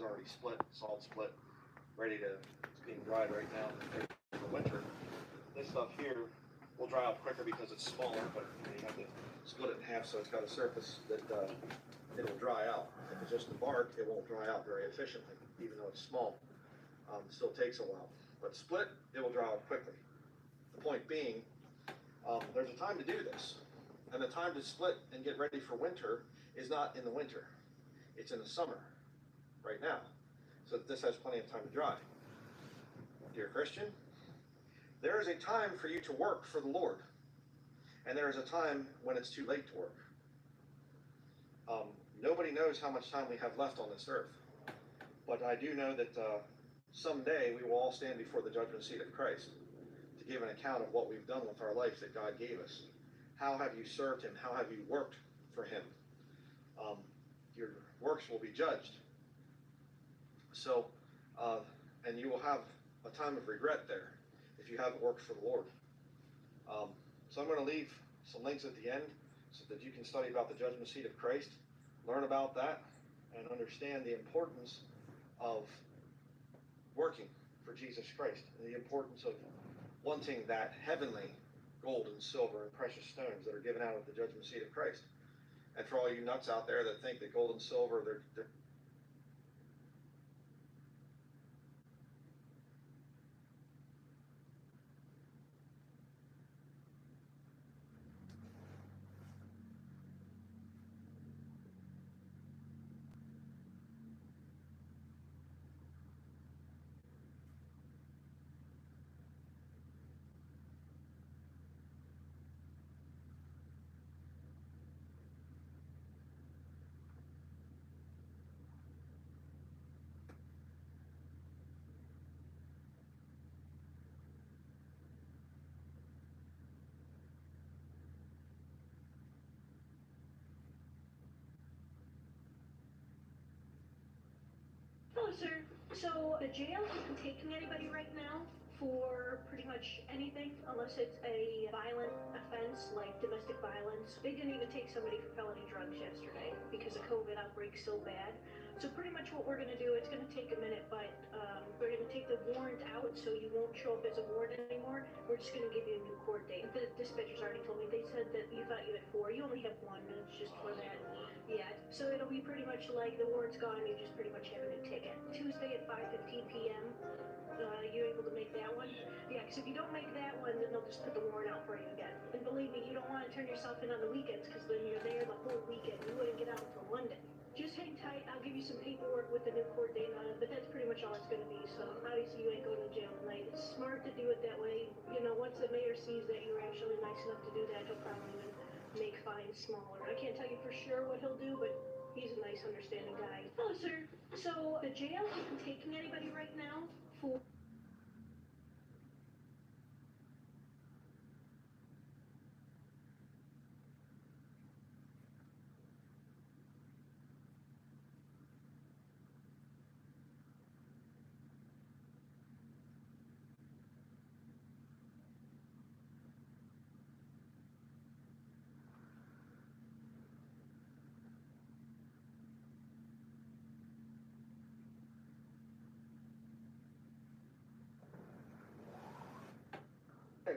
horn's already split, solid split, ready to, it's being dried right now for winter. This stuff here will dry out quicker because it's smaller, but you have to split it in half so it's got a surface that it'll dry out. If it's just the bark, it won't dry out very efficiently, even though it's small. It still takes a while. But split, it will dry out quickly. The point being, there's a time to do this. And the time to split and get ready for winter is not in the winter. It's in the summer, right now. So that this has plenty of time to dry. Dear Christian, there is a time for you to work for the Lord. And there is a time when it's too late to work. Nobody knows how much time we have left on this earth. But I do know that someday we will all stand before the judgment seat of Christ to give an account of what we've done with our life that God gave us. How have you served him? How have you worked for him? Your works will be judged. So, and you will have a time of regret there if you haven't worked for the Lord. So I'm going to leave some links at the end so that you can study about the judgment seat of Christ, learn about that, and understand the importance of working for Jesus Christ, and the importance of wanting that heavenly gold and silver and precious stones that are given out at the judgment seat of Christ. And for all you nuts out there that think that gold and silver, they're Hello, sir. So the jail isn't taking anybody right now for pretty much anything unless it's a violent offense like domestic violence. They didn't even take somebody for felony drugs yesterday because the COVID outbreak's so bad. So pretty much what we're going to do, it's going to take a minute, but we're going to take the warrant out so you won't show up as a warrant anymore. We're just going to give you a new court date. The dispatchers already told me, they said that you thought you had 4. You only have 1 minute just for that. Yeah, so it'll be pretty much like the warrant's gone, you just pretty much have a new ticket. Tuesday at 5:15 p.m. You able to make that one? Yeah, because if you don't make that one, then they'll just put the warrant out for you again. And believe me, you don't want to turn yourself in on the weekends because then you're there the whole weekend. You wouldn't get out until Monday. Just hang tight. I'll give you some paperwork with the new court date on it, but that's pretty much all it's going to be. So obviously you ain't going to jail tonight. It's smart to do it that way. You know, once the mayor sees that you're actually nice enough to do that, he'll probably even make fines smaller. I can't tell you for sure what he'll do, but he's a nice, understanding guy. Hello, sir. So the jail isn't taking anybody right now for...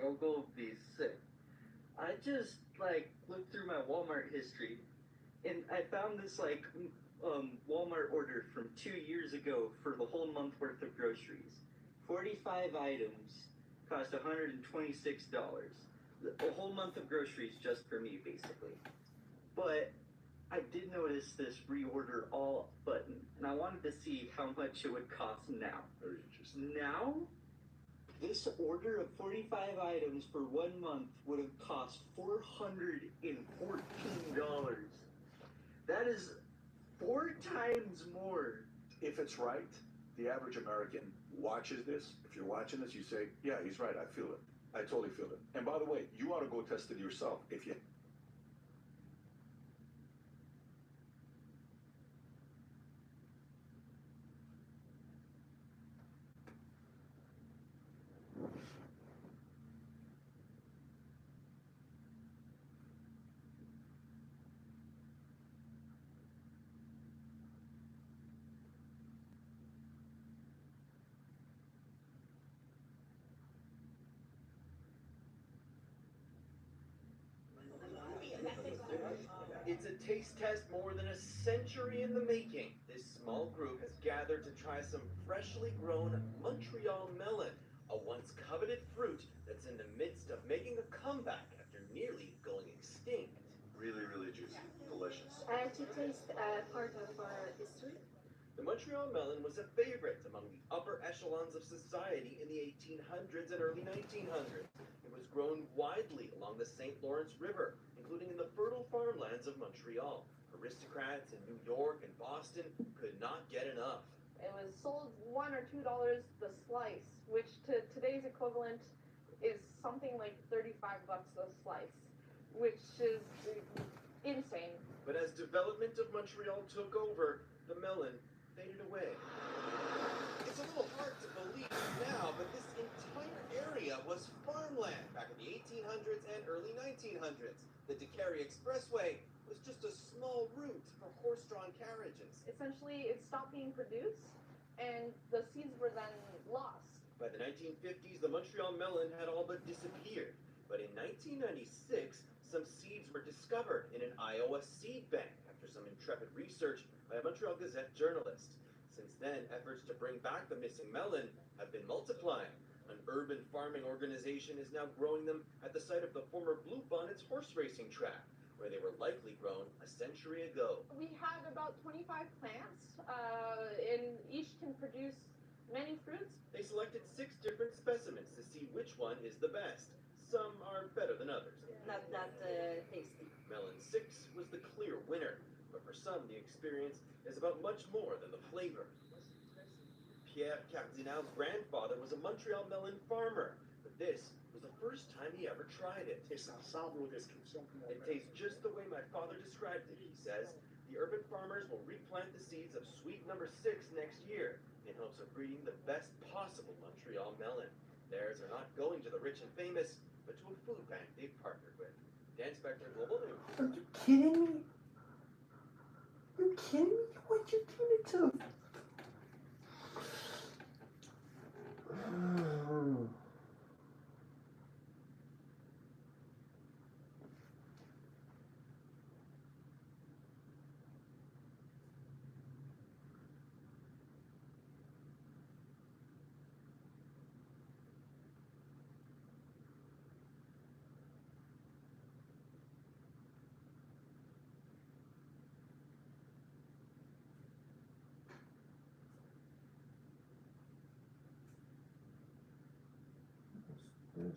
I'll go be sick. I just looked through my Walmart history and I found this Walmart order from 2 years ago for the whole month worth of groceries. 45 items cost $126. A whole month of groceries just for me, basically. But I did notice this reorder all button, and I wanted to see how much it would cost now. Now? This order of 45 items for 1 month would have cost $414. That is 4 times more. If it's right, the average American watches this. If you're watching this, you say, yeah, he's right, I feel it. I totally feel it. And by the way, you ought to go test it yourself. If you taste test more than a century in the making, this small group has gathered to try some freshly grown Montreal melon, a once coveted fruit that's in the midst of making a comeback after nearly going extinct. Really, really juicy. Delicious. I actually taste part of our history. The Montreal melon was a favorite among the upper echelons of society in the 1800s and early 1900s. It was grown widely along the St. Lawrence River, including in the fertile farmlands of Montreal. Aristocrats in New York and Boston could not get enough. It was sold $1 or $2 the slice, which to today's equivalent is something like $35 a slice, which is insane. But as development of Montreal took over, the melon faded away. It's a little hard to believe now, but this entire area was farmland back in the 1800s and early 1900s. The DeCarry Expressway was just a small route for horse-drawn carriages. Essentially, it stopped being produced, and the seeds were then lost. By the 1950s, the Montreal melon had all but disappeared. But in 1996, some seeds were discovered in an Iowa seed bank after some intrepid research by a Montreal Gazette journalist. Since then, efforts to bring back the missing melon have been multiplying. An urban farming organization is now growing them at the site of the former Bluebonnets horse racing track, where they were likely grown a century ago. We had about 25 plants, and each can produce many fruits. They selected 6 different specimens to see which one is the best. Some are better than others. Not that tasty. Melon 6 was the clear winner, but for some, the experience is about much more than the flavor. Pierre Cardinal's grandfather was a Montreal melon farmer, but this was the first time he ever tried it. It tastes just the way my father described it, he says. The urban farmers will replant the seeds of sweet number 6 next year in hopes of breeding the best possible Montreal melon. Theirs are not going to the rich and famous, but to a food bank they've partnered with. Dan Spector, Global News. Are you kidding me? Are you kidding me? What you doing it to? This.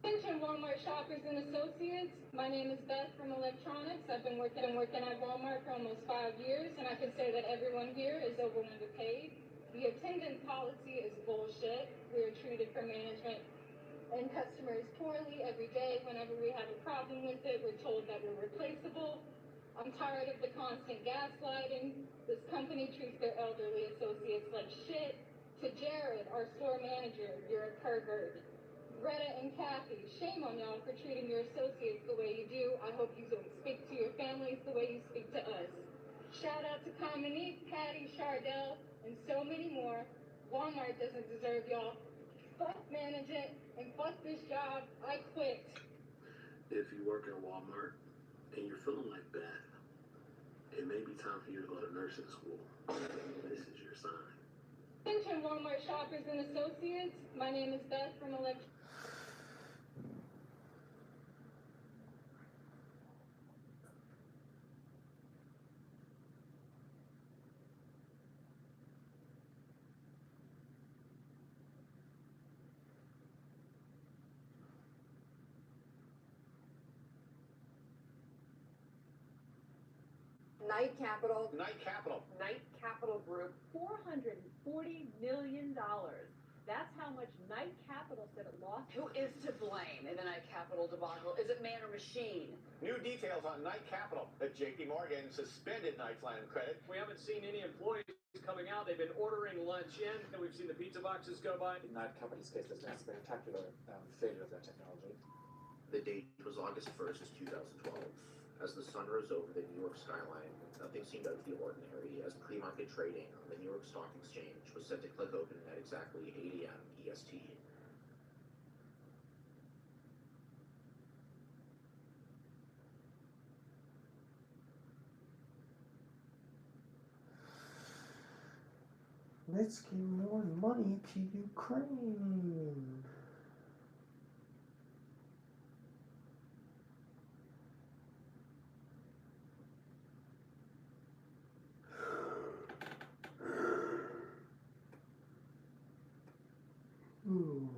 Attention Walmart shoppers and associates. My name is Beth from Electronics. I've been working at Walmart for almost 5 years, and I can say that everyone here is over and underpaid. The attendance policy is bullshit. We are treated for management and customers poorly every day. Whenever we have a problem with it, we're told that we're replaceable. I'm tired of the constant gaslighting. This company treats their elderly associates like shit. To Jared, our store manager, you're a pervert. Greta and Kathy, shame on y'all for treating your associates the way you do. I hope you don't speak to your families the way you speak to us. Shout out to Cominique, Patty, Chardell, and so many more. Walmart doesn't deserve y'all. Fuck management and fuck this job. I quit. If you work at Walmart and you're feeling like Beth, it may be time for you to go to nursing school. This is your sign. Attention Walmart shoppers and associates, my name is Beth from Night Capital. Night Capital. Night Capital Group, $440 million. That's how much Night Capital said it lost. Who is to blame in the Night Capital debacle? Is it man or machine? New details on Night Capital. That JP Morgan suspended Knight's line of credit. We haven't seen any employees coming out. They've been ordering lunch in, and we've seen the pizza boxes go by. In Night Capital's case, there's been a spectacular failure of their technology. The date was August 1st, 2012. As the sun rose over the New York skyline, nothing seemed out of the ordinary as pre-market trading on the New York Stock Exchange was set to click open at exactly 8 a.m. EST. Let's give more money to Ukraine. Ooh.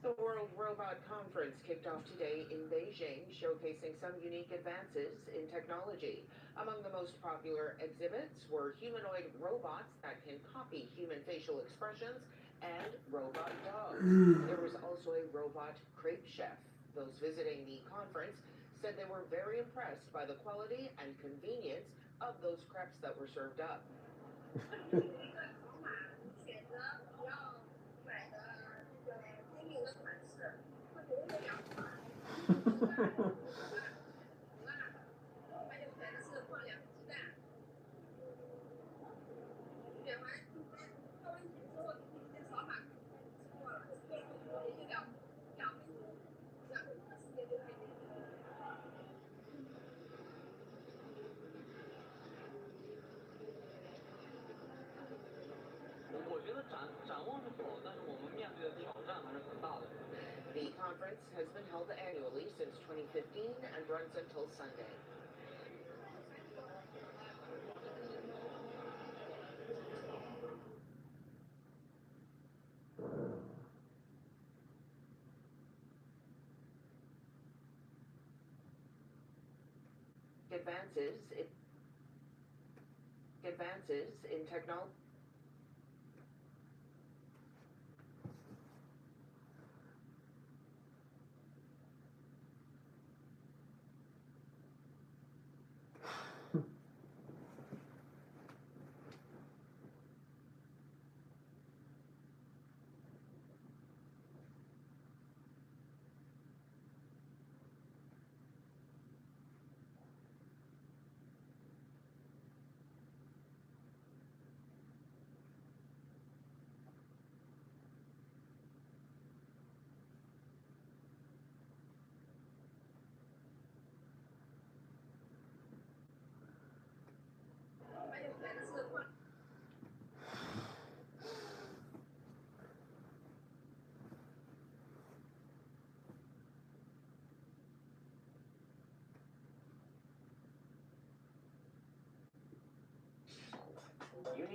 The World Robot Conference kicked off today in Beijing, showcasing some unique advances in technology. Among the most popular exhibits were humanoid robots that can copy human facial expressions and robot dogs. There was also a robot crepe chef. Those visiting the conference said they were very impressed by the quality and convenience of those crepes that were served up. The conference has been held annually since 2015 and runs until Sunday. Advances in technology.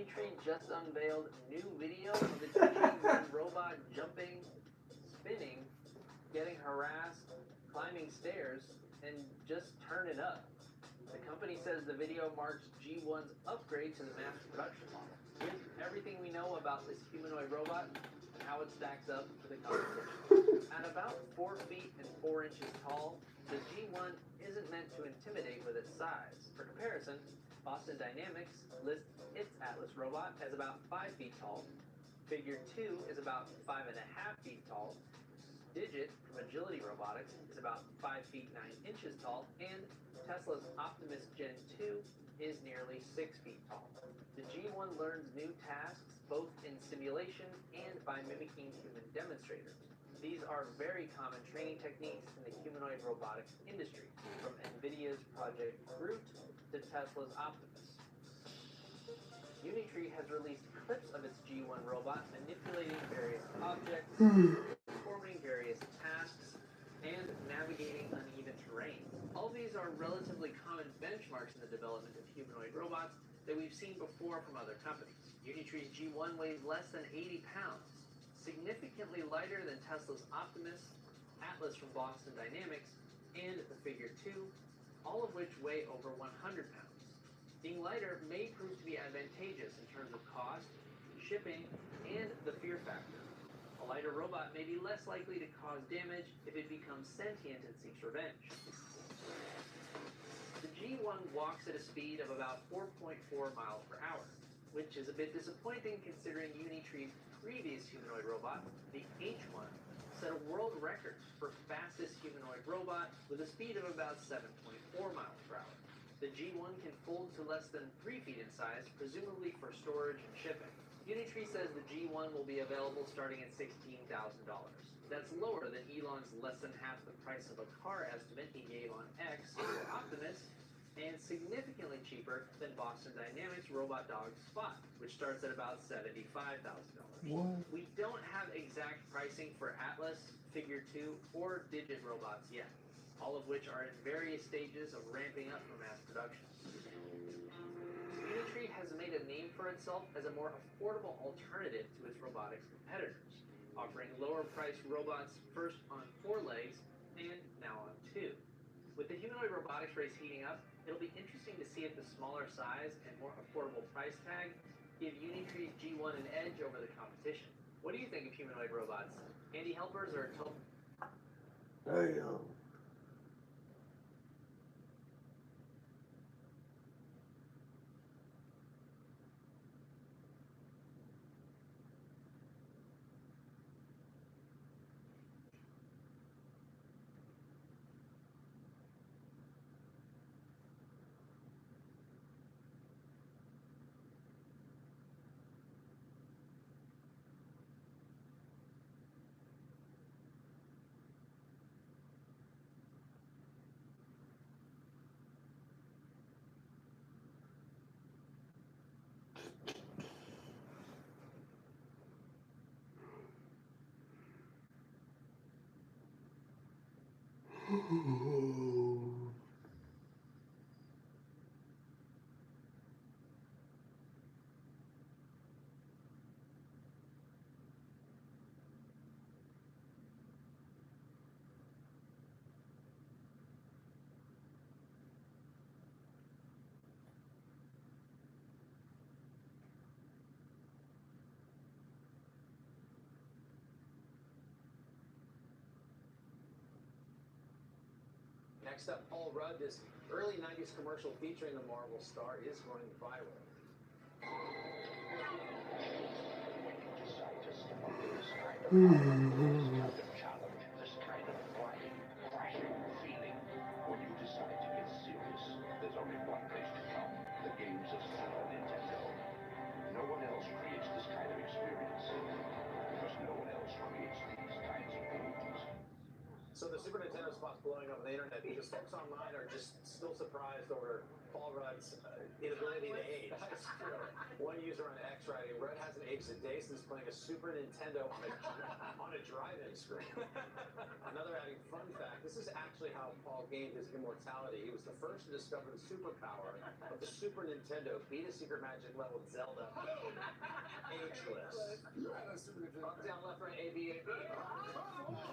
Unitree just unveiled new video of its G1 robot jumping, spinning, getting harassed, climbing stairs, and just turning up. The company says the video marks G1's upgrade to the mass production model. Here's everything we know about this humanoid robot and how it stacks up to the competition. At about 4 feet and 4 inches tall, the G1 isn't meant to intimidate with its size. For comparison, Boston Dynamics lists its Atlas robot as about 5 feet tall. Figure 2 is about 5.5 feet tall. Digit from Agility Robotics is about 5 feet 9 inches tall, and Tesla's Optimus Gen 2 is nearly 6 feet tall. The G1 learns new tasks both in simulation and by mimicking human demonstrators. These are very common training techniques in the humanoid robotics industry, from NVIDIA's Project Groot to Tesla's Optimus. Unitree has released clips of its G1 robot manipulating various objects, performing various tasks, and navigating uneven terrain. All these are relatively common benchmarks in the development of humanoid robots that we've seen before from other companies. Unitree's G1 weighs less than 80 pounds, significantly lighter than Tesla's Optimus, Atlas from Boston Dynamics, and the Figure 2, all of which weigh over 100 pounds. Being lighter may prove to be advantageous in terms of cost, shipping, and the fear factor. A lighter robot may be less likely to cause damage if it becomes sentient and seeks revenge. The G1 walks at a speed of about 4.4 miles per hour, which is a bit disappointing considering Unitree's previous humanoid robot, the H1, set a world record for fastest humanoid robot with a speed of about 7.4 miles per hour. The G1 can fold to less than 3 feet in size, presumably for storage and shipping. Unitree says the G1 will be available starting at $16,000. That's lower than Elon's less than half the price of a car estimate he gave on X for Optimus, and significantly cheaper than Boston Dynamics' robot dog Spot, which starts at about $75,000. We don't have exact pricing for Atlas, Figure 2, or Digit robots yet, all of which are in various stages of ramping up for mass production. Unitree has made a name for itself as a more affordable alternative to its robotics competitors, offering lower-priced robots first on 4 legs and now on 2. With the humanoid robotics race heating up, it'll be interesting to see if the smaller size and more affordable price tag give Unitree's G1 an edge over the competition. What do you think of humanoid robots? Handy helpers or total? Damn. Next up, Paul Rudd, this early 90s commercial featuring the Marvel star is going viral. This kind of flying, crashing feeling. When you decide to get serious, there's only one place to come. The games of Super Nintendo. No one else creates this kind of experience. Because no one else creates these kinds of games. So the Super Nintendo spot's blowing up on the internet because folks online are just still surprised over Paul Rudd's inability to age. One user on X writing, Rudd hasn't aged a day since playing a Super Nintendo on on a drive-in screen. Another adding fun fact, this is actually how Paul gained his immortality. He was the first to discover the superpower of the Super Nintendo, beat a secret magic level Zelda, ageless. Up, down, left, right, A, B, A, B.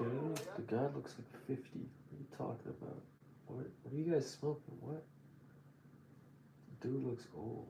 Okay, the guy looks like 50. What are you talking about? What are you guys smoking? What? The dude looks old.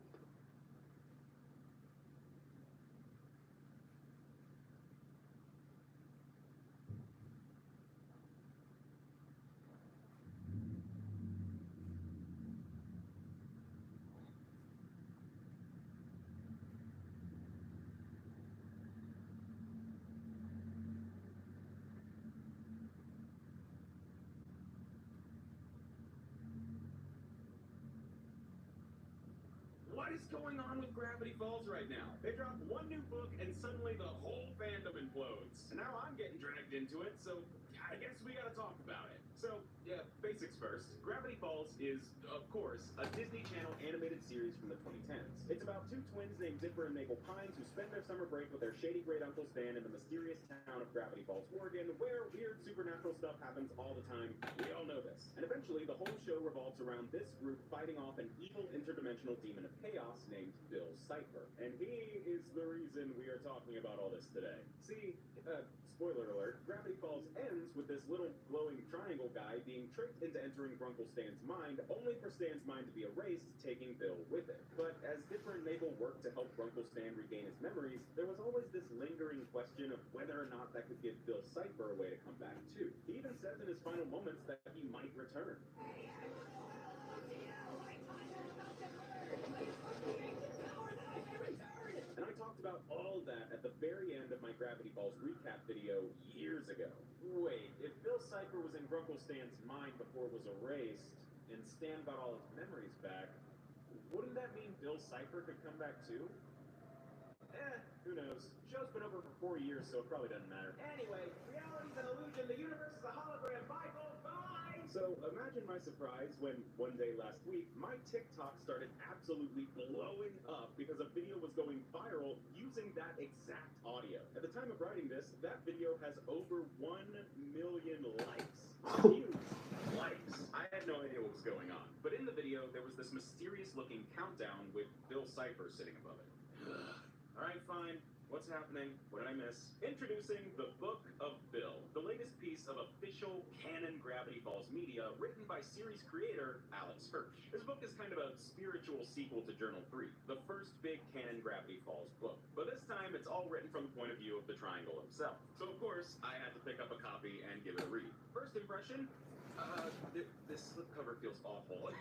What is going on with Gravity Falls right now? They drop one new book and suddenly the whole fandom implodes. And now I'm getting dragged into it, so I guess we gotta talk about it. So, yeah, basics first. Gravity Falls is, of course, a Disney Channel animated series from the 2010s. It's about two twins named Dipper and Mabel Pines who spend their summer break with their shady great uncle Stan in the mysterious town of Gravity Falls, Oregon, where weird supernatural stuff happens all the time. We all know this. And eventually, the whole show revolves around this group fighting off an evil interdimensional demon of chaos named Bill Cipher. And he is the reason we are talking about all this today. See, spoiler alert, Gravity Falls ends with this little glowing triangle guy being tricked into entering Grunkle Stan's mind, only for Stan's mind to be erased, taking Bill with it. But as Dipper and Mabel worked to help Grunkle Stan regain his memories, there was always this lingering question of whether or not that could give Bill Cipher a way to come back too. He even says in his final moments that he might return. And I talked about all of that at the very end of my Gravity Falls recap video years ago. Wait, if Bill Cipher was in Grunkle Stan's mind before it was erased, and Stan got all his memories back, wouldn't that mean Bill Cipher could come back too? Who knows? Show's been over for 4 years, so it probably doesn't matter. Anyway, reality's an illusion, the universe is a hologram, bye, folks, bye! So imagine my surprise when one day last week, my TikTok started absolutely blowing up because a video was going viral using that exact audio. At the time of writing this, that video has over 1 million likes. Huge likes. I had no idea what was going on. But in the video, there was this mysterious looking countdown with Bill Cipher sitting above it. Alright, fine. What's happening? What did I miss? Introducing the Book of Bill, the latest piece of official canon Gravity Falls media written by series creator Alex Hirsch. This book is kind of a spiritual sequel to Journal 3, the first big canon Gravity Falls book. But this time, it's all written from the point of view of the Triangle himself. So of course, I had to pick up a copy and give it a read. First impression? This slipcover feels awful.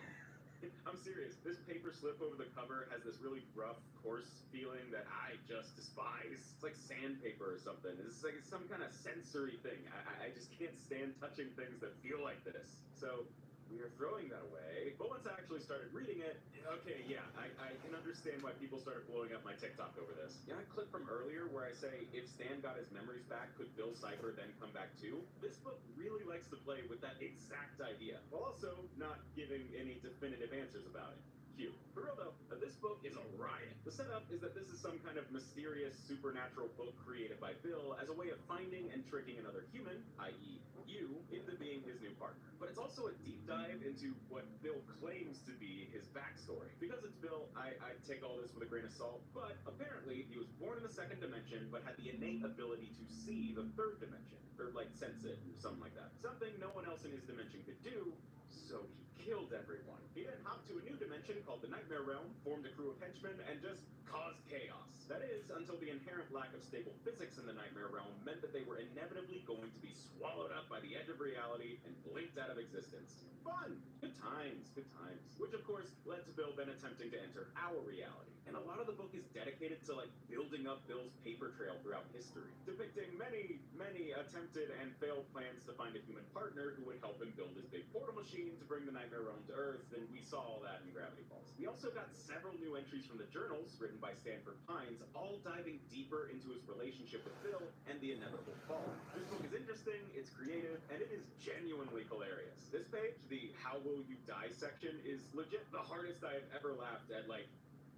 I'm serious. This paper slip over the cover has this really rough, coarse feeling that I just despise. It's like sandpaper or something. It's like some kind of sensory thing. I just can't stand touching things that feel like this. So we are throwing that away. But once I actually started reading it, okay, yeah, I can understand why people started blowing up my TikTok over this. You know, I clip from earlier where I say, if Stan got his memories back, could Bill Cipher then come back too? This book really likes to play with that exact idea, while also not giving any definitive answers about it. Cute. For real though, this book is a riot. The setup is that this is some kind of mysterious supernatural book created by Bill as a way of finding and tricking another human, i.e. you, into being his new partner. But it's also a deep dive into what Bill claims to be his backstory. Because it's Bill, I take all this with a grain of salt, but apparently he was born in the second dimension, but had the innate ability to see the third dimension, or like sense it, or something like that. Something no one else in his dimension could do, so he killed everyone. He then hopped to a new dimension called the Nightmare Realm, formed a crew of henchmen, and just caused chaos. That is, until the inherent lack of stable physics in the Nightmare Realm meant that they were inevitably going to be swallowed up by the edge of reality and blinked out of existence. Fun! Good times, good times. Which of course led to Bill then attempting to enter our reality. And a lot of the book is dedicated to like building up Bill's paper trail throughout history, depicting many, many attempted and failed plans to find a human partner who would help him build his big portal machine to bring the Nightmare Realm to Earth, and we saw all that in Gravity Falls. We also got several new entries from the journals, written by Stanford Pines, all diving deeper into his relationship with Bill and the inevitable fall. This book is interesting, it's creative, and it is genuinely hilarious. This page, the How Will You Die section, is legit the hardest I have ever laughed at, like,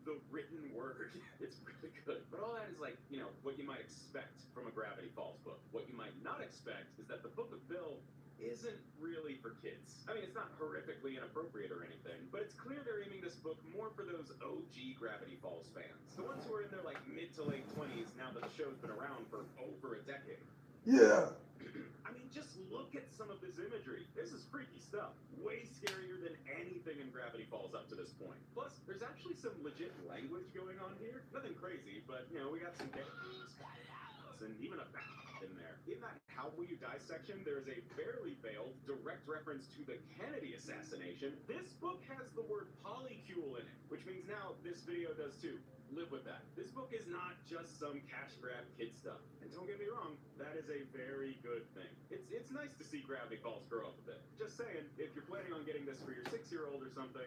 the written word. It's really good. But all that is like, you know, what you might expect from a Gravity Falls book, what you might expect is that the Book of Bill isn't really for kids. I mean, it's not horrifically inappropriate or anything, but it's clear they're aiming this book more for those OG Gravity Falls fans. The ones who are in their like mid to late 20s now that the show's been around for over a decade. Yeah. I mean, just look at some of this imagery. This is freaky stuff. Way scarier than anything in Gravity Falls up to this point. Plus, there's actually some legit language going on here. Nothing crazy, but, you know, we got some and even a bat in there. In that How Will You Die section, there is a barely veiled direct reference to the Kennedy assassination. This book has the word polycule in it, which means now this video does too. Live with that. This book is not just some cash grab kid stuff. And don't get me wrong, that is a very good thing. It's nice to see Gravity Falls grow up a bit. Just saying, if you're planning on getting this for your 6-year-old or something,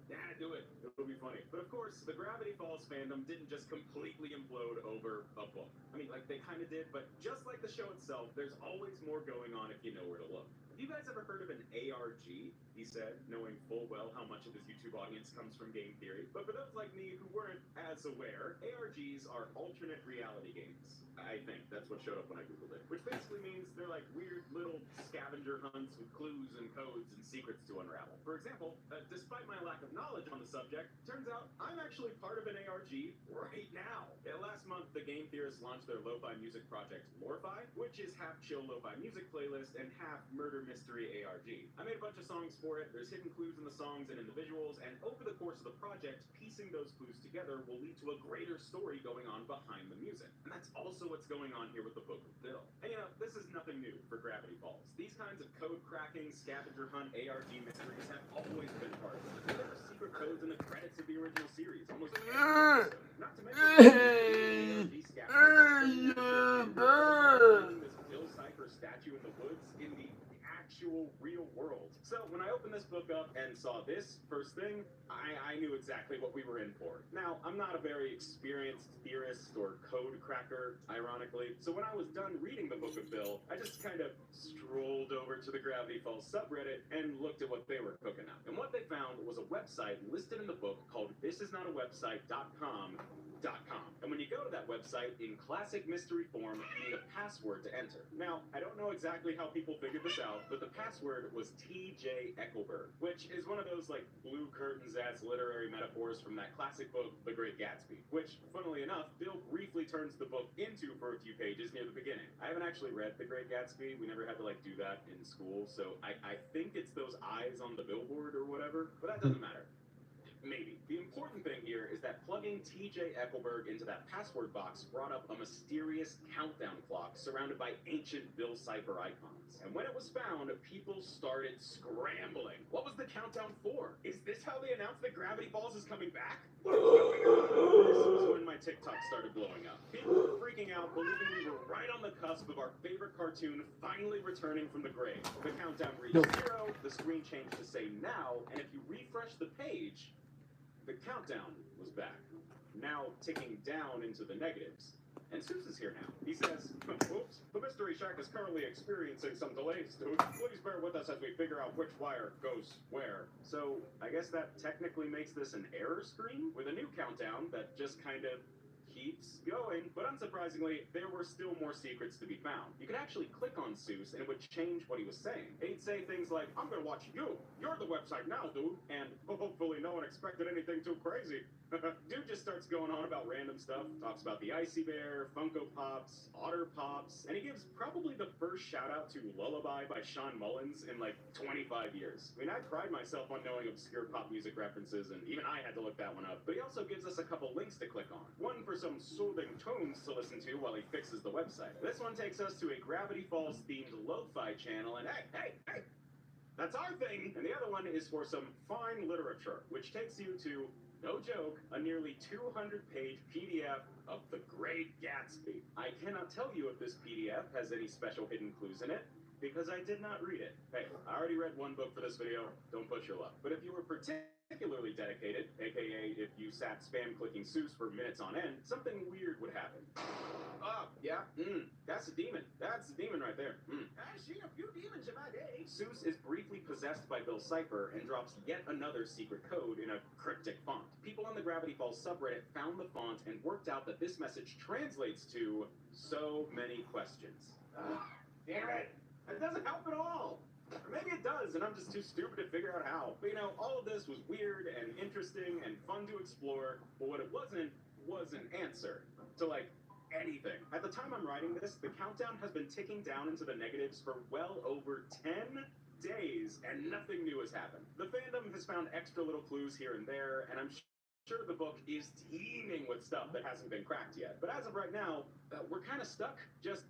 yeah, do it. It'll be funny. But of course, the Gravity Falls fandom didn't just completely implode over a book. I mean, like, they kind of did, but just like the show itself, there's always more going on if you know where to look. Have you guys ever heard of an ARG? He said, knowing full well how much of his YouTube audience comes from game theory. But for those like me who weren't as aware, ARGs are alternate reality games. I think that's what showed up when I Googled it. Which basically means they're like weird little scavenger hunts with clues and codes and secrets to unravel. For example, despite my lack of knowledge on the subject, turns out I'm actually part of an ARG right now. Yeah, last month, the game theorists launched their lo-fi music project, Lorify, which is half chill lo-fi music playlist and half murder mystery ARG. I made a bunch of songs for it. There's hidden clues in the songs and in the visuals, and over the course of the project, piecing those clues together will lead to a greater story going on behind the music. And that's also what's going on here with the Book of Bill. And you know, this is nothing new for Gravity Falls. These kinds of code cracking, scavenger hunt, ARG mysteries have always been part of it. There are secret codes in the credits of the original series, almost every episode. Not to mention ARG scavenger this Bill Cipher statue in the woods in the actual real world. So when I opened this book up and saw this first thing, I knew exactly what we were in for. Now, I'm not a very experienced theorist or code cracker, ironically, so when I was done reading the Book of Bill, I just kind of strolled over to the Gravity Falls subreddit and looked at what they were cooking up. And what they found was a website listed in the book called thisisnotawebsite.com. And when you go to that website, in classic mystery form, you need a password to enter. Now, I don't know exactly how people figured this out, but the password was T.J. Eckelberg, which is one of those, like, blue curtains-ass literary metaphors from that classic book, The Great Gatsby, which, funnily enough, Bill briefly turns the book into for a few pages near the beginning. I haven't actually read The Great Gatsby. We never had to, like, do that in school, so I think it's those eyes on the billboard or whatever, but that doesn't matter. Maybe. The important thing here is that plugging T.J. Eckelberg into that password box brought up a mysterious countdown clock surrounded by ancient Bill Cipher icons. And when it was found, people started scrambling. What was the countdown for? Is this how they announced that Gravity Falls is coming back? This was when my TikTok started blowing up. People were freaking out, believing we were right on the cusp of our favorite cartoon finally returning from the grave. The countdown reached 0, the screen changed to say now, and if you refresh the page, the countdown was back, now ticking down into the negatives. And Seuss is here now. He says, oops, the Mystery Shack is currently experiencing some delays, dude. Please bear with us as we figure out which wire goes where. So, I guess that technically makes this an error screen with a new countdown that just kind of keeps going, but unsurprisingly, there were still more secrets to be found. You could actually click on Seuss and it would change what he was saying. He'd say things like, I'm gonna watch you. You're the website now, dude. And hopefully no one expected anything too crazy. Dude just starts going on about random stuff, talks about the Icy Bear, Funko Pops, Otter Pops, and he gives probably the first shout out to Lullaby by Sean Mullins in like 25 years. I mean, I pride myself on knowing obscure pop music references, and even I had to look that one up. But he also gives us a couple links to click on. One for some soothing tones to listen to while he fixes the website. This one takes us to a Gravity Falls themed lo-fi channel, and hey, that's our thing! And the other one is for some fine literature, which takes you to, no joke, a nearly 200-page PDF of The Great Gatsby. I cannot tell you if this PDF has any special hidden clues in it, because I did not read it. Hey, I already read one book for this video, don't push your luck. But if you were particularly dedicated, aka if you sat spam clicking Seuss for minutes on end, something weird would happen. Oh, yeah, that's a demon. That's a demon right there. I've seen a few demons in my day. Seuss is briefly possessed by Bill Cipher and drops yet another secret code in a cryptic font. People on the Gravity Falls subreddit found the font and worked out that this message translates to so many questions. Damn it! That doesn't help at all. Or maybe it does, and I'm just too stupid to figure out how. But all of this was weird and interesting and fun to explore, but what it wasn't was an answer to, anything. At the time I'm writing this, the countdown has been ticking down into the negatives for well over 10 days, and nothing new has happened. The fandom has found extra little clues here and there, and I'm sure the book is teeming with stuff that hasn't been cracked yet. But as of right now, we're kind of stuck, just,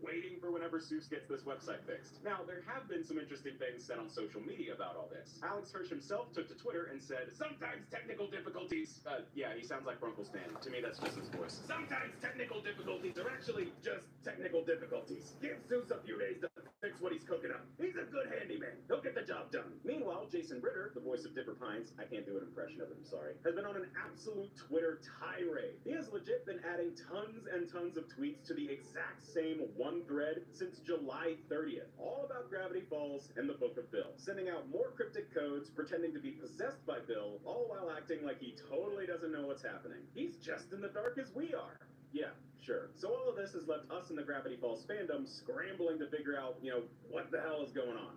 waiting for whenever Seuss gets this website fixed. Now, there have been some interesting things said on social media about all this. Alex Hirsch himself took to Twitter and said, sometimes technical difficulties, yeah, he sounds like Stan. To me, that's just his voice. Sometimes technical difficulties are actually just technical difficulties. Give Seuss a few days to fix what he's cooking up. He's a good handyman. He'll get the job done. Meanwhile, Jason Ritter, the voice of Dipper Pines, I can't do an impression of him, sorry, has been on an absolute Twitter tirade. He has legit been adding tons and tons of tweets to the exact same one thread since July 30th, all about Gravity Falls and the Book of Bill, sending out more cryptic codes, pretending to be possessed by Bill, all while acting like he totally doesn't know what's happening. He's just in the dark as we are. Yeah, sure. So all of this has left us in the Gravity Falls fandom scrambling to figure out, what the hell is going on.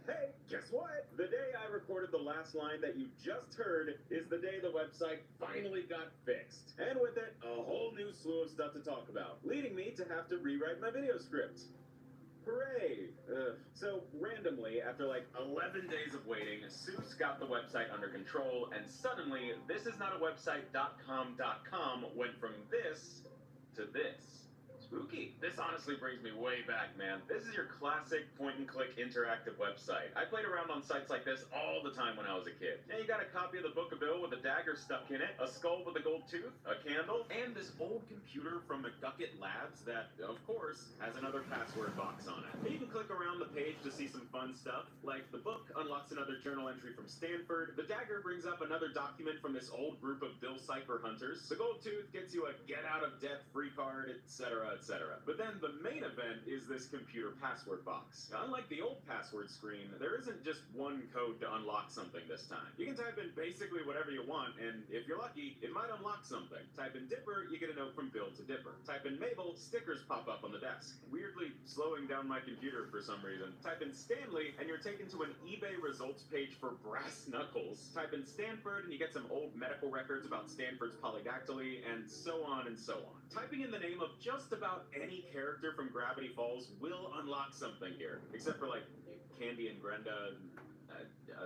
Hey, guess what? The day I recorded the last line that you just heard is the day the website finally got fixed. And with it, a whole new slew of stuff to talk about, leading me to have to rewrite my video script. Hooray! So, randomly, after 11 days of waiting, Seuss got the website under control, and suddenly, this is not a website.com.com went from this to this. Spooky. This honestly brings me way back, man. This is your classic point-and-click interactive website. I played around on sites like this all the time when I was a kid. Yeah, you got a copy of the Book of Bill with a dagger stuck in it, a skull with a gold tooth, a candle, and this old computer from McGucket Labs that, of course, has another password box on it. You can click around the page to see some fun stuff, like the book unlocks another journal entry from Stanford, the dagger brings up another document from this old group of Bill Cipher hunters, the gold tooth gets you a get-out-of-death-free card, etc., etc. But then the main event is this computer password box. Now, unlike the old password screen, there isn't just one code to unlock something this time. You can type in basically whatever you want, and if you're lucky, it might unlock something. Type in Dipper, you get a note from Bill to Dipper. Type in Mabel, stickers pop up on the desk, weirdly slowing down my computer for some reason. Type in Stanley, and you're taken to an eBay results page for brass knuckles. Type in Stanford, and you get some old medical records about Stanford's polydactyly, and so on and so on. Typing in the name of just about any character from Gravity Falls will unlock something here, except for Candy and Brenda,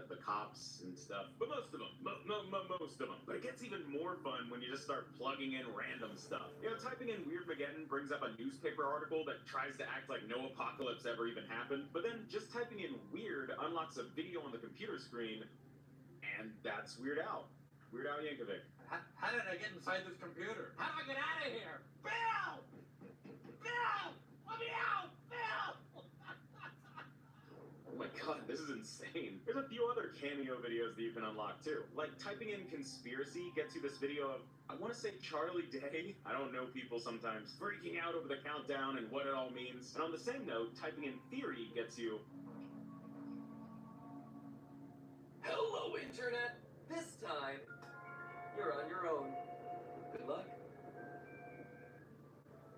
the cops and stuff. But most of them, most of them. But it gets even more fun when you just start plugging in random stuff. Typing in Weird Mageddon brings up a newspaper article that tries to act like no apocalypse ever even happened. But then just typing in Weird unlocks a video on the computer screen, and that's Weird Al. Weird Al Yankovic. How did I get inside this computer? How do I get out of here? Bill! Bill! Let me out! Bill! Oh my god, this is insane. There's a few other cameo videos that you can unlock too. Typing in conspiracy gets you this video of, I want to say Charlie Day. I don't know, people sometimes freaking out over the countdown and what it all means. And on the same note, typing in theory gets you, Hello, Internet! This time, you're on your own. Good luck.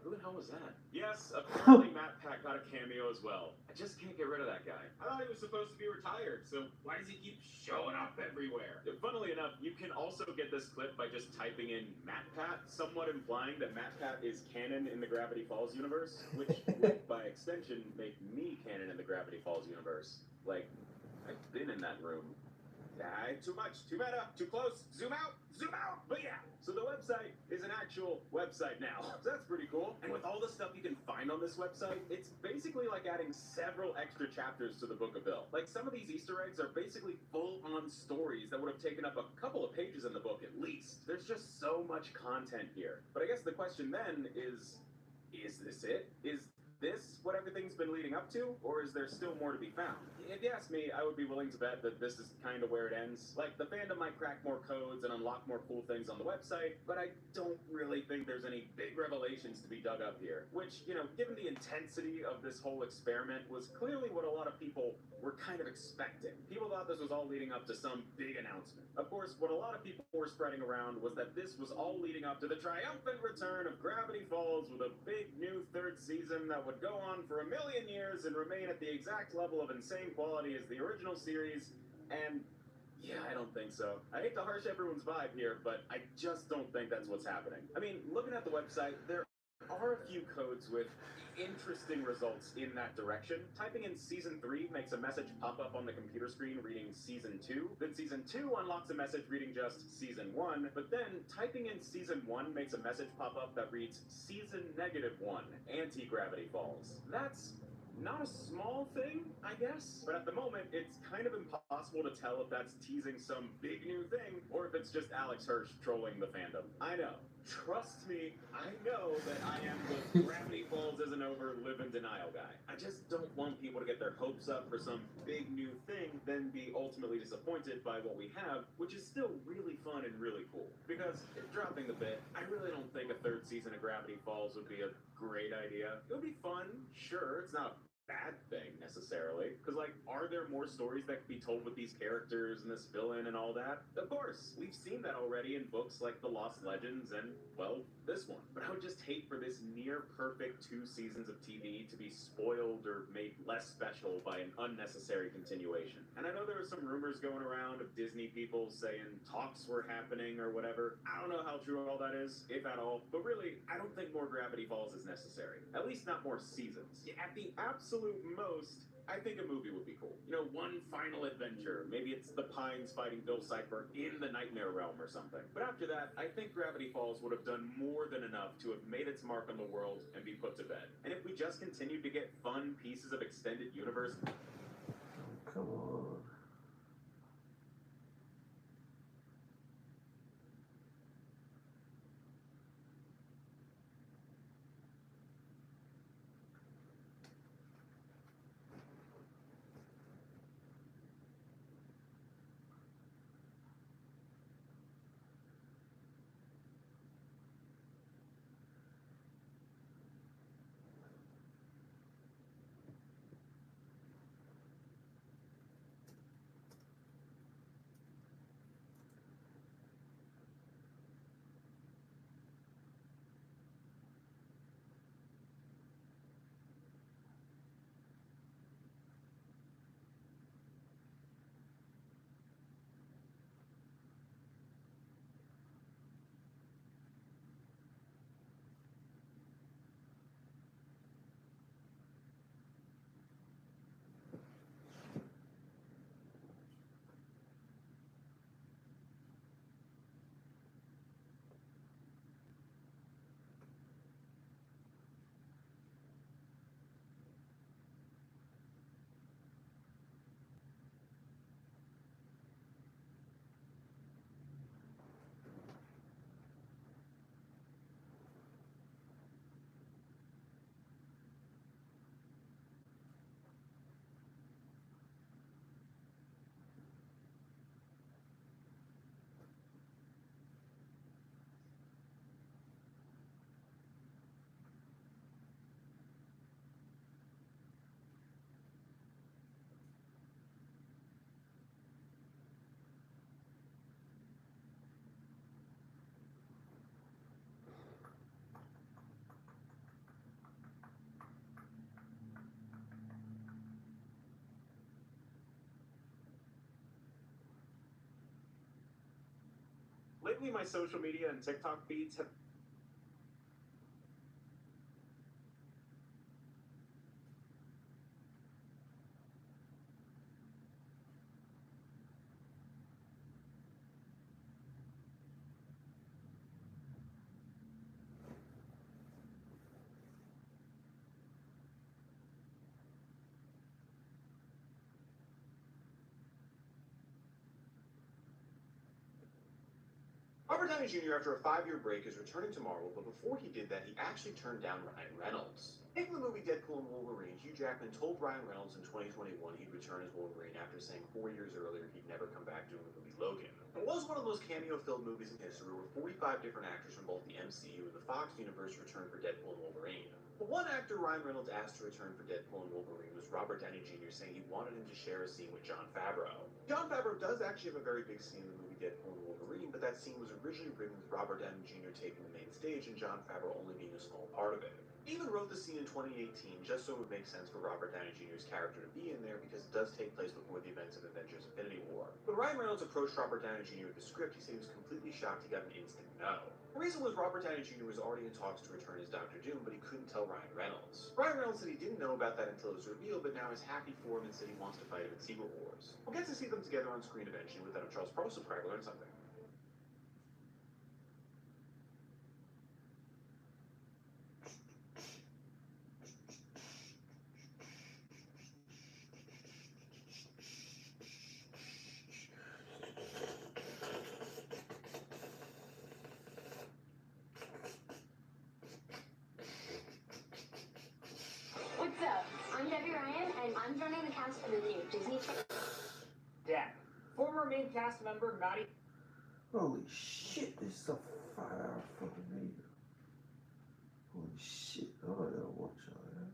who the hell was that? Yes, apparently Matt Pat got a cameo as well. I just can't get rid of that guy. I thought he was supposed to be retired, so why does he keep showing up everywhere? Funnily enough, you can also get this clip by just typing in Matt Pat, somewhat implying that Matt Pat is canon in the Gravity Falls universe, which would, by extension, make me canon in the Gravity Falls universe. I've been in that room. Too much, too meta, too close, zoom out, zoom out! But yeah, so the website is an actual website now. So that's pretty cool. And with all the stuff you can find on this website, it's basically like adding several extra chapters to the Book of Bill. Some of these Easter eggs are basically full-on stories that would have taken up a couple of pages in the book at least. There's just so much content here. But I guess the question then is this it? Is this what everything's been leading up to, or is there still more to be found? If you ask me, I would be willing to bet that this is kind of where it ends. The fandom might crack more codes and unlock more cool things on the website, but I don't really think there's any big revelations to be dug up here. Which, given the intensity of this whole experiment, was clearly what a lot of people were kind of expecting. People thought this was all leading up to some big announcement. Of course, what a lot of people were spreading around was that this was all leading up to the triumphant return of Gravity Falls with a big new third season that would go on for a million years and remain at the exact level of insane quality as the original series, and yeah, I don't think so. I hate to harsh everyone's vibe here, but I just don't think that's what's happening. I mean, looking at the website, there are a few codes with interesting results in that direction. Typing in Season 3 makes a message pop up on the computer screen reading Season 2. Then Season 2 unlocks a message reading just Season 1. But then typing in Season 1 makes a message pop up that reads Season -1, Anti-Gravity Falls. That's not a small thing, I guess, but at the moment, it's kind of impossible to tell if that's teasing some big new thing, or if it's just Alex Hirsch trolling the fandom. I know. Trust me, I know that I am the Gravity Falls isn't over, live in denial guy. I just don't want people to get their hopes up for some big new thing, then be ultimately disappointed by what we have, which is still really fun and really cool. Because, dropping the bit, I really don't think a third season of Gravity Falls would be a great idea. It would be fun, sure, it's not bad thing necessarily, because like, are there more stories that could be told with these characters and this villain and all that? Of course, we've seen that already in books like The Lost Legends and, well, this one. But I would just hate for this near perfect 2 seasons of TV to be spoiled or made less special by an unnecessary continuation. And I know there were some rumors going around of Disney people saying talks were happening or whatever. I don't know how true all that is, if at all, but really, I don't think more Gravity Falls is necessary. At least not more seasons. At the absolute most, I think a movie would be cool. You know, one final adventure. Maybe it's the Pines fighting Bill Cipher in the Nightmare Realm or something. But after that, I think Gravity Falls would have done more than enough to have made its mark on the world and be put to bed. And if we just continued to get fun pieces of extended universe... Come on. Lately, my social media and TikTok feeds have... Robert Downey Jr., after a 5-year break, is returning to Marvel, but before he did that, he actually turned down Ryan Reynolds. Making the movie Deadpool and Wolverine, Hugh Jackman told Ryan Reynolds in 2021 he'd return as Wolverine after saying 4 years earlier he'd never come back doing the movie Logan. It was one of the most cameo-filled movies in history, where 45 different actors from both the MCU and the Fox universe returned for Deadpool and Wolverine. But one actor Ryan Reynolds asked to return for Deadpool and Wolverine was Robert Downey Jr., saying he wanted him to share a scene with Jon Favreau. Jon Favreau does actually have a very big scene in the movie Deadpool and Wolverine, but that scene was originally written with Robert Downey Jr. taking the main stage and Jon Favreau only being a small part of it. I even wrote the scene in 2018 just so it would make sense for Robert Downey Jr.'s character to be in there because it does take place before the events of Avengers Infinity War. When Ryan Reynolds approached Robert Downey Jr. with the script, he said he was completely shocked he got an instant no. The reason was Robert Downey Jr. was already in talks to return as Dr. Doom, but he couldn't tell Ryan Reynolds. Ryan Reynolds said he didn't know about that until it was revealed, but now is happy for him and said he wants to fight him in Secret Wars. We'll get to see them together on screen eventually. With that, I'm Charles Pro, subscribe, learn something. What's up? I'm Debbie Ryan, and I'm joining the cast of the new Disney channel. Dad, former main cast member Maddie. Holy shit, this is a 5-hour fucking video. Holy shit, I gotta watch all that.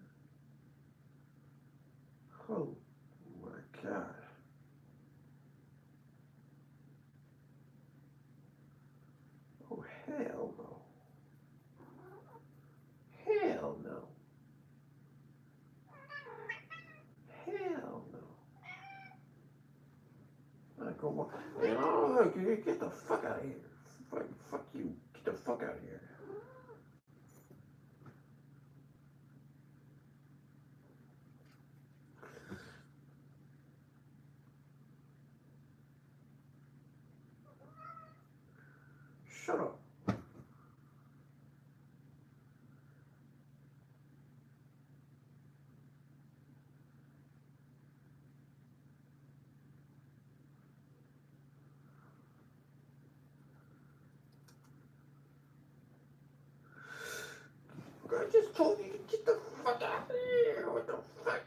Oh my god. Oh hell no. Hell no. Hell no. I go on. Man, oh, get the fuck out of here. Fuck you. Get the fuck out of here. Shut up. I just told you to get the fuck out of here. What the fuck?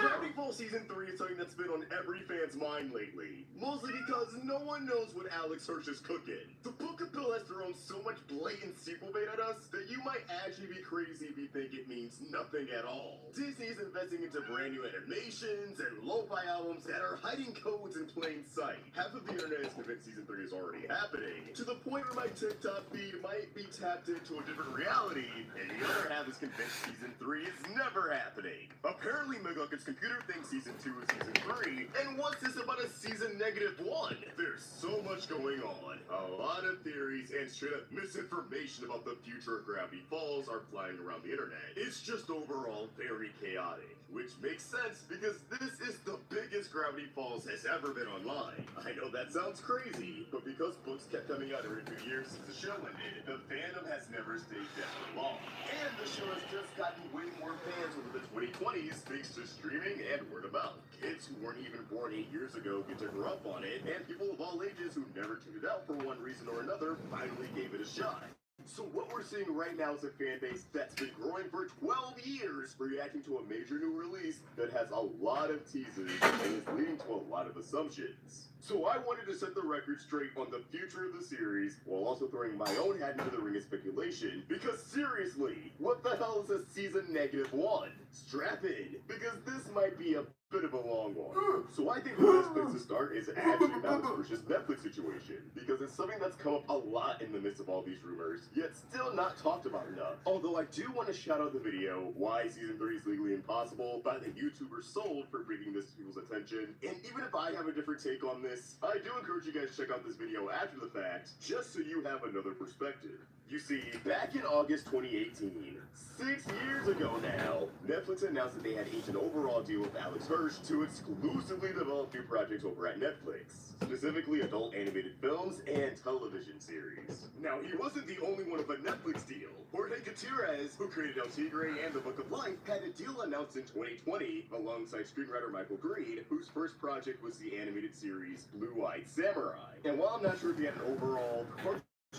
Gravity Falls Season 3 is something that's been on every fan's mind lately. Mostly because no one knows what Alex Hirsch is cooking. The Book of Bill has thrown so much blatant sequel bait at us that you might actually be crazy if you think it means nothing at all. Disney's investing into brand new animations and lo-fi albums that are hiding codes in plain sight. Half of the internet is convinced Season 3 is already happening, to the point where my TikTok feed might be tapped into a different reality, and the other half is convinced Season 3 is never happening. Apparently McGuckin's computer thinks Season 2 is Season 3, and what's this about a Season -1? There's so much going on. A lot of theories and straight up misinformation about the future of Gravity Falls are flying around the internet. It's just overall very chaotic, which makes sense because this is the biggest Gravity Falls has ever been online. I know that sounds crazy, but because books kept coming out every few years since the show ended, the fandom has never stayed dead for long. And the show has just gotten way more fans over the 2020s thanks to streaming and word of mouth. Kids who weren't even born 8 years ago get to grow up on it, and people of all ages who never tuned it out for one reason or another finally gave it a shot. So what we're seeing right now is a fan base that's been growing for 12 years, reacting to a major new release that has a lot of teasers and is leading to a lot of assumptions. So I wanted to set the record straight on the future of the series, while also throwing my own hat into the ring of speculation, because seriously, what the hell is a Season -1? Strap in, because this might be a bit of a long one. So I think the best place to start is actually Alex Hirsch's Netflix situation, because it's something that's come up a lot in the midst of all these rumors, yet still not talked about enough. Although I do want to shout out the video, Why Season 3 is Legally Impossible, by the YouTuber Sold for bringing this to people's attention. And even if I have a different take on this, I do encourage you guys to check out this video after the fact, just so you have another perspective. You see, back in August 2018, 6 years ago now, Netflix announced that they had inked an overall deal with Alex Hirsch to exclusively develop new projects over at Netflix, specifically adult animated films films and television series. Now, he wasn't the only one with a Netflix deal. Jorge Gutierrez, who created El Tigre and The Book of Life, had a deal announced in 2020 alongside screenwriter Michael Green, whose first project was the animated series Blue-Eyed Samurai. And while I'm not sure if he had an overall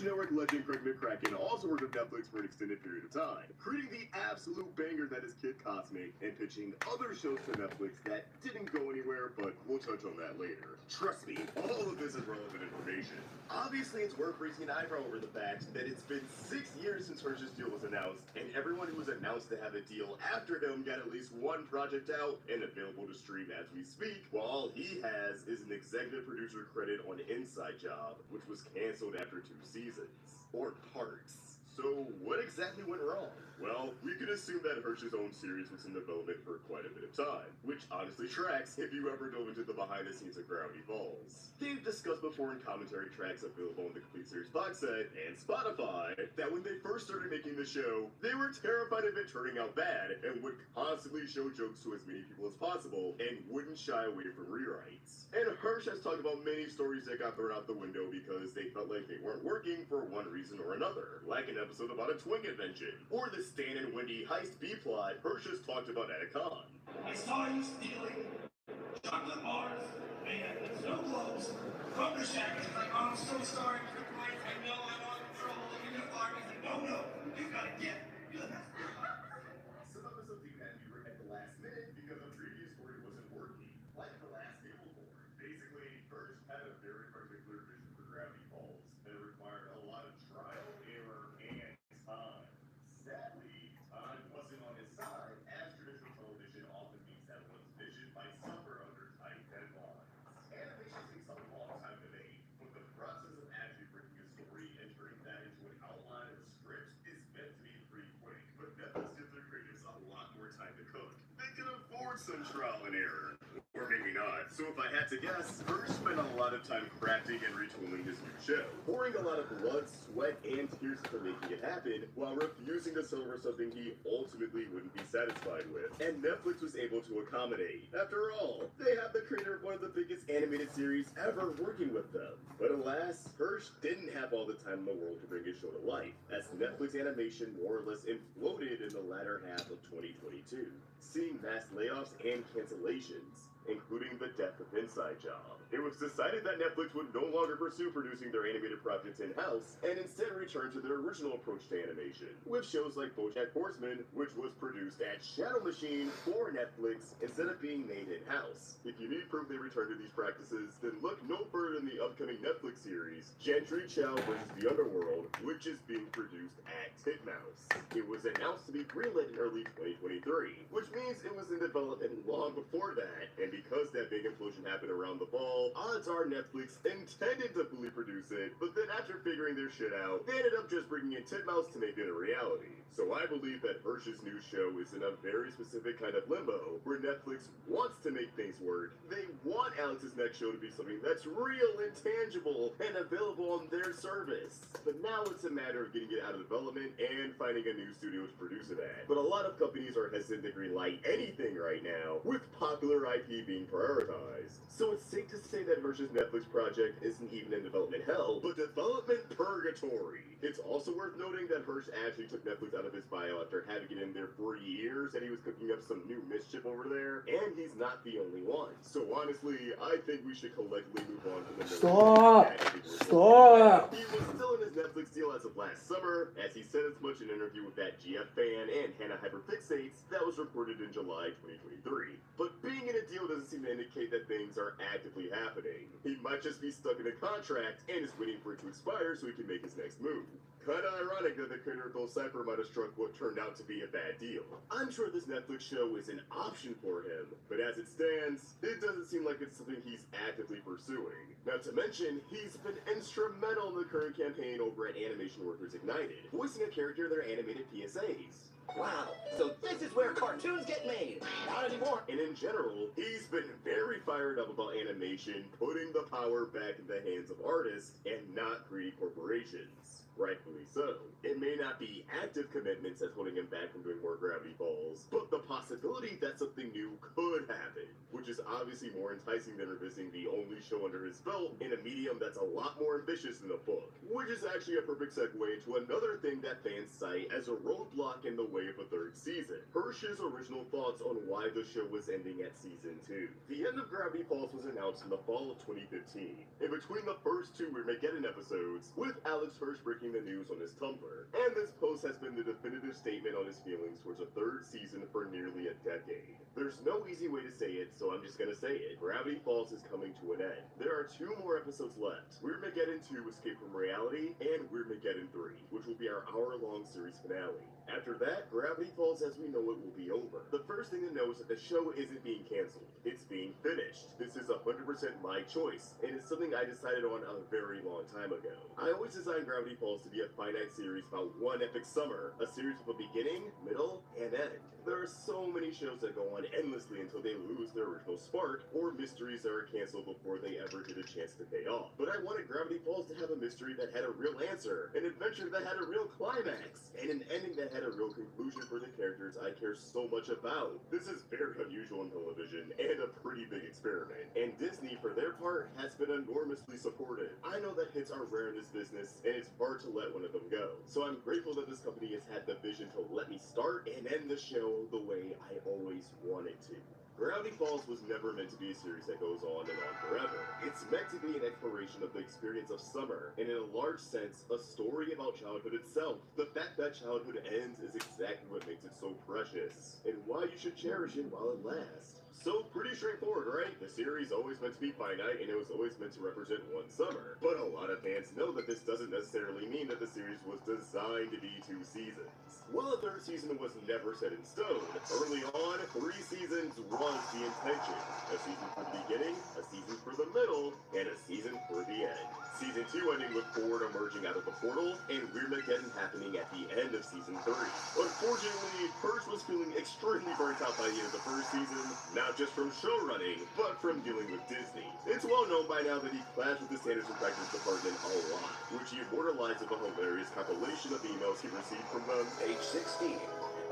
Network legend Craig McCracken also worked with Netflix for an extended period of time, creating the absolute banger that is Kid Cosmic and pitching other shows to Netflix that didn't go anywhere, but we'll touch on that later. Trust me, all of this is relevant information. Obviously, it's worth raising an eyebrow over the fact that it's been 6 years since Hirsch's deal was announced, and everyone who was announced to have a deal after him got at least one project out and available to stream as we speak, while all he has is an executive producer credit on Inside Job, which was canceled after 2 seasons. Or parts. So, what exactly went wrong? Well, we could assume that Hirsch's own series was in development for quite a bit of time, which honestly tracks if you ever dove into the behind-the-scenes of Gravity Falls. They've discussed before in commentary tracks available on the Complete Series box set and Spotify that when they first started making the show, they were terrified of it turning out bad and would constantly show jokes to as many people as possible and wouldn't shy away from rewrites. And Hirsch has talked about many stories that got thrown out the window because they felt like they weren't working for one reason or another, like an episode about a twin convention, or the Stan and Wendy heist B-plot Hirsch has talked about at a con. I saw you stealing chocolate bars and snow globes from the shack. He's like, oh, I'm so sorry, Kryptonite. I know I'm on trouble. You're gonna fire me. He's like, no, you gotta get. Some episodes even had to be written at the last minute because a previous story wasn't working, like the last Cable Board. Basically, Hirsch had a very particular vision for Gravity Falls that required a lot of trial, error, and time. Sadly, time wasn't on his side, as traditional television often means that one's vision might suffer under tight deadlines. Animation takes a long time to make, but the process of actually writing a story and turning that into an outline or script is meant to be pretty quick. But Netflix gives their creators a lot more time to cook. They can afford some trial and error. Or maybe not. So if I had to guess, Hirsch spent a lot of time crafting and retooling his new show, pouring a lot of blood, sweat, and tears into making it happen, while refusing to settle for something he ultimately wouldn't be satisfied with. And Netflix was able to accommodate. After all, they have the creator of one of the biggest animated series ever working with them. But alas, Hirsch didn't have all the time in the world to bring his show to life, as Netflix animation more or less imploded in the latter half of 2022, seeing mass layoffs and cancellations, including the death of Inside Job. It was decided that Netflix would no longer pursue producing their animated projects in-house, and instead return to their original approach to animation, with shows like BoJack Horseman, which was produced at Shadow Machine for Netflix instead of being made in-house. If you need proof they returned to these practices, then look no further than the upcoming Netflix series, Gentry Chow vs. the Underworld, which is being produced at Titmouse. It was announced to be greenlit in early 2023, which means it was in development long before that, and because that big implosion happened around the fall, odds are Netflix intended to fully produce it, but then after figuring their shit out, they ended up just bringing in Titmouse to make it a reality. So I believe that Hirsch's new show is in a very specific kind of limbo, where Netflix wants to make things work. They want Alex's next show to be something that's real and tangible and available on their service. But now it's a matter of getting it out of development and finding a new studio to produce it at. But a lot of companies are hesitant to greenlight anything right now, with popular IP being prioritized. So it's safe to say that Hirsch's Netflix project isn't even in development hell, but development purgatory. It's also worth noting that Hirsch actually took Netflix out of his bio after having it in there for years, and he was cooking up some new mischief over there, and he's not the only one. So honestly, I think we should collectively move on to the Stop! Stop! He was still in his Netflix deal as of last summer, as he said as much in an interview with that GF fan and Hannah Hyperfixates that was recorded in July 2023. But being in a deal doesn't seem to indicate that things are actively happening. He might just be stuck in a contract and is waiting for it to expire so he can make his next move. Kinda ironic that the creator of Ghost Cypher might have struck what turned out to be a bad deal. I'm sure this Netflix show is an option for him, but as it stands, it doesn't seem like it's something he's actively pursuing. Not to mention, he's been instrumental in the current campaign over at Animation Workers Ignited, voicing a character in their animated PSAs. Wow, so this is where cartoons get made. Not anymore. And in general, he's been very fired up about animation putting the power back in the hands of artists and not greedy corporations. Rightfully so. It may not be active commitments that's holding him back from doing more Gravity Falls, but the possibility that something new could happen, which is obviously more enticing than revisiting the only show under his belt in a medium that's a lot more ambitious than a book. Which is actually a perfect segue into another thing that fans cite as a roadblock in the way of a third season. Hirsch's original thoughts on why the show was ending at season 2. The end of Gravity Falls was announced in the fall of 2015. In between the first two Armageddon episodes, with Alex Hirsch breaking the news on his Tumblr. And this post has been the definitive statement on his feelings towards a third season for nearly a decade. There's no easy way to say it, so I'm just gonna say it. Gravity Falls is coming to an end. There are 2 more episodes left. Weirdmageddon 2 Escape from Reality and Weirdmageddon 3, which will be our hour-long series finale. After that, Gravity Falls as we know it will be over. The first thing to know is that the show isn't being canceled. It's being finished. This is 100% my choice, and it's something I decided on a very long time ago. I always designed Gravity Falls to be a finite series about one epic summer, a series with a beginning, middle, and end. There are so many shows that go on endlessly until they lose their original spark, or mysteries that are canceled before they ever get a chance to pay off. But I wanted Gravity Falls to have a mystery that had a real answer, an adventure that had a real climax, and an ending that had a real conclusion for the characters I care so much about. This is very unusual in television, and a pretty big experiment. And Disney, for their part, has been enormously supportive. I know that hits are rare in this business, and it's hard to let one of them go. So I'm grateful that this company has had the vision to let me start and end the show the way I always wanted to. Gravity Falls was never meant to be a series that goes on and on forever. It's meant to be an exploration of the experience of summer, and in a large sense, a story about childhood itself. The fact that childhood ends is exactly what makes it so precious, and why you should cherish it while it lasts. So pretty straightforward, right? The series always meant to be finite, and it was always meant to represent one summer. But a lot of fans know that this doesn't necessarily mean that the series was designed to be 2 seasons. While a third season was never set in stone, early on, 3 seasons was the intention. A season for the beginning, a season for the middle, and a season for the end. Season 2 ending with Ford emerging out of the portal, and Weirdmageddon happening at the end of season 3. Unfortunately, Hirsch was feeling extremely burnt out by the end of the first season, not just from showrunning, but from dealing with Disney. It's well known by now that he clashed with the Standards and Practice Department a lot, which he immortalized with a hilarious compilation of emails he received from them. Page 16.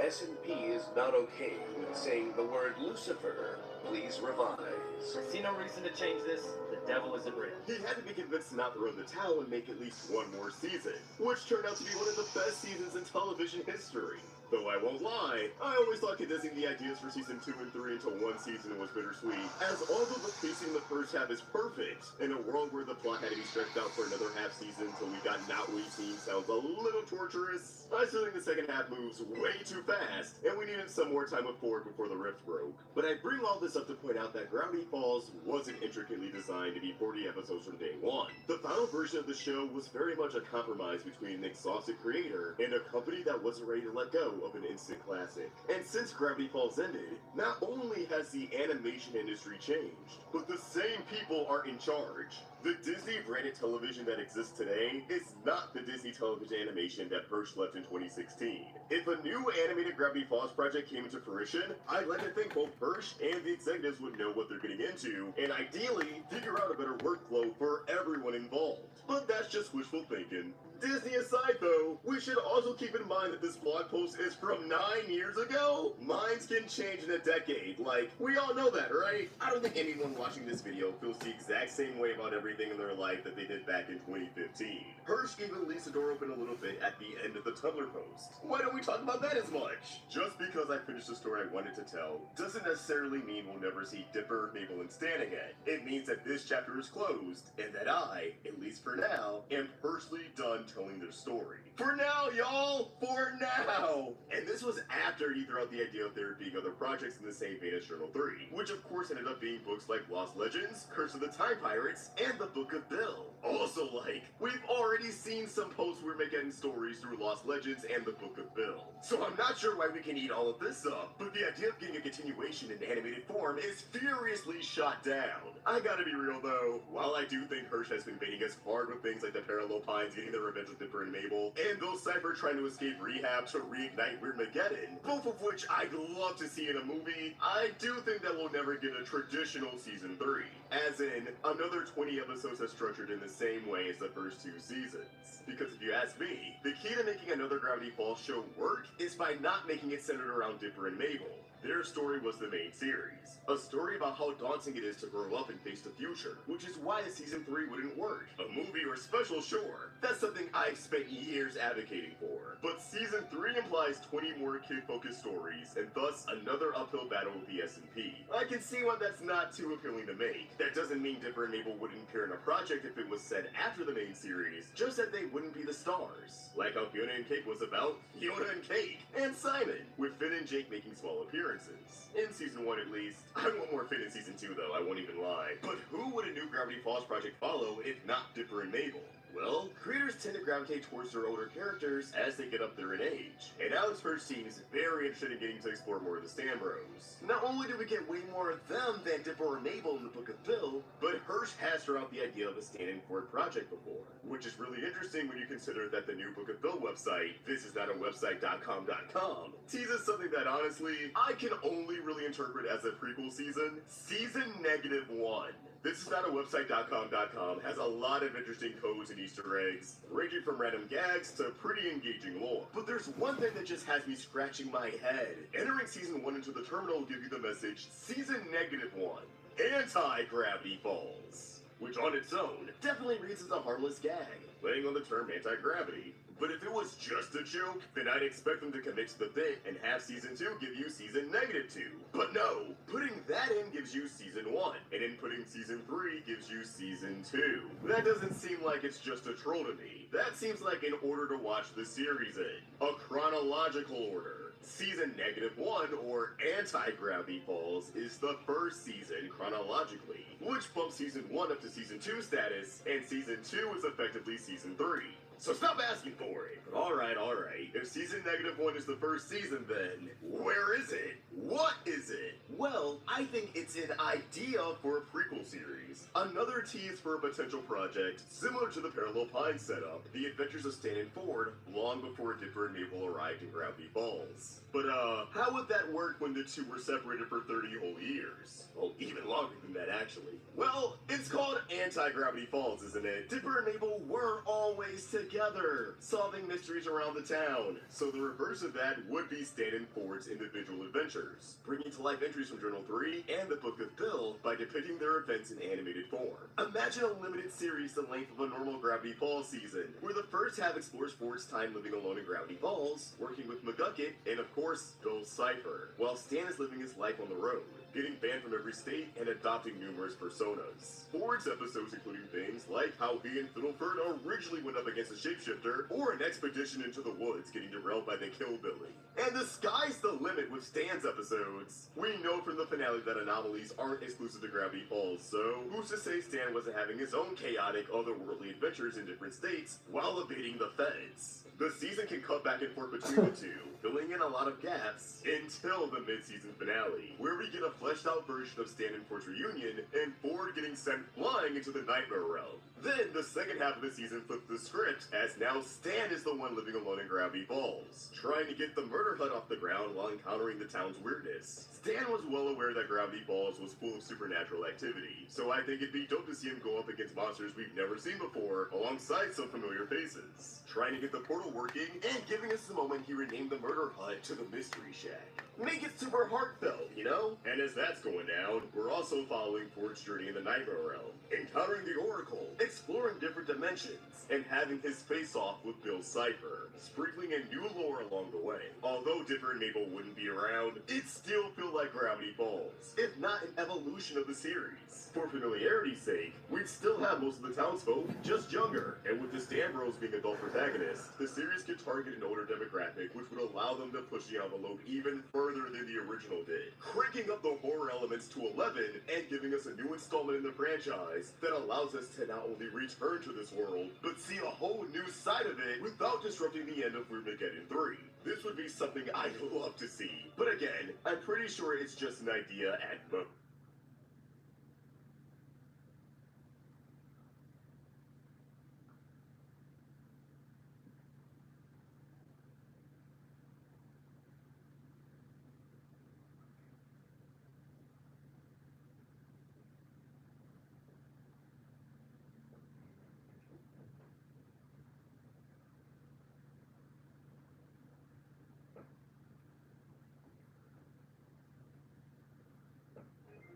S&P is not okay with saying the word Lucifer. Please revise. I see no reason to change this. The devil isn't real. He had to be convinced to not throw in the towel and make at least one more season, which turned out to be one of the best seasons in television history. Though I won't lie, I always thought condensing the ideas for season 2 and 3 into one season was bittersweet, as although the pacing in the first half is perfect, in a world where the plot had to be stretched out for another half season until we got not what we've seen sounds a little torturous, I still think the second half moves way too fast, and we needed some more time with Ford before the rift broke. But I bring all this up to point out that Gravity Falls wasn't intricately designed to be 40 episodes from day one. The final version of the show was very much a compromise between an exhausted creator and a company that wasn't ready to let go of an instant classic. And since Gravity Falls ended, not only has the animation industry changed, but the same people are in charge. The Disney branded television that exists today is not the Disney television animation that Hirsch left in 2016. If a new animated Gravity Falls project came into fruition, I'd like to think both Hirsch and the executives would know what they're getting into, and ideally, figure out a better workflow for everyone involved. But that's just wishful thinking. Disney aside though, we should also keep in mind that this blog post is from 9 years ago. Minds can change in a decade, like, we all know that, right? I don't think anyone watching this video feels the exact same way about everything in their life that they did back in 2015. Hirsch even leaves the door open a little bit at the end of the Tumblr post. Why don't we talk about that as much? Just because I finished the story I wanted to tell doesn't necessarily mean we'll never see Dipper, Mabel, and Stan again. It means that this chapter is closed, and that I, at least for now, am personally done telling their story. For now, y'all! For now! And this was after he threw out the idea of there being other projects in the same vein as Journal 3, which of course ended up being books like Lost Legends, Curse of the Time Pirates, and the Book of Bill. Also like, we've already seen some post-Wyrmageddon stories through Lost Legends and the Book of Bill. So I'm not sure why we can eat all of this up, but the idea of getting a continuation in animated form is furiously shot down. I gotta be real though, while I do think Hirsch has been baiting us hard with things like the Parallel Pines getting their revenge with Dipper and Mabel, and those Cypher trying to escape rehab to reignite Wyrmageddon, both of which I'd love to see in a movie, I do think that we'll never get a traditional season 3. As in, another 20 episodes as structured in the same way as the first 2 seasons. Because if you ask me, the key to making another Gravity Falls show work is by not making it centered around Dipper and Mabel. Their story was the main series. A story about how daunting it is to grow up and face the future, which is why a season 3 wouldn't work. A movie or special, sure. That's something I've spent years advocating for. But season 3 implies 20 more kid-focused stories, and thus another uphill battle with the S&P. I can see why that's not too appealing to make. That doesn't mean Dipper and Mabel wouldn't appear in a project if it was set after the main series, just that they wouldn't be the stars. Like how Fiona and Cake was about Fiona and Cake, and Simon, with Finn and Jake making small appearances. In season 1 at least. I want more Finn in season 2 though, I won't even lie. But who would a new Gravity Falls project follow if not Dipper and Mabel? Well, creators tend to gravitate towards their older characters as they get up there in age. And Alex Hirsch seems very interested in getting to explore more of the Stan Bros. Not only do we get way more of them than Dipper or Mabel in the Book of Bill, but Hirsch has thrown out the idea of a Stan and Ford project before. Which is really interesting when you consider that the new Book of Bill website, thisisnotawebsite.com, teases something that honestly, I can only really interpret as a prequel season, season -1. Thisisnotawebsite.com has a lot of interesting codes and Easter eggs, ranging from random gags to pretty engaging lore. But there's one thing that just has me scratching my head. Entering season 1 into the terminal will give you the message, season -1, Anti-Gravity Falls, which on its own definitely reads as a harmless gag, laying on the term anti-gravity. But if it was just a joke, then I'd expect them to commit to the bit and have season 2 give you season -2. But no, putting that in gives you season 1, and inputting season 3 gives you season 2. That doesn't seem like it's just a troll to me. That seems like an order to watch the series in. A chronological order. Season -1, or Anti-Gravity Falls, is the first season chronologically, which bumps season 1 up to season 2 status, and season 2 is effectively season 3. So stop asking for it. But alright. If season -1 is the first season, then where is it? What is it? Well, I think it's an idea for a prequel series. Another tease for a potential project similar to the Parallel Pines setup, the adventures of Stan and Ford, long before Dipper and Mabel arrived in Gravity Falls. But how would that work when the two were separated for 30 whole years? Well, even longer than that actually. Well, it's called Anti-Gravity Falls, isn't it? Dipper and Mabel were always together, solving mysteries around the town. So the reverse of that would be Stan and Ford's individual adventures, bringing to life entries from Journal 3 and the Book of Bill by depicting their events in animated form. Imagine a limited series the length of a normal Gravity Falls season, where the first half explores Ford's time living alone in Gravity Falls, working with McGucket, and of course, Bill's Cypher, while Stan is living his life on the road, getting banned from every state and adopting numerous personas. Ford's episodes including things like how he and Fiddleford originally went up against a shapeshifter, or an expedition into the woods getting derailed by the Killbilly. And the sky's the limit with Stan's episodes. We know from the finale that anomalies aren't exclusive to Gravity Falls, so who's to say Stan wasn't having his own chaotic, otherworldly adventures in different states while evading the feds? The season can cut back and forth between the two, filling in a lot of gaps until the mid-season finale, where we get a fleshed-out version of Stan and Ford's reunion and Ford getting sent flying into the Nightmare Realm. Then, the second half of the season flips the script, as now Stan is the one living alone in Gravity Falls, trying to get the murder hut off the ground while encountering the town's weirdness. Stan was well aware that Gravity Falls was full of supernatural activity, so I think it'd be dope to see him go up against monsters we've never seen before, alongside some familiar faces, trying to get the portal working, and giving us the moment he renamed the murder hut to the Mystery Shack. Make it super heartfelt, you know? And as that's going down, we're also following Ford's journey in the Nightmare Realm, encountering the Oracle, exploring different dimensions, and having his face-off with Bill Cipher, sprinkling in new lore along the way. Although Dipper and Mabel wouldn't be around, it still feel like Gravity Falls, if not an evolution of the series. For familiarity's sake, we'd still have most of the townsfolk just younger, and with the Stambros being adult protagonists, the series could target an older demographic, which would allow them to push the envelope even further than the original did, cranking up the horror elements to 11 and giving us a new installment in the franchise that allows us to not only return to this world, but see a whole new side of it without disrupting the end of Armageddon 3. This would be something I'd love to see, but again, I'm pretty sure it's just an idea at most.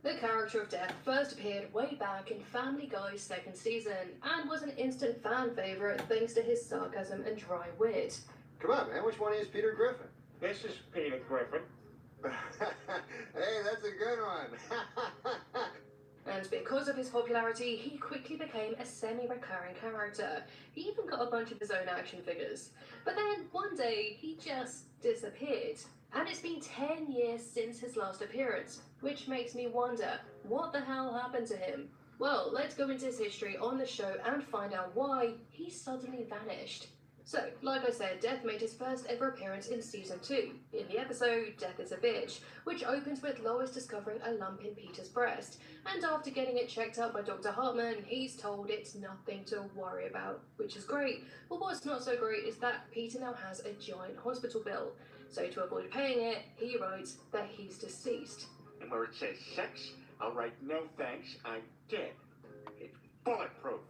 The character of Death first appeared way back in Family Guy's second season and was an instant fan favourite thanks to his sarcasm and dry wit. Come on, man, which one is Peter Griffin? This is Peter Griffin. Hey, that's a good one. And because of his popularity, he quickly became a semi-recurring character. He even got a bunch of his own action figures. But then, one day, he just disappeared. And it's been 10 years since his last appearance, which makes me wonder, what the hell happened to him? Well, let's go into his history on the show and find out why he suddenly vanished. So, like I said, Death made his first ever appearance in Season 2, in the episode Death is a Bitch, which opens with Lois discovering a lump in Peter's breast, and after getting it checked out by Dr. Hartman, he's told it's nothing to worry about, which is great, but what's not so great is that Peter now has a giant hospital bill, so to avoid paying it, he writes that he's deceased. And where it says sex, I'll write no thanks, I'm dead. It's bulletproof.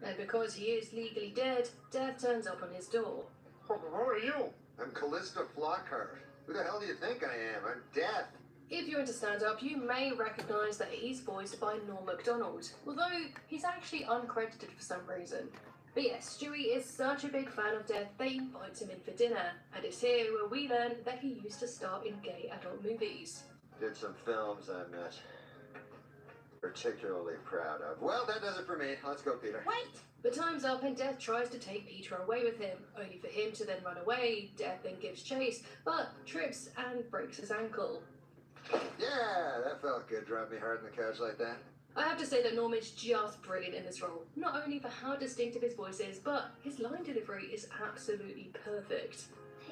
And because he is legally dead, Death turns up on his door. Who are you? I'm Callista Flockhart. Who the hell do you think I am? I'm Death. If you're into stand-up, you may recognise that he's voiced by Norm Macdonald, although he's actually uncredited for some reason. But yes, Stewie is such a big fan of Death, they invite him in for dinner, and it's here where we learn that he used to star in gay adult movies. Did some films I'm not particularly proud of. Well, that does it for me. Let's go, Peter. Wait! But time's up and Death tries to take Peter away with him, only for him to then run away. Death then gives chase, but trips and breaks his ankle. Yeah, that felt good. Drive me hard on the couch like that. I have to say that Norm is just brilliant in this role, not only for how distinctive his voice is, but his line delivery is absolutely perfect.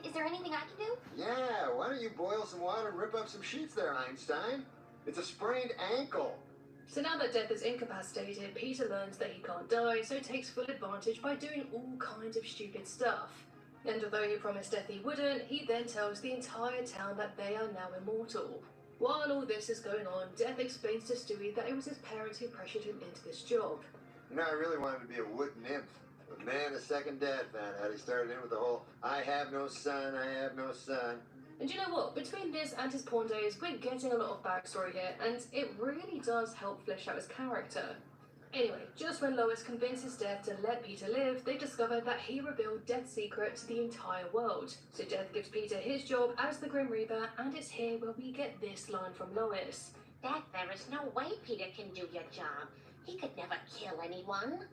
Is there anything I can do? Yeah, why don't you boil some water and rip up some sheets there, Einstein? It's a sprained ankle. So now that Death is incapacitated, Peter learns that he can't die, so takes full advantage by doing all kinds of stupid stuff. And although he promised Death he wouldn't, he then tells the entire town that they are now immortal. While all this is going on, Death explains to Stewie that it was his parents who pressured him into this job. You know, I really wanted to be a wood nymph. But man, the second dad found out, he started in with the whole, I have no son, I have no son. And you know what? Between this and his porn days, we're getting a lot of backstory here, and it really does help flesh out his character. Anyway, just when Lois convinces Death to let Peter live, they discover that he revealed Death's secret to the entire world. So Death gives Peter his job as the Grim Reaper, and it's here where we get this line from Lois. Death, there is no way Peter can do your job. He could never kill anyone.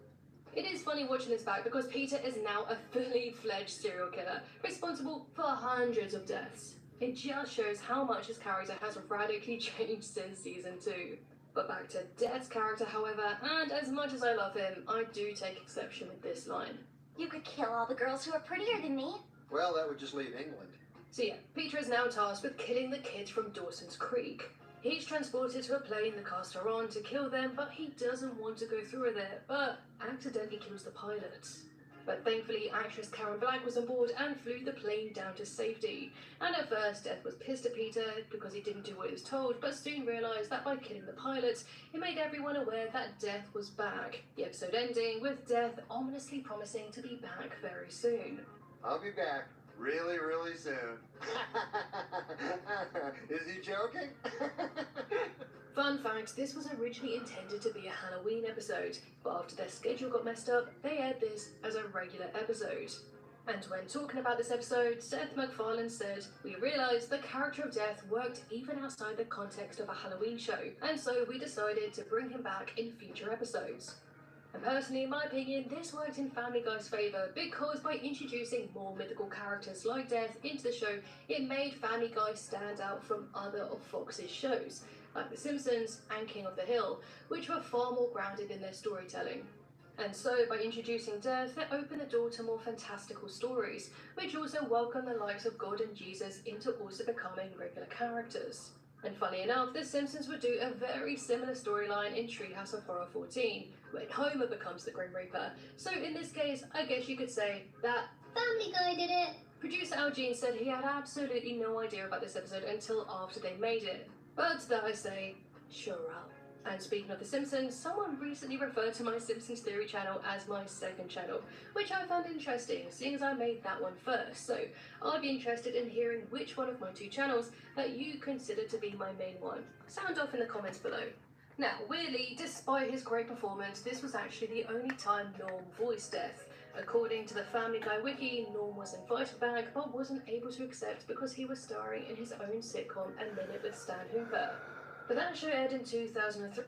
It is funny watching this back because Peter is now a fully fledged serial killer, responsible for hundreds of deaths. It just shows how much his character has radically changed since season 2. But back to Death's character, however, and as much as I love him, I do take exception with this line. You could kill all the girls who are prettier than me. Well, that would just leave England. So yeah, Peter is now tasked with killing the kids from Dawson's Creek. He's transported to a plane the cast are on to kill them, but he doesn't want to go through with it, but accidentally kills the pilots. But thankfully, actress Karen Black was on board and flew the plane down to safety. And at first, Death was pissed at Peter because he didn't do what he was told, but soon realised that by killing the pilots, it made everyone aware that Death was back. The episode ending with Death ominously promising to be back very soon. I'll be back really, really soon. Is he joking? Fun fact, this was originally intended to be a Halloween episode, but after their schedule got messed up, they aired this as a regular episode. And when talking about this episode, Seth MacFarlane said, "We realised the character of Death worked even outside the context of a Halloween show, and so we decided to bring him back in future episodes." And personally, in my opinion, this worked in Family Guy's favour because by introducing more mythical characters like Death into the show, it made Family Guy stand out from other of Fox's shows, like The Simpsons and King of the Hill, which were far more grounded in their storytelling. And so, by introducing Death, they opened the door to more fantastical stories, which also welcomed the likes of God and Jesus into also becoming regular characters. And funny enough, The Simpsons would do a very similar storyline in Treehouse of Horror 14, when Homer becomes the Grim Reaper. So in this case, I guess you could say that Family Guy did it. Producer Al Jean said he had absolutely no idea about this episode until after they made it. But that I say, sure up. And speaking of The Simpsons, someone recently referred to my Simpsons Theory channel as my second channel, which I found interesting, seeing as I made that one first. So I'd be interested in hearing which one of my two channels that you consider to be my main one. Sound off in the comments below. Now, weirdly, despite his great performance, this was actually the only time Norm voiced Death. According to the Family Guy wiki, Norm was invited back but wasn't able to accept because he was starring in his own sitcom A Minute with Stan Hooper. But that show aired in 2003.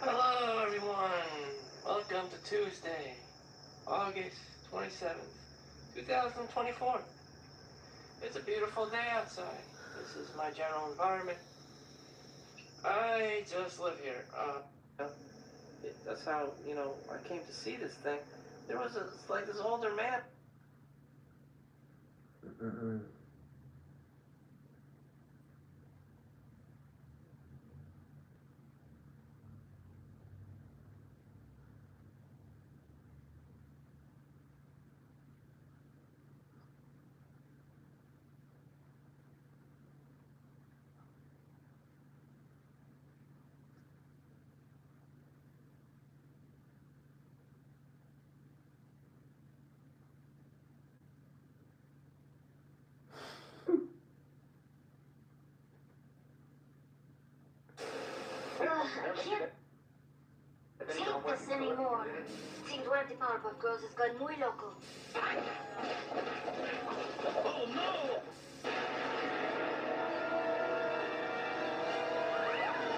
Hello everyone, welcome to Tuesday, August 27th, 2024. It's a beautiful day outside. This is my general environment. I just live here. That's how, I came to see this thing. There was this older man. I can't take this anymore. Seems one of the Powerpuff Girls has gone muy loco. Oh no!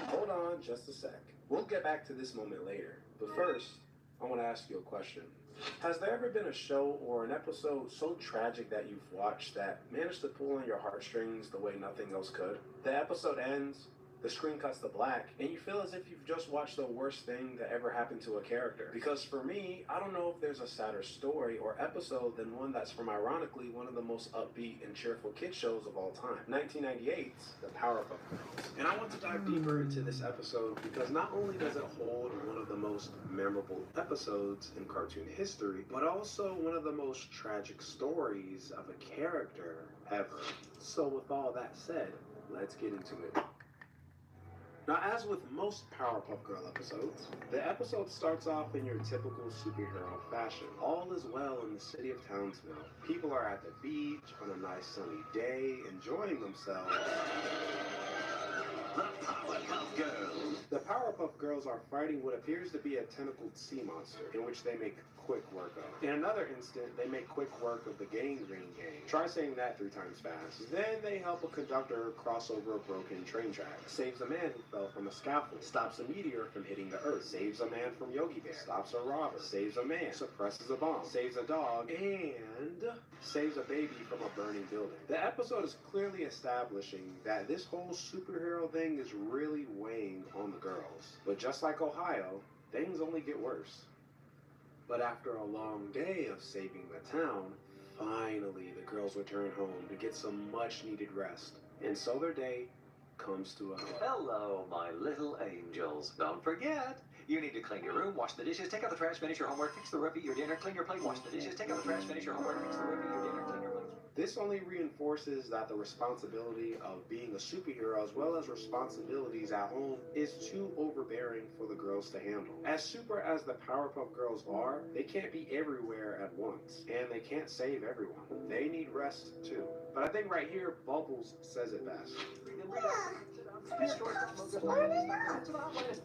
Hold on just a sec. We'll get back to this moment later. But first, I want to ask you a question. Has there ever been a show or an episode so tragic that you've watched that managed to pull on your heartstrings the way nothing else could? The episode ends, the screen cuts to black, and you feel as if you've just watched the worst thing that ever happened to a character. Because for me, I don't know if there's a sadder story or episode than one that's from, ironically, one of the most upbeat and cheerful kids shows of all time, 1998's The Powerpuff Girls. And I want to dive deeper into this episode because not only does it hold one of the most most memorable episodes in cartoon history, but also one of the most tragic stories of a character ever. So with all that said, let's get into it. Now, as with most Powerpuff Girl episodes, the episode starts off in your typical superhero fashion. All is well in the city of Townsville. People are at the beach on a nice sunny day, enjoying themselves. The Powerpuff Girls. The Powerpuff Girls are fighting what appears to be a tentacled sea monster, in which they make quick work of. In another instant, they make quick work of the Gangrene Gang. Try saying that 3 times fast. Then they help a conductor cross over a broken train track. Saves a man who fell from a scaffold. Stops a meteor from hitting the earth. Saves a man from Yogi Bear. Stops a robber. Saves a man. Suppresses a bomb. Saves a dog. And saves a baby from a burning building. The episode is clearly establishing that this whole superhero thing is really weighing on the girls. But just like Ohio, things only get worse. But after a long day of saving the town, finally the girls return home to get some much needed rest. And so their day comes to a close. Hello, my little angels. Don't forget, you need to clean your room, wash the dishes, take out the trash, finish your homework, fix the roof, eat your dinner, clean your plate, wash the dishes, take out the trash, finish your homework, fix the roof, eat your dinner, clean your plate. This only reinforces that the responsibility of being a superhero, as well as responsibilities at home, is too overbearing for the girls to handle. As super as the Powerpuff Girls are, they can't be everywhere at once, and they can't save everyone. They need rest too. But I think right here, Bubbles says it best.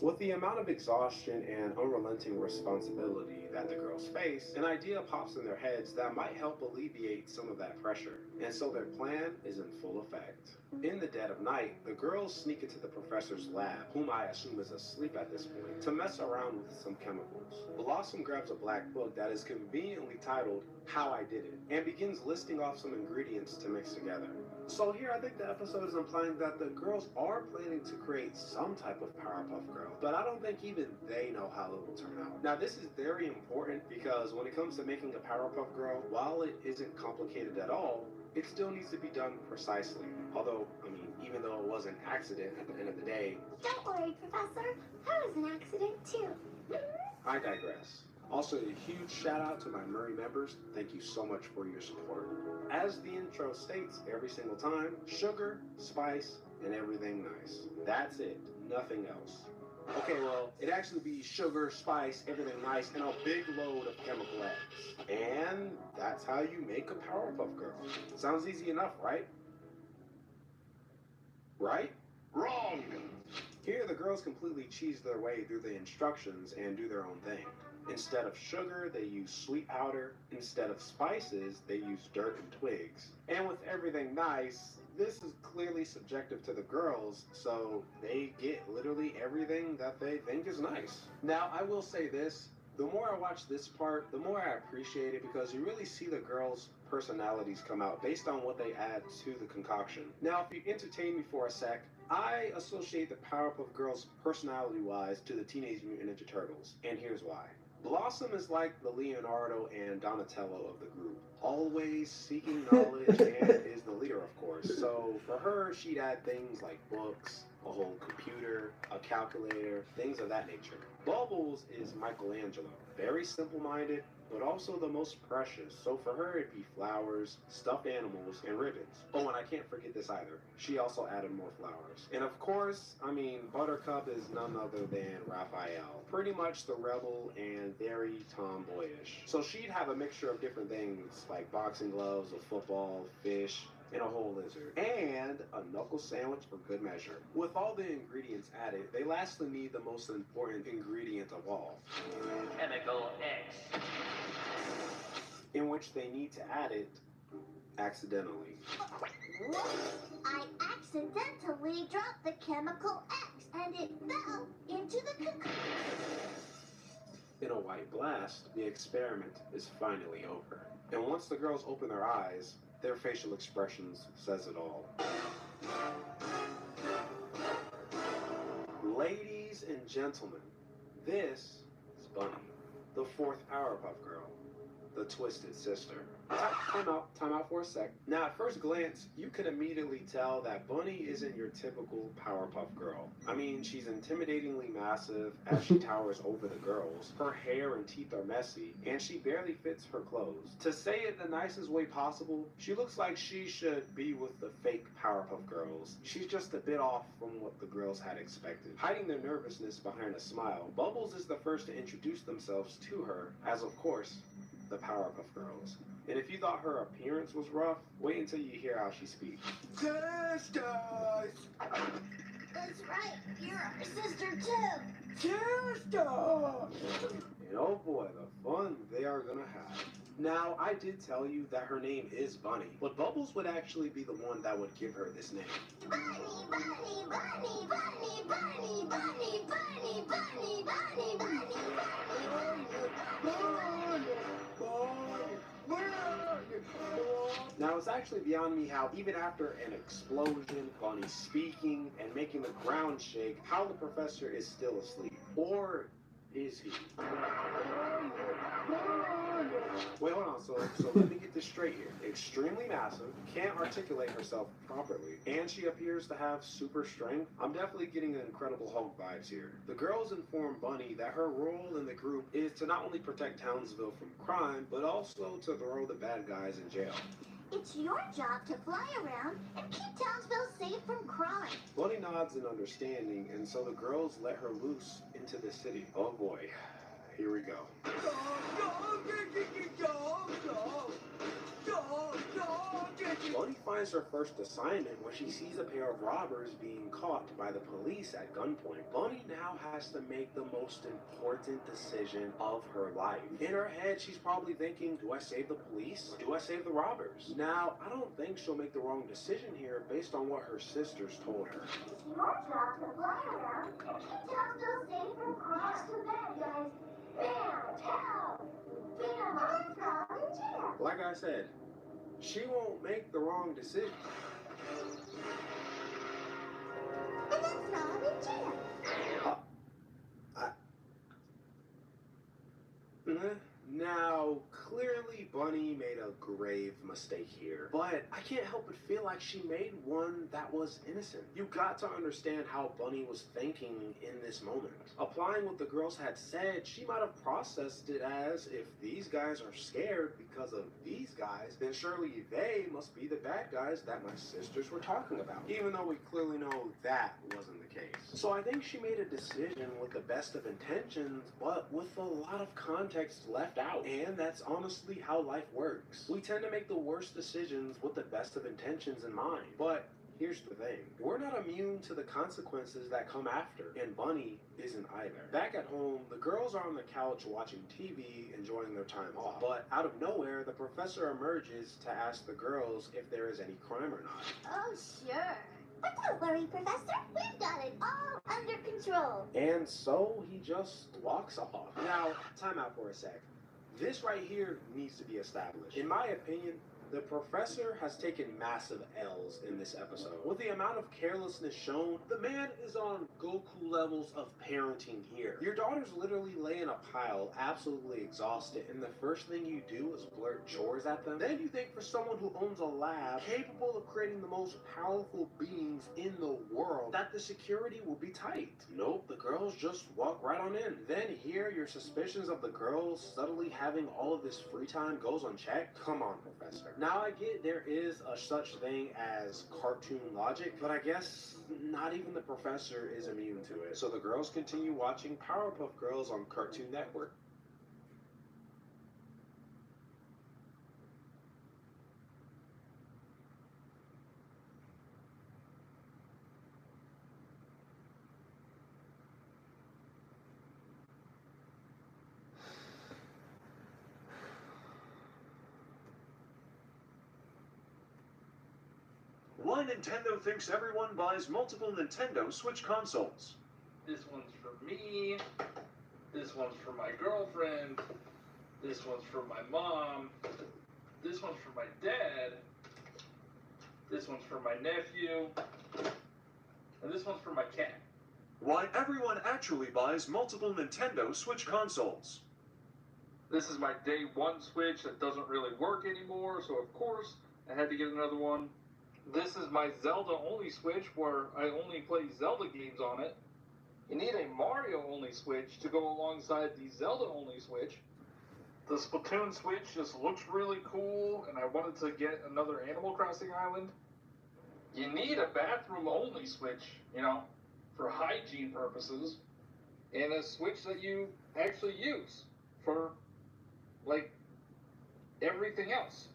With the amount of exhaustion and unrelenting responsibility that the girls face, an idea pops in their heads that might help alleviate some of that pressure. And so their plan is in full effect. In the dead of night, the girls sneak into the professor's lab, whom I assume is asleep at this point, to mess around with some chemicals. Blossom grabs a black book that is conveniently titled How I Did It, and begins listing off some ingredients to mix together. So here I think the episode is implying that the girls are planning to create some type of Powerpuff Girl, but I don't think even they know how it will turn out. Now this is very important because when it comes to making a Powerpuff Girl, while it isn't complicated at all, it still needs to be done precisely. Although, I mean, even though it was an accident at the end of the day. Don't worry, Professor. I was an accident too. I digress. Also, a huge shout out to my Murray members. Thank you so much for your support. As the intro states every single time, sugar, spice, and everything nice. That's it. Nothing else. Okay, well, it'd actually be sugar, spice, everything nice, and a big load of chemical X. And that's how you make a Powerpuff Girl. Sounds easy enough, right? Right? Wrong! Here, the girls completely cheese their way through the instructions and do their own thing. Instead of sugar, they use sweet powder. Instead of spices, they use dirt and twigs. And with everything nice, this is clearly subjective to the girls, so they get literally everything that they think is nice. Now, I will say this. The more I watch this part, the more I appreciate it because you really see the girls' personalities come out based on what they add to the concoction. Now, if you entertain me for a sec, I associate the Powerpuff Girls personality-wise to the Teenage Mutant Ninja Turtles, and here's why. Blossom is like the Leonardo and Donatello of the group, always seeking knowledge and is the leader, of course. So for her, she'd add things like books, a whole computer, a calculator, things of that nature. Bubbles is Michelangelo, very simple-minded, but also the most precious. So for her, it'd be flowers, stuffed animals, and ribbons. Oh, and I can't forget this either. She also added more flowers. And of course, I mean, Buttercup is none other than Raphael. Pretty much the rebel and very tomboyish. So she'd have a mixture of different things, like boxing gloves, a football, fish, and a whole lizard. And a knuckle sandwich for good measure. With all the ingredients added, they lastly need the most important ingredient of all. Chemical X. In which they need to add it accidentally. I accidentally dropped the chemical X and it fell into the cocoon. In a white blast, the experiment is finally over. And once the girls open their eyes, their facial expressions says it all. Ladies and gentlemen, this is Bunny, the 4th Powerpuff Girl. the twisted sister. Time out for a sec. Now, at first glance, you can immediately tell that Bunny isn't your typical Powerpuff Girl. I mean, she's intimidatingly massive as she towers over the girls. Her hair and teeth are messy, and she barely fits her clothes. To say it the nicest way possible, she looks like she should be with the fake Powerpuff Girls. She's just a bit off from what the girls had expected. Hiding their nervousness behind a smile, Bubbles is the first to introduce themselves to her as, of course, the Powerpuff Girls. And if you thought her appearance was rough, wait until you hear how she speaks. Sisters! That's right, you're our sister too! Sisters! And oh boy, the fun they are gonna have. Now, I did tell you that her name is Bunny, but Bubbles would actually be the one that would give her this name. Bunny, bunny, bunny, bunny, bunny, bunny, bunny, bunny, bunny, bunny. Now, it's actually beyond me how, even after an explosion, Bunny speaking and making the ground shake, how the professor is still asleep. Or is he? Wait, hold on. So let me get this straight here. Extremely massive, can't articulate herself properly, and she appears to have super strength. I'm definitely getting the Incredible Hulk vibes here. The girls inform Bunny that her role in the group is to not only protect Townsville from crime, but also to throw the bad guys in jail. It's your job to fly around and keep Townsville safe from crime. Bunny nods in understanding, and so the girls let her loose into the city. Oh boy, here we go. Bunny finds her first assignment when she sees a pair of robbers being caught by the police at gunpoint. Bunny now has to make the most important decision of her life. In her head, she's probably thinking, do I save the police or do I save the robbers? Now, I don't think she'll make the wrong decision here based on what her sisters told her. It's your job to fly around and keep Townsville safe from crime to bad guys. Bam! Tell! Bam! I'm gone in jail. Like I said, she won't make the wrong decision. And that's not in jail. Now, clearly Bunny made a grave mistake here, but I can't help but feel like she made one that was innocent. You got to understand how Bunny was thinking in this moment. Applying what the girls had said, she might have processed it as, if these guys are scared because of these guys, then surely they must be the bad guys that my sisters were talking about, even though we clearly know that wasn't the case. So I think she made a decision with the best of intentions, but with a lot of context left out. And that's honestly how life works. We tend to make the worst decisions with the best of intentions in mind. But here's the thing. We're not immune to the consequences that come after, and Bunny isn't either. Back at home, the girls are on the couch watching TV, enjoying their time off. But out of nowhere, the professor emerges to ask the girls if there is any crime or not. Oh, sure. But don't worry, Professor. We've got it all under control. And so he just walks off. Now, time out for a sec. This right here needs to be established. In my opinion, the professor has taken massive L's in this episode. With the amount of carelessness shown, the man is on Goku levels of parenting here. Your daughters literally lay in a pile, absolutely exhausted, and the first thing you do is blurt chores at them. Then you think for someone who owns a lab, capable of creating the most powerful beings in the world, that the security will be tight. Nope, the girls just walk right on in. Then here, your suspicions of the girls subtly having all of this free time goes unchecked? Come on, Professor. Now I get there is a such thing as cartoon logic, but I guess not even the professor is immune to it. So the girls continue watching Powerpuff Girls on Cartoon Network. Why Nintendo thinks everyone buys multiple Nintendo Switch consoles. This one's for me. This one's for my girlfriend. This one's for my mom. This one's for my dad. This one's for my nephew. And this one's for my cat. Why everyone actually buys multiple Nintendo Switch consoles. This is my day one Switch that doesn't really work anymore, so of course I had to get another one. This is my Zelda only Switch where I only play Zelda games on it. You need a Mario only Switch to go alongside the Zelda only Switch. The Splatoon Switch just looks really cool, and I wanted to get another Animal Crossing island. You need a bathroom only Switch, you know, for hygiene purposes, and a Switch that you actually use for, like, everything else.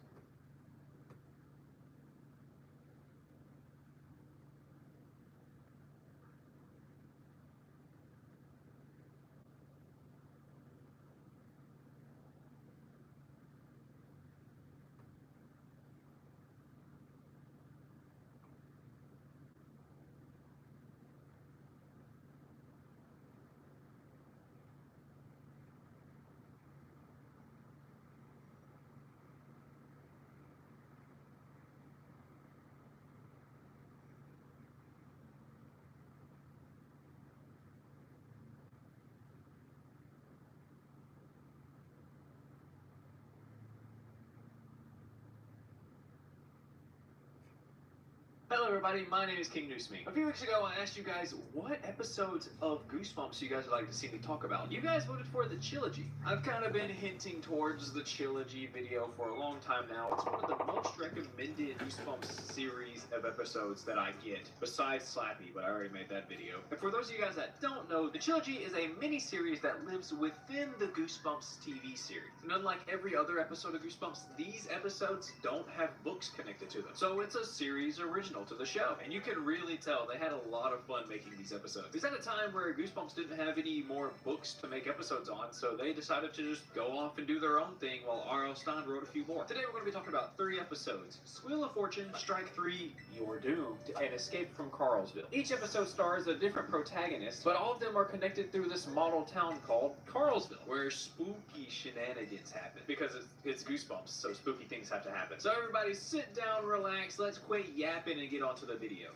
Hello everybody, my name is King Newsme. A few weeks ago I asked you guys what episodes of Goosebumps you guys would like to see me talk about. You guys voted for the trilogy. I've kind of been hinting towards the trilogy video for a long time now. It's one of the most recommended Goosebumps series of episodes that I get, besides Slappy, but I already made that video. And for those of you guys that don't know, the trilogy is a mini-series that lives within the Goosebumps TV series. And unlike every other episode of Goosebumps, these episodes don't have books connected to them. So it's a series original to the show, and you can really tell they had a lot of fun making these episodes. It's at a time where Goosebumps didn't have any more books to make episodes on, so they decided to just go off and do their own thing while R.L. Stine wrote a few more. Today we're going to be talking about 3 episodes: Squeal of Fortune, Strike 3, You're Doomed, and Escape from Carlsville. Each episode stars a different protagonist, but all of them are connected through this model town called Carlsville, where spooky shenanigans happen. Because it's Goosebumps, so spooky things have to happen. So everybody sit down, relax, let's quit yapping and get onto the video.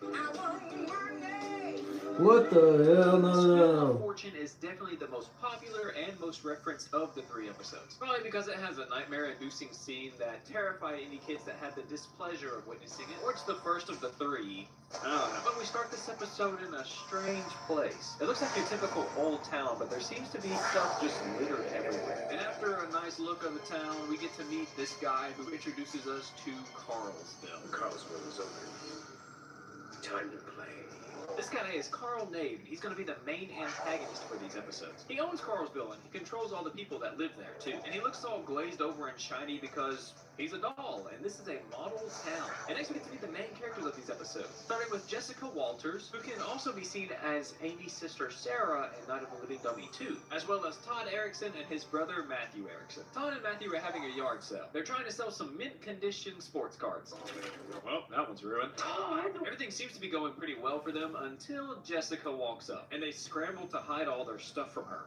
What the hell? No, no, Squeal of no. Fortune is definitely the most popular and most referenced of the 3 episodes. Probably because it has a nightmare-inducing scene that terrified any kids that had the displeasure of witnessing it, or it's the first of the 3. I don't know. But we start this episode in a strange place. It looks like your typical old town, but there seems to be stuff just littered everywhere. And after a nice look of the town, we get to meet this guy who introduces us to Carlsville. Carlsville is over. Time to play. This guy is Carl Nave, and he's going to be the main antagonist for these episodes. He owns Carlsville, and he controls all the people that live there, too. And he looks all glazed over and shiny because he's a doll, and this is a model town. And next we get to meet the main characters of these episodes, starting with Jessica Walters, who can also be seen as Amy's sister Sarah in Night of the Living Dummy 2, as well as Todd Erickson and his brother Matthew Erickson. Todd and Matthew are having a yard sale. They're trying to sell some mint-condition sports cards. Well, that one's ruined. Todd! Everything seems to be going pretty well for them until Jessica walks up, and they scramble to hide all their stuff from her.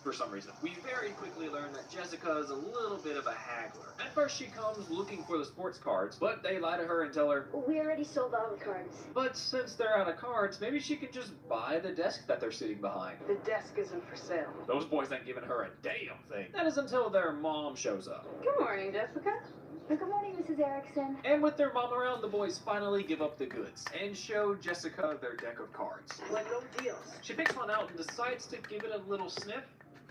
For some reason. We very quickly learn that Jessica is a little bit of a haggler. At first she comes looking for the sports cards, but they lie to her and tell her, We already sold all the cards. but since they're out of cards, maybe she can just buy the desk that they're sitting behind. The desk isn't for sale. Those boys ain't giving her a damn thing. That is until their mom shows up. Good morning, Jessica. Good morning, Mrs. Erickson. And with their mom around, the boys finally give up the goods and show Jessica their deck of cards. Like no deals. She picks one out and decides to give it a little sniff.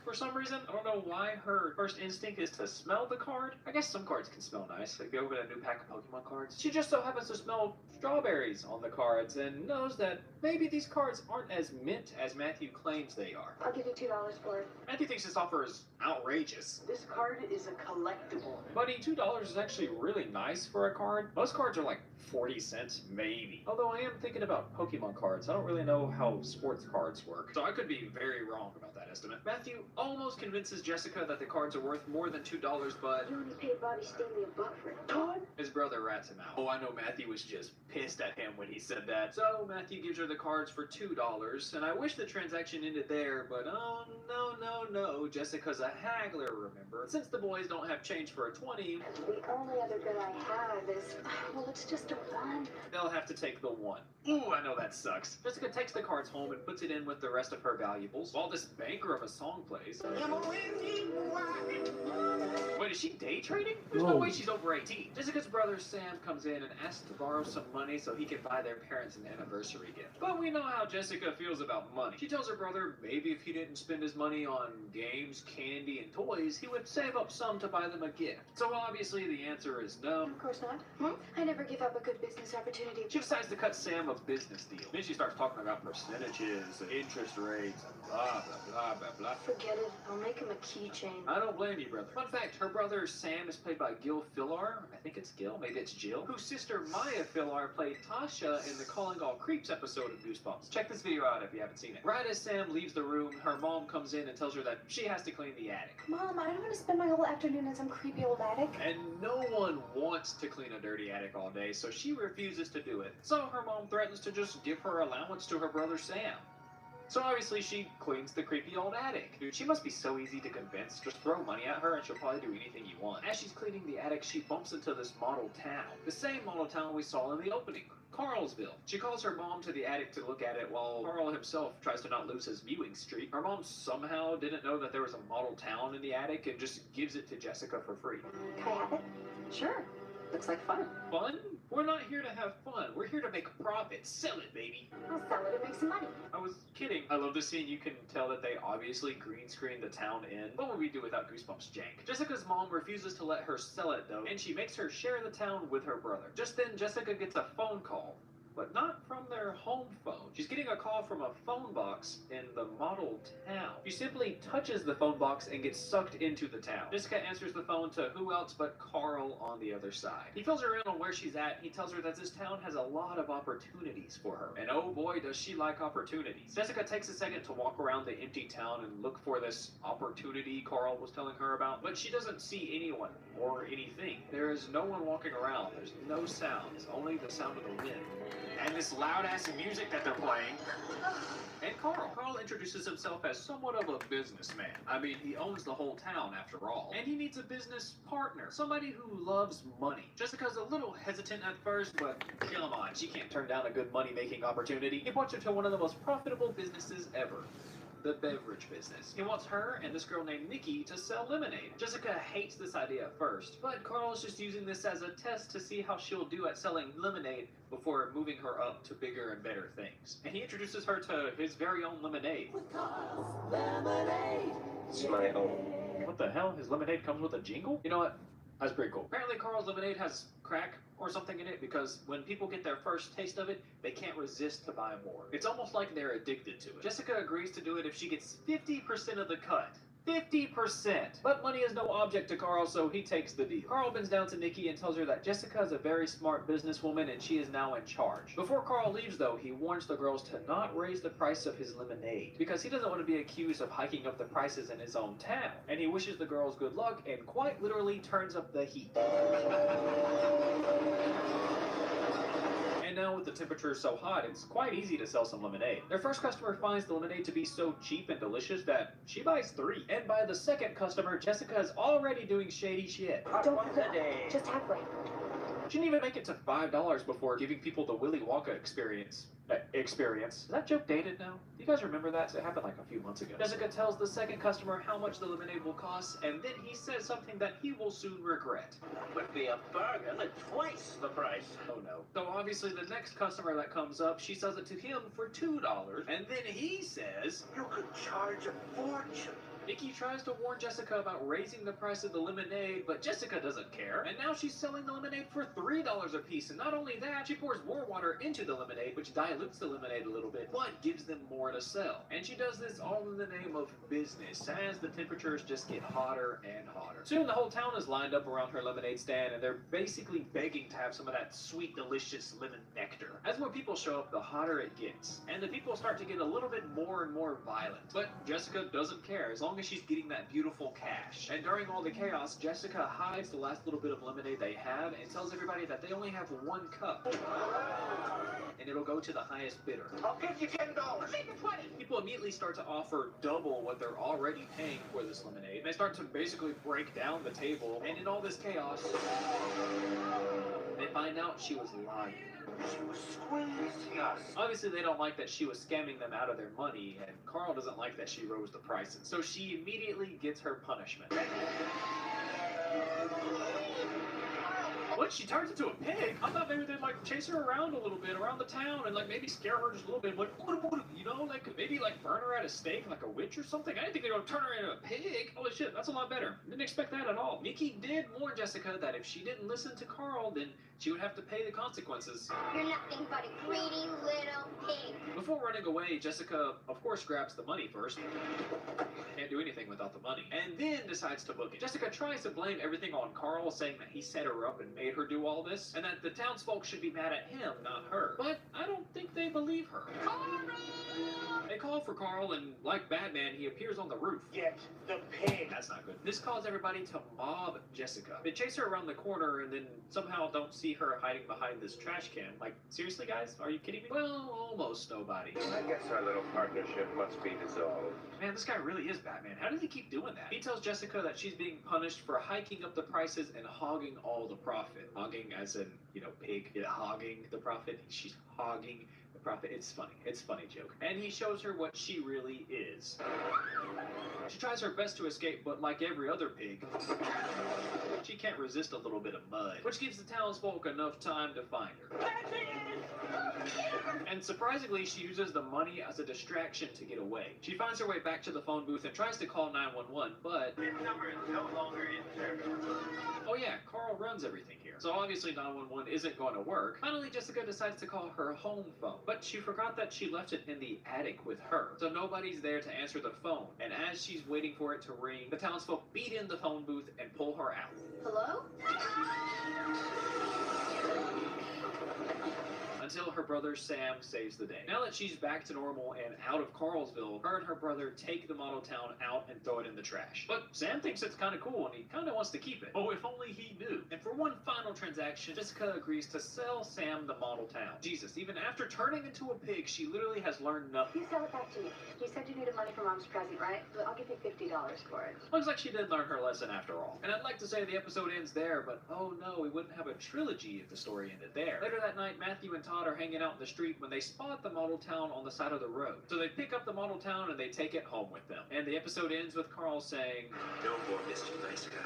For some reason, I don't know why her first instinct is to smell the card. I guess some cards can smell nice. Like, you open a new pack of Pokemon cards. She just so happens to smell strawberries on the cards and knows that maybe these cards aren't as mint as Matthew claims they are. I'll give you $2 for it. Matthew thinks this offer is outrageous. This card is a collectible. Buddy, $2 is actually really nice for a card. Most cards are like 40 cents, maybe. Although I am thinking about Pokemon cards. I don't really know how sports cards work, so I could be very wrong about that estimate. Matthew almost convinces Jessica that the cards are worth more than $2, but You only paid Bobby Stanley $1 for it. Todd? his brother rats him out. Oh, I know Matthew was just pissed at him when he said that. So Matthew gives her the cards for $2, and I wish the transaction ended there, but oh, no. Jessica's a haggler, remember? Since the boys don't have change for a 20, The only other good I have is, well, it's just a 1. they'll have to take the 1. Ooh, I know that sucks. Jessica takes the cards home and puts it in with the rest of her valuables, while this banker of a song plays. Wait, is she day trading? There's no way she's over 18. Jessica's brother Sam comes in and asks to borrow some money so he can buy their parents an anniversary gift. But we know how Jessica feels about money. She tells her brother maybe if he didn't spend his money on games, candy, and toys, he would save up some to buy them a gift. So obviously the answer is no. Of course not. I never give up a good business opportunity. She decides to cut Sam a business deal. Then she starts talking about percentages, and interest rates, and blah, blah, blah, blah, blah. Forget it. I'll make him a keychain. I don't blame you, brother. Fun fact, her brother Sam is played by Gil Fillar. I think it's Gil, maybe it's Jill. Whose sister Maya Fillar played Tasha in the Calling All Creeps episode of Goosebumps. Check this video out if you haven't seen it. Right as Sam leaves the room, her mom comes in and tells her that she has to clean the attic. Mom, I don't want to spend my whole afternoon in some creepy old attic. And no one wants to clean a dirty attic all day, so she refuses to do it. So her mom threatens to just give her allowance to her brother Sam. So obviously she cleans the creepy old attic. Dude, she must be so easy to convince. Just throw money at her and she'll probably do anything you want. As she's cleaning the attic, she bumps into this model town. The same model town we saw in the opening. Carlsville. She calls her mom to the attic to look at it while Carl himself tries to not lose his viewing streak. Her mom somehow didn't know that there was a model town in the attic and just gives it to Jessica for free. Can I have it? Sure. Looks like fun. Fun? We're not here to have fun. We're here to make a profit. Sell it, baby. I'll sell it and make some money. I was kidding. I love the scene. You can tell that they obviously green screened the town in. What would we do without Goosebumps jank? Jessica's mom refuses to let her sell it though, and she makes her share the town with her brother. Just then, Jessica gets a phone call. But not from their home phone. She's getting a call from a phone box in the model town. She simply touches the phone box and gets sucked into the town. Jessica answers the phone to who else but Carl on the other side. He fills her in on where she's at. He tells her that this town has a lot of opportunities for her. And oh boy, does she like opportunities. Jessica takes a second to walk around the empty town and look for this opportunity Carl was telling her about. But she doesn't see anyone or anything. There is no one walking around. There's no sounds, only the sound of the wind. And this loud-ass music that they're playing. And Carl. Carl introduces himself as somewhat of a businessman. I mean, he owns the whole town after all. And he needs a business partner. Somebody who loves money. Jessica's a little hesitant at first, but come on, she can't turn down a good money-making opportunity. He points her to one of the most profitable businesses ever. The beverage business. He wants her and this girl named Nikki to sell lemonade. Jessica hates this idea at first, but Carl is just using this as a test to see how she'll do at selling lemonade before moving her up to bigger and better things. And he introduces her to his very own lemonade. With Carl's lemonade. It's my own. What the hell? His lemonade comes with a jingle? You know what? That's pretty cool. Apparently Carl's lemonade has crack or something in it because when people get their first taste of it, they can't resist to buy more. It's almost like they're addicted to it. Jessica agrees to do it if she gets 50% of the cut. 50%! But money is no object to Carl, so he takes the deal. Carl bends down to Nikki and tells her that Jessica is a very smart businesswoman and she is now in charge. Before Carl leaves, though, he warns the girls to not raise the price of his lemonade because he doesn't want to be accused of hiking up the prices in his own town. And he wishes the girls good luck and quite literally turns up the heat. And now with the temperature so hot, it's quite easy to sell some lemonade. Their first customer finds the lemonade to be so cheap and delicious that she buys 3. And by the second customer, Jessica is already doing shady shit. Don't forget, just halfway. She didn't even make it to $5 before giving people the Willy Wonka experience. Is that joke dated now? Do you guys remember that? It happened like a few months ago. Jessica tells the second customer how much the lemonade will cost, and then he says something that he will soon regret. Would be a bargain at twice the price. Oh no. So obviously the next customer that comes up, she sells it to him for $2, and then he says, "You could charge a fortune." Nikki tries to warn Jessica about raising the price of the lemonade, but Jessica doesn't care. And now she's selling the lemonade for $3 a piece. And not only that, she pours more water into the lemonade, which dilutes the lemonade a little bit, but gives them more to sell. And she does this all in the name of business, as the temperatures just get hotter and hotter. Soon the whole town is lined up around her lemonade stand, and they're basically begging to have some of that sweet, delicious lemon nectar. As more people show up, the hotter it gets. And the people start to get a little bit more and more violent. But Jessica doesn't care, as long as she's getting that beautiful cash. And during all the chaos, Jessica hides the last little bit of lemonade they have and tells everybody that they only have 1 cup. And it'll go to the highest bidder. I'll give you $10. Make it 20. People immediately start to offer double what they're already paying for this lemonade. They start to basically break down the table. And in all this chaos, they find out she was lying. She was squeezing us. Obviously, they don't like that she was scamming them out of their money, and Carl doesn't like that she rose the prices. So she immediately gets her punishment. What? She turns into a pig? I thought maybe they'd like chase her around a little bit around the town and like maybe scare her just a little bit, like you know, like maybe like burn her at a stake like a witch or something. I didn't think they were gonna turn her into a pig. Holy shit, that's a lot better. Didn't expect that at all. Nikki did warn Jessica that if she didn't listen to Carl, then she would have to pay the consequences. You're nothing but a greedy little pig. Before running away, Jessica, of course, grabs the money first. Can't do anything without the money. And then decides to book it. Jessica tries to blame everything on Carl, saying that he set her up and made her do all this, and that the townsfolk should be mad at him, not her. But I don't think they believe her. They call for Carl, and like Batman, he appears on the roof. Get the pig. That's not good. This caused everybody to mob Jessica. They chase her around the corner and then somehow don't see her hiding behind this trash can. Like, seriously, guys? Are you kidding me? Well, almost nobody. I guess our little partnership must be dissolved. Man, this guy really is Batman. How does he keep doing that? He tells Jessica that she's being punished for hiking up the prices and hogging all the profit. Hogging as in, you know, pig. Yeah, hogging the profit. She's hogging the profit. It's funny. It's a funny joke. And he shows her what she really is. She tries her best to escape, but like every other pig, she can't resist a little bit of mud, which gives the townsfolk enough time to find her. And surprisingly, she uses the money as a distraction to get away. She finds her way back to the phone booth and tries to call 911, but This number is no longer in service. oh yeah, Carl runs everything here. So obviously 911 isn't going to work. Finally, Jessica decides to call her home phone, but she forgot that she left it in the attic with her. So nobody's there to answer the phone. And as she's waiting for it to ring, the townsfolk beat in the phone booth and pull her out. Hello? Until her brother Sam saves the day. Now that she's back to normal and out of Carlsville, her and her brother take the model town out and throw it in the trash. But Sam thinks it's kind of cool and he kind of wants to keep it. Oh, if only he knew. And for one final transaction, Jessica agrees to sell Sam the model town. Jesus, even after turning into a pig, she literally has learned nothing. You sell it back to me. You said you needed money for Mom's present, right? But I'll give you $50 for it. Looks like she did learn her lesson after all. And I'd like to say the episode ends there, but oh no, we wouldn't have a trilogy if the story ended there. Later that night, Matthew and Todd are hanging out in the street when they spot the model town on the side of the road. So they pick up the model town and they take it home with them. And the episode ends with Carl saying, No more Mr. Nice Guy.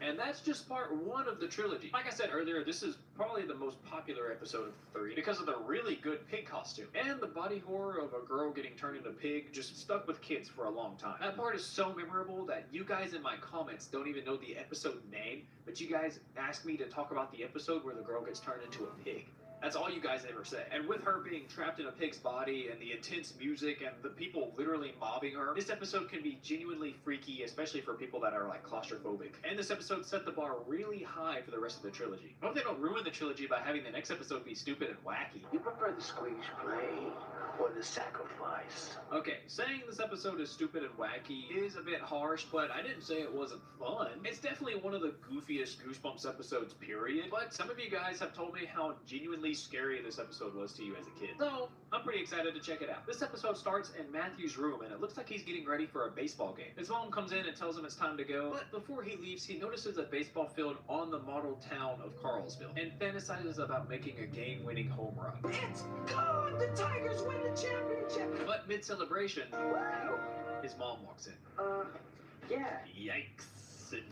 and that's just part one of the trilogy. Like I said earlier, this is probably the most popular episode of the three because of the really good pig costume. And the body horror of a girl getting turned into a pig just stuck with kids for a long time. That part is so memorable that you guys in my comments don't even know the episode name, but you guys asked me to talk about the episode where the girl gets turned into a pig. That's all you guys ever say. And with her being trapped in a pig's body and the intense music and the people literally mobbing her, this episode can be genuinely freaky, especially for people that are like claustrophobic. And this episode set the bar really high for the rest of the trilogy. I hope they don't ruin the trilogy by having the next episode be stupid and wacky. You prefer the squeeze play or the sacrifice? Okay, saying this episode is stupid and wacky is a bit harsh, but I didn't say it wasn't fun. It's definitely one of the goofiest Goosebumps episodes, period. But some of you guys have told me how genuinely scary this episode was to you as a kid. So, I'm pretty excited to check it out. This episode starts in Matthew's room, and it looks like he's getting ready for a baseball game. His mom comes in and tells him it's time to go, but before he leaves, he notices a baseball field on the model town of Carlsville, and fantasizes about making a game-winning home run. It's good! The Tigers win the championship! But mid-celebration, his mom walks in. Yeah. Yikes.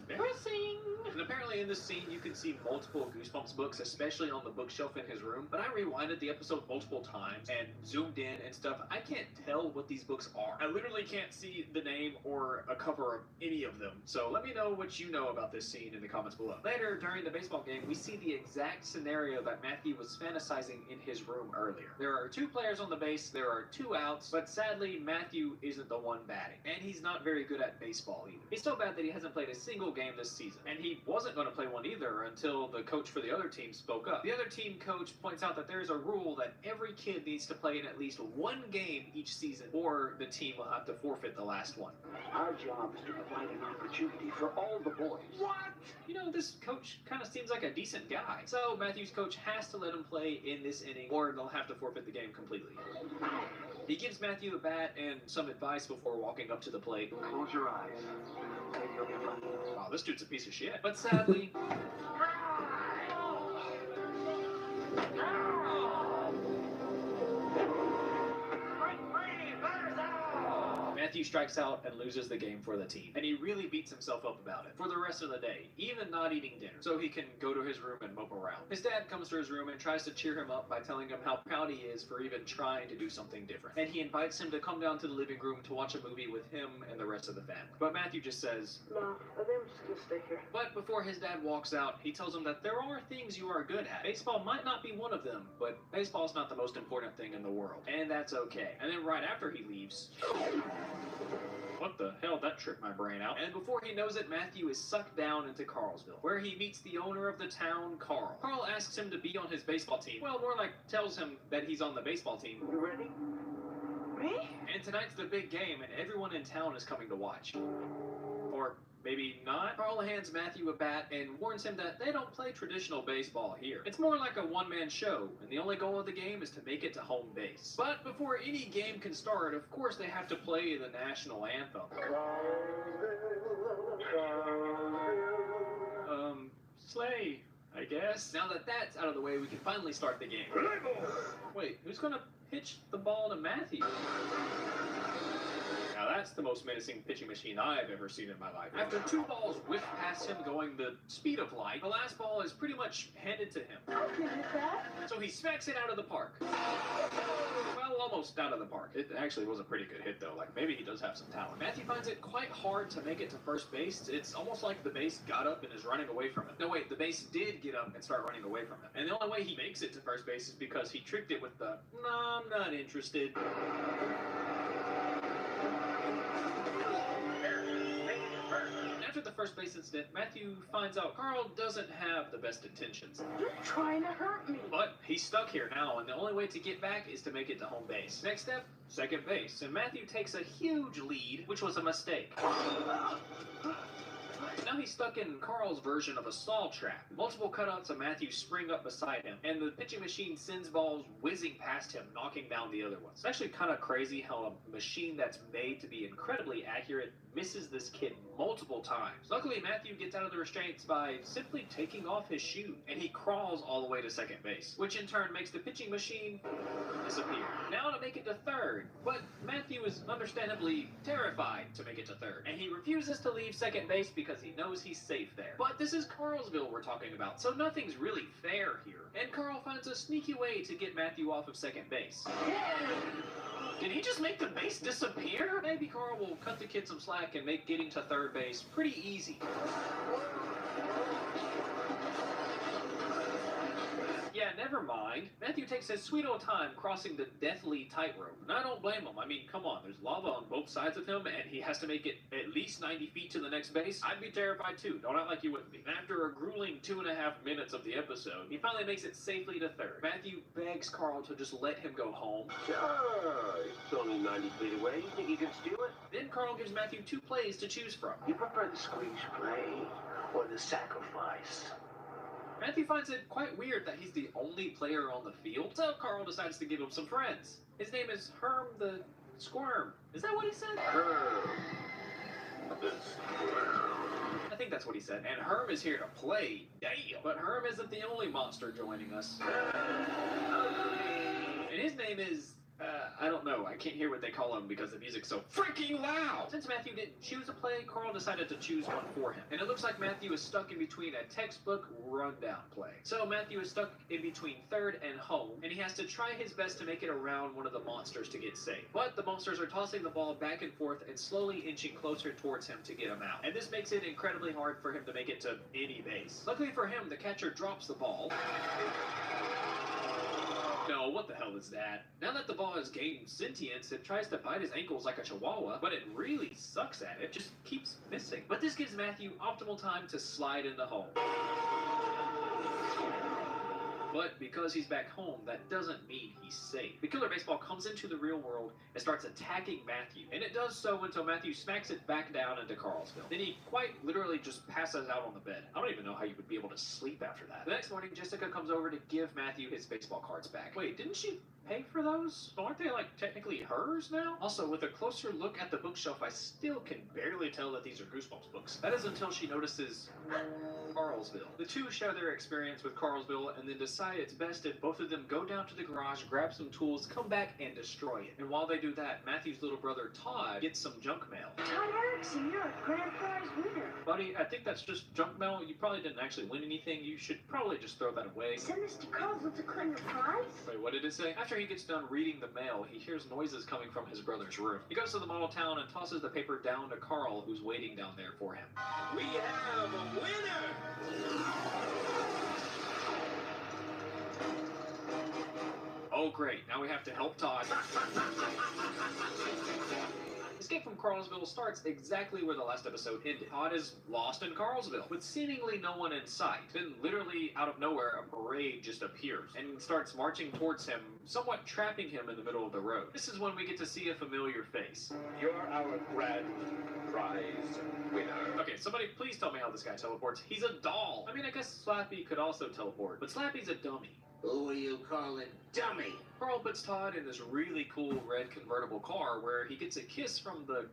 Embarrassing. And apparently in this scene you can see multiple Goosebumps books, especially on the bookshelf in his room. But I rewinded the episode multiple times and zoomed in and stuff. I can't tell what these books are. I literally can't see the name or a cover of any of them. So let me know what you know about this scene in the comments below. Later, during the baseball game, we see the exact scenario that Matthew was fantasizing in his room earlier. There are 2 players on the base, there are 2 outs, but sadly Matthew isn't the one batting. And he's not very good at baseball either. He's so bad that he hasn't played a single game this season. And he wasn't going to play one either until the coach for the other team spoke up. The other team coach points out that there's a rule that every kid needs to play in at least 1 game each season, or the team will have to forfeit the last one. Our job is to provide an opportunity for all the boys. What? You know, this coach kind of seems like a decent guy. So Matthew's coach has to let him play in this inning, or they'll have to forfeit the game completely. He gives Matthew a bat and some advice before walking up to the plate. Close your eyes. Maybe you'll get lucky. Wow, this dude's a piece of shit. But sadly... Matthew strikes out and loses the game for the team, and he really beats himself up about it for the rest of the day, even not eating dinner, so he can go to his room and mope around. His dad comes to his room and tries to cheer him up by telling him how proud he is for even trying to do something different, and he invites him to come down to the living room to watch a movie with him and the rest of the family. But Matthew just says, No, I think I'm just gonna stay here. but before his dad walks out, he tells him that there are things you are good at. Baseball might not be one of them, but baseball's not the most important thing in the world, and that's okay. And then right after he leaves, what the hell, that tripped my brain out. And before he knows it, Matthew is sucked down into Carlsville, where he meets the owner of the town, Carl. Carl asks him to be on his baseball team. Well, more like tells him that he's on the baseball team. You ready? Me? And tonight's the big game, and everyone in town is coming to watch. Or maybe not. Carl hands Matthew a bat and warns him that they don't play traditional baseball here. It's more like a one-man show, and the only goal of the game is to make it to home base. But before any game can start, of course they have to play the national anthem. Slay, I guess. Now that that's out of the way, we can finally start the game. Wait, who's gonna pitch the ball to Matthew? Now that's the most menacing pitching machine I've ever seen in my life. After two balls whiff past him going the speed of light, the last ball is pretty much handed to him. I can hit that. So he smacks it out of the park. Well, almost out of the park. It actually was a pretty good hit though, like maybe he does have some talent. Matthew finds it quite hard to make it to first base. It's almost like the base got up and is running away from him. No wait, the base did get up and start running away from him. And the only way he makes it to first base is because he tricked it with the, no, I'm not interested. After the first base incident, Matthew finds out Carl doesn't have the best intentions. You're trying to hurt me. But he's stuck here now, and the only way to get back is to make it to home base. Next step, second base, and Matthew takes a huge lead, which was a mistake. Now he's stuck in Carl's version of a saw trap. Multiple cutouts of Matthew spring up beside him, and the pitching machine sends balls whizzing past him, knocking down the other ones. It's actually kind of crazy how a machine that's made to be incredibly accurate misses this kid multiple times. Luckily, Matthew gets out of the restraints by simply taking off his shoe, and he crawls all the way to second base, which in turn makes the pitching machine disappear. Now to make it to third, but Matthew is understandably terrified to make it to third, and he refuses to leave second base because he knows he's safe there. But this is Carlsville we're talking about, so nothing's really fair here. And Carl finds a sneaky way to get Matthew off of second base. Did he just make the base disappear? Maybe Carl will cut the kid some slack and make getting to third base pretty easy. Yeah, never mind. Matthew takes his sweet old time crossing the deathly tightrope. And I don't blame him. I mean, come on, there's lava on both sides of him, and he has to make it at least 90 feet to the next base. I'd be terrified too. Don't act like you wouldn't be. And after a grueling 2.5 minutes of the episode, he finally makes it safely to third. Matthew begs Carl to just let him go home. Sure, it's only 90 feet away. You think you can steal it? Then Carl gives Matthew 2 plays to choose from. You prefer the squeeze play or the sacrifice? Matthew finds it quite weird that he's the only player on the field, so Carl decides to give him some friends. His name is Herm the Squirm. Is that what he said? Herm the Squirm. I think that's what he said. And Herm is here to play. Damn. But Herm isn't the only monster joining us. And his name is... I don't know. I can't hear what they call him because the music's so freaking loud. Since Matthew didn't choose a play, Carl decided to choose one for him. And it looks like Matthew is stuck in between a textbook rundown play. So Matthew is stuck in between third and home, and he has to try his best to make it around one of the monsters to get safe. But the monsters are tossing the ball back and forth and slowly inching closer towards him to get him out. And this makes it incredibly hard for him to make it to any base. Luckily for him, the catcher drops the ball. No, what the hell is that? Now that the ball has gained sentience, it tries to bite his ankles like a chihuahua, but it really sucks at it, just keeps missing. But this gives Matthew optimal time to slide into home. But because he's back home, that doesn't mean he's safe. The killer baseball comes into the real world and starts attacking Matthew. And it does so until Matthew smacks it back down into Carlsville. Then he quite literally just passes out on the bed. I don't even know how you would be able to sleep after that. The next morning, Jessica comes over to give Matthew his baseball cards back. Wait, didn't she pay for those? So aren't they like technically hers now? Also, with a closer look at the bookshelf, I still can barely tell that these are Goosebumps books. That is until she notices Carlsville. The two share their experience with Carlsville and then decide decide it's best if both of them go down to the garage, grab some tools, come back, and destroy it. And while they do that, Matthew's little brother Todd gets some junk mail. Todd Erickson, you're a grand prize winner. Buddy, I think that's just junk mail. You probably didn't actually win anything. You should probably just throw that away. Send this to Carlsville to claim your prize? Wait, what did it say? After he gets done reading the mail, he hears noises coming from his brother's room. He goes to the model town and tosses the paper down to Carl, who's waiting down there for him. We have a winner! Oh great, now we have to help Todd. Escape from Carlsville starts exactly where the last episode ended. Todd is lost in Carlsville, with seemingly no one in sight. Then, literally out of nowhere, a parade just appears and starts marching towards him, somewhat trapping him in the middle of the road. This is when we get to see a familiar face. You're our grand prize winner. Okay, somebody please tell me how this guy teleports. He's a doll. I mean, I guess Slappy could also teleport, but Slappy's a dummy. Who are you calling dummy? Carl puts Todd in this really cool red convertible car where he gets a kiss from the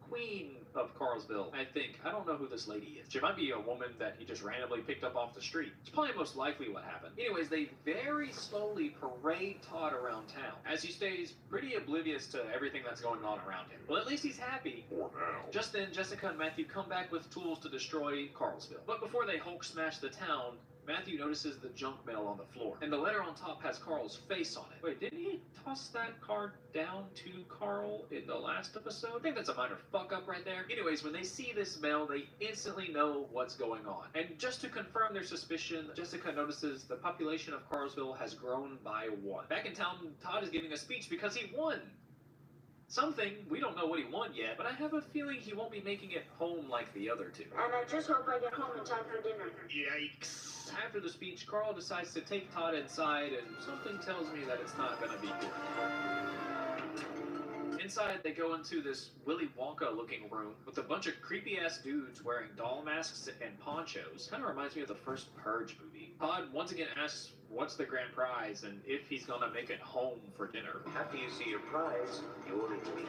queen of Carlsville, I think. I don't know who this lady is. She might be a woman that he just randomly picked up off the street. It's probably most likely what happened. Anyways, they very slowly parade Todd around town, as he stays pretty oblivious to everything that's going on around him. Well, at least he's happy. For now. Just then, Jessica and Matthew come back with tools to destroy Carlsville. But before they Hulk smash the town, Matthew notices the junk mail on the floor, and the letter on top has Carl's face on it. Wait, didn't he toss that card down to Carl in the last episode? I think that's a minor fuck-up right there. Anyways, when they see this mail, they instantly know what's going on. And just to confirm their suspicion, Jessica notices the population of Carlsville has grown by 1. Back in town, Todd is giving a speech because he won. Something, we don't know what he won yet, but I have a feeling he won't be making it home like the other two. And I just hope I get home in time for dinner. Yikes. After the speech, Carl decides to take Todd inside, and something tells me that it's not gonna be good. Inside, they go into this Willy Wonka-looking room with a bunch of creepy-ass dudes wearing doll masks and ponchos. Kind of reminds me of the first Purge movie. Todd once again asks what's the grand prize and if he's gonna make it home for dinner. After you see your prize, you'll meet dinner.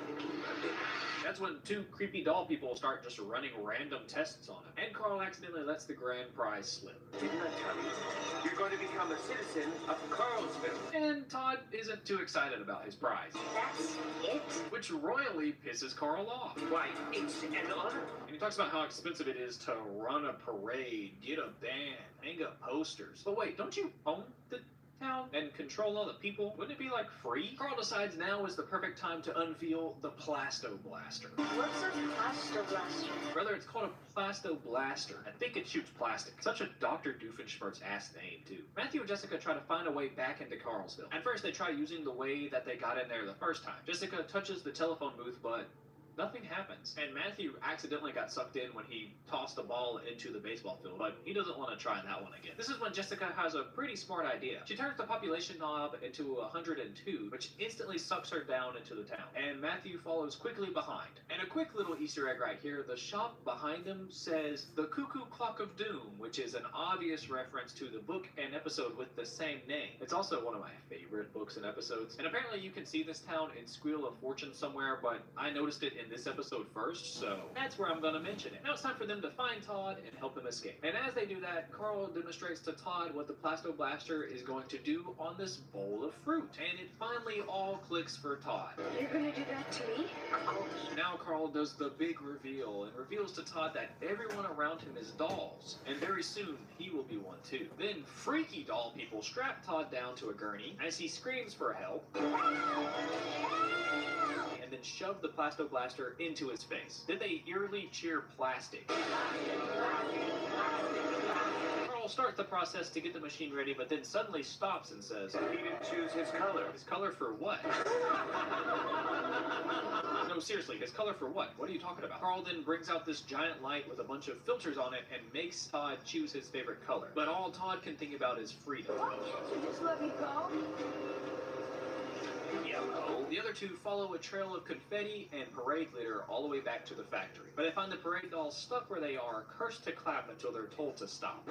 That's when 2 creepy doll people start just running random tests on him. And Carl accidentally lets the grand prize slip. Didn't I tell you? You're going to become a citizen of Carlsville. And Todd isn't too excited about his prize. That's it? Which royally pisses Carl off. Why, it's an honor. And he talks about how expensive it is to run a parade, get a band, hang up posters. But wait, don't you own the town and control all the people? Wouldn't it be like free? Carl decides now is the perfect time to unveil the Plasto Blaster. What's a Plasto Blaster? Brother, it's called a Plasto Blaster. I think it shoots plastic. Such a Dr. Doofenshmirtz ass name, too. Matthew and Jessica try to find a way back into Carlsville. At first, they try using the way that they got in there the first time. Jessica touches the telephone booth, but nothing happens. And Matthew accidentally got sucked in when he tossed the ball into the baseball field, but he doesn't want to try that one again. This is when Jessica has a pretty smart idea. She turns the population knob into 102, which instantly sucks her down into the town. And Matthew follows quickly behind. And a quick little Easter egg right here, the shop behind him says The Cuckoo Clock of Doom, which is an obvious reference to the book and episode with the same name. It's also one of my favorite books and episodes. And apparently you can see this town in Squeal of Fortune somewhere, but I noticed it in this episode first, so that's where I'm gonna mention it. Now it's time for them to find Todd and help him escape. And as they do that, Carl demonstrates to Todd what the Plasto Blaster is going to do on this bowl of fruit. And it finally all clicks for Todd. You're gonna do that to me? Of course. Now Carl does the big reveal and reveals to Todd that everyone around him is dolls. And very soon, he will be one too. Then freaky doll people strap Todd down to a gurney as he screams for help. And then shove the Plasto Blaster into his face. Then they eerily cheer plastic. Carl starts the process to get the machine ready, but then suddenly stops and says, He didn't choose his color. His color for what? No, seriously, his color for what? What are you talking about? Carl then brings out this giant light with a bunch of filters on it and makes Todd choose his favorite color. But all Todd can think about is freedom. Why can't you just let me go? Yellow. The other two follow a trail of confetti and parade litter all the way back to the factory. But they find the parade dolls stuck where they are, cursed to clap until they're told to stop.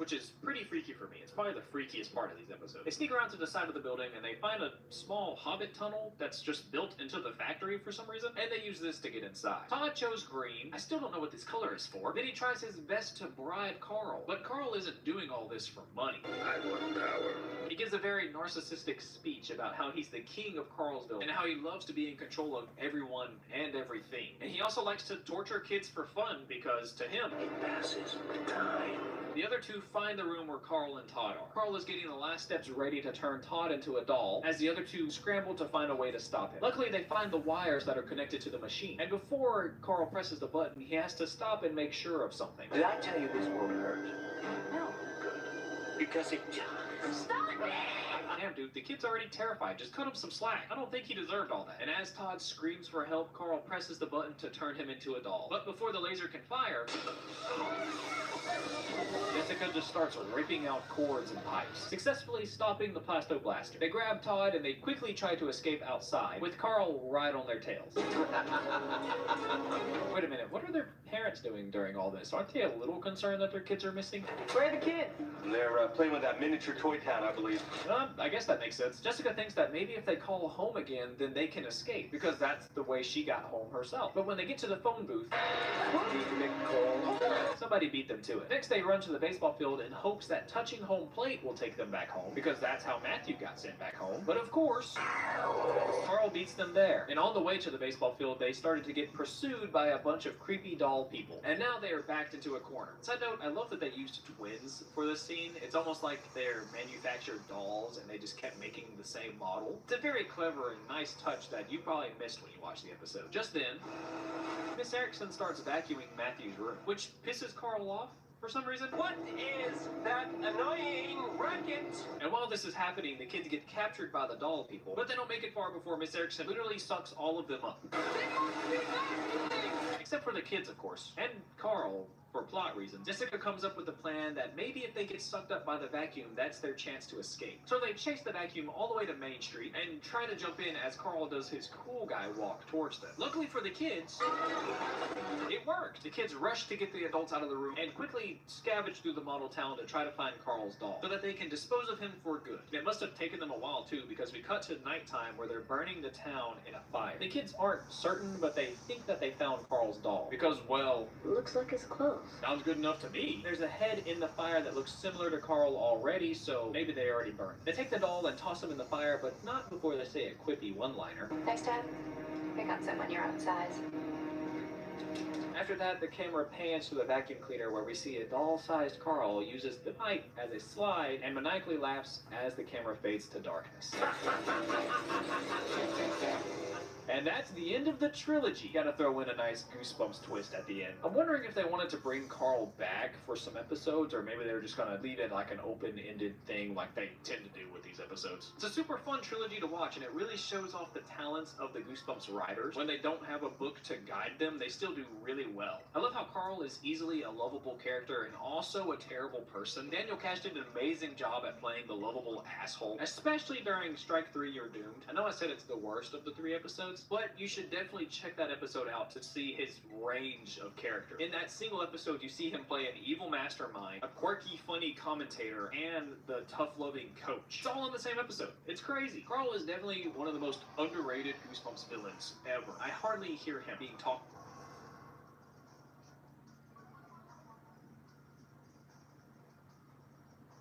which is pretty freaky for me. It's probably the freakiest part of these episodes. They sneak around to the side of the building and they find a small hobbit tunnel that's just built into the factory for some reason, and they use this to get inside. Todd chose green. I still don't know what this color is for. Then he tries his best to bribe Carl, but Carl isn't doing all this for money. I want power. He gives a very narcissistic speech about how he's the king of Carlsville and how he loves to be in control of everyone and everything. And he also likes to torture kids for fun because, to him, It passes the time. the other two find the room where Carl and Todd are. Carl is getting the last steps ready to turn Todd into a doll as the other two scramble to find a way to stop him. Luckily, they find the wires that are connected to the machine. And before Carl presses the button, he has to stop and make sure of something. Did I tell you this won't hurt? No. Good. Because it does. Stop it! Damn, dude, the kid's already terrified. Just cut him some slack. I don't think he deserved all that. And as Todd screams for help, Carl presses the button to turn him into a doll. But before the laser can fire, Jessica just starts ripping out cords and pipes, successfully stopping the Plasto Blaster. They grab Todd and they quickly try to escape outside, with Carl right on their tails. Wait a minute, what are their parents doing during all this? Aren't they a little concerned that their kids are missing? Where are the kids? They're playing with that miniature toy town, I believe. I guess that makes sense. Jessica thinks that maybe if they call home again, then they can escape, because that's the way she got home herself. But when they get to the phone booth, somebody beat them to it. Next, they run to the baseball field in hopes that touching home plate will take them back home, because that's how Matthew got sent back home. But of course, Carl beats them there. And on the way to the baseball field, they started to get pursued by a bunch of creepy doll people. And now they are backed into a corner. Side note, I love that they used twins for this scene. It's almost like they're manufactured dolls and they just kept making the same model. It's a very clever and nice touch that you probably missed when you watched the episode. Just then, Miss Erickson starts vacuuming Matthew's room, which pisses Carl off for some reason. What is that annoying racket? And while this is happening, the kids get captured by the doll people, but they don't make it far before Miss Erickson literally sucks all of them up. Except for the kids, of course. And Carl, for plot reasons. Jessica comes up with a plan that maybe if they get sucked up by the vacuum, that's their chance to escape. So they chase the vacuum all the way to Main Street and try to jump in as Carl does his cool guy walk towards them. Luckily for the kids, it worked. The kids rush to get the adults out of the room and quickly scavenge through the model town to try to find Carl's doll so that they can dispose of him for good. And it must have taken them a while too, because we cut to nighttime where they're burning the town in a fire. The kids aren't certain, but they think that they found Carl's doll because, well, Looks like it's close. sounds good enough to me. There's a head in the fire that looks similar to Carl already, so maybe they already burned. They take the doll and toss him in the fire, but not before they say a quippy one-liner. Next time, pick on someone your own size. After that, the camera pans to the vacuum cleaner where we see a doll-sized Carl uses the pipe as a slide and maniacally laughs as the camera fades to darkness. And that's the end of the trilogy. Gotta throw in a nice Goosebumps twist at the end. I'm wondering if they wanted to bring Carl back for some episodes, or maybe they were just gonna leave it like an open-ended thing like they tend to do with these episodes. It's a super fun trilogy to watch, and it really shows off the talents of the Goosebumps writers. When they don't have a book to guide them, they still do really well. I love how Carl is easily a lovable character and also a terrible person. Daniel Cash did an amazing job at playing the lovable asshole, especially during Strike 3, You're Doomed. I know I said it's the worst of the 3 episodes, but you should definitely check that episode out to see his range of character. In that single episode, you see him play an evil mastermind, a quirky, funny commentator, and the tough-loving coach. It's all in the same episode. It's crazy. Carl is definitely one of the most underrated Goosebumps villains ever. I hardly hear him being talked.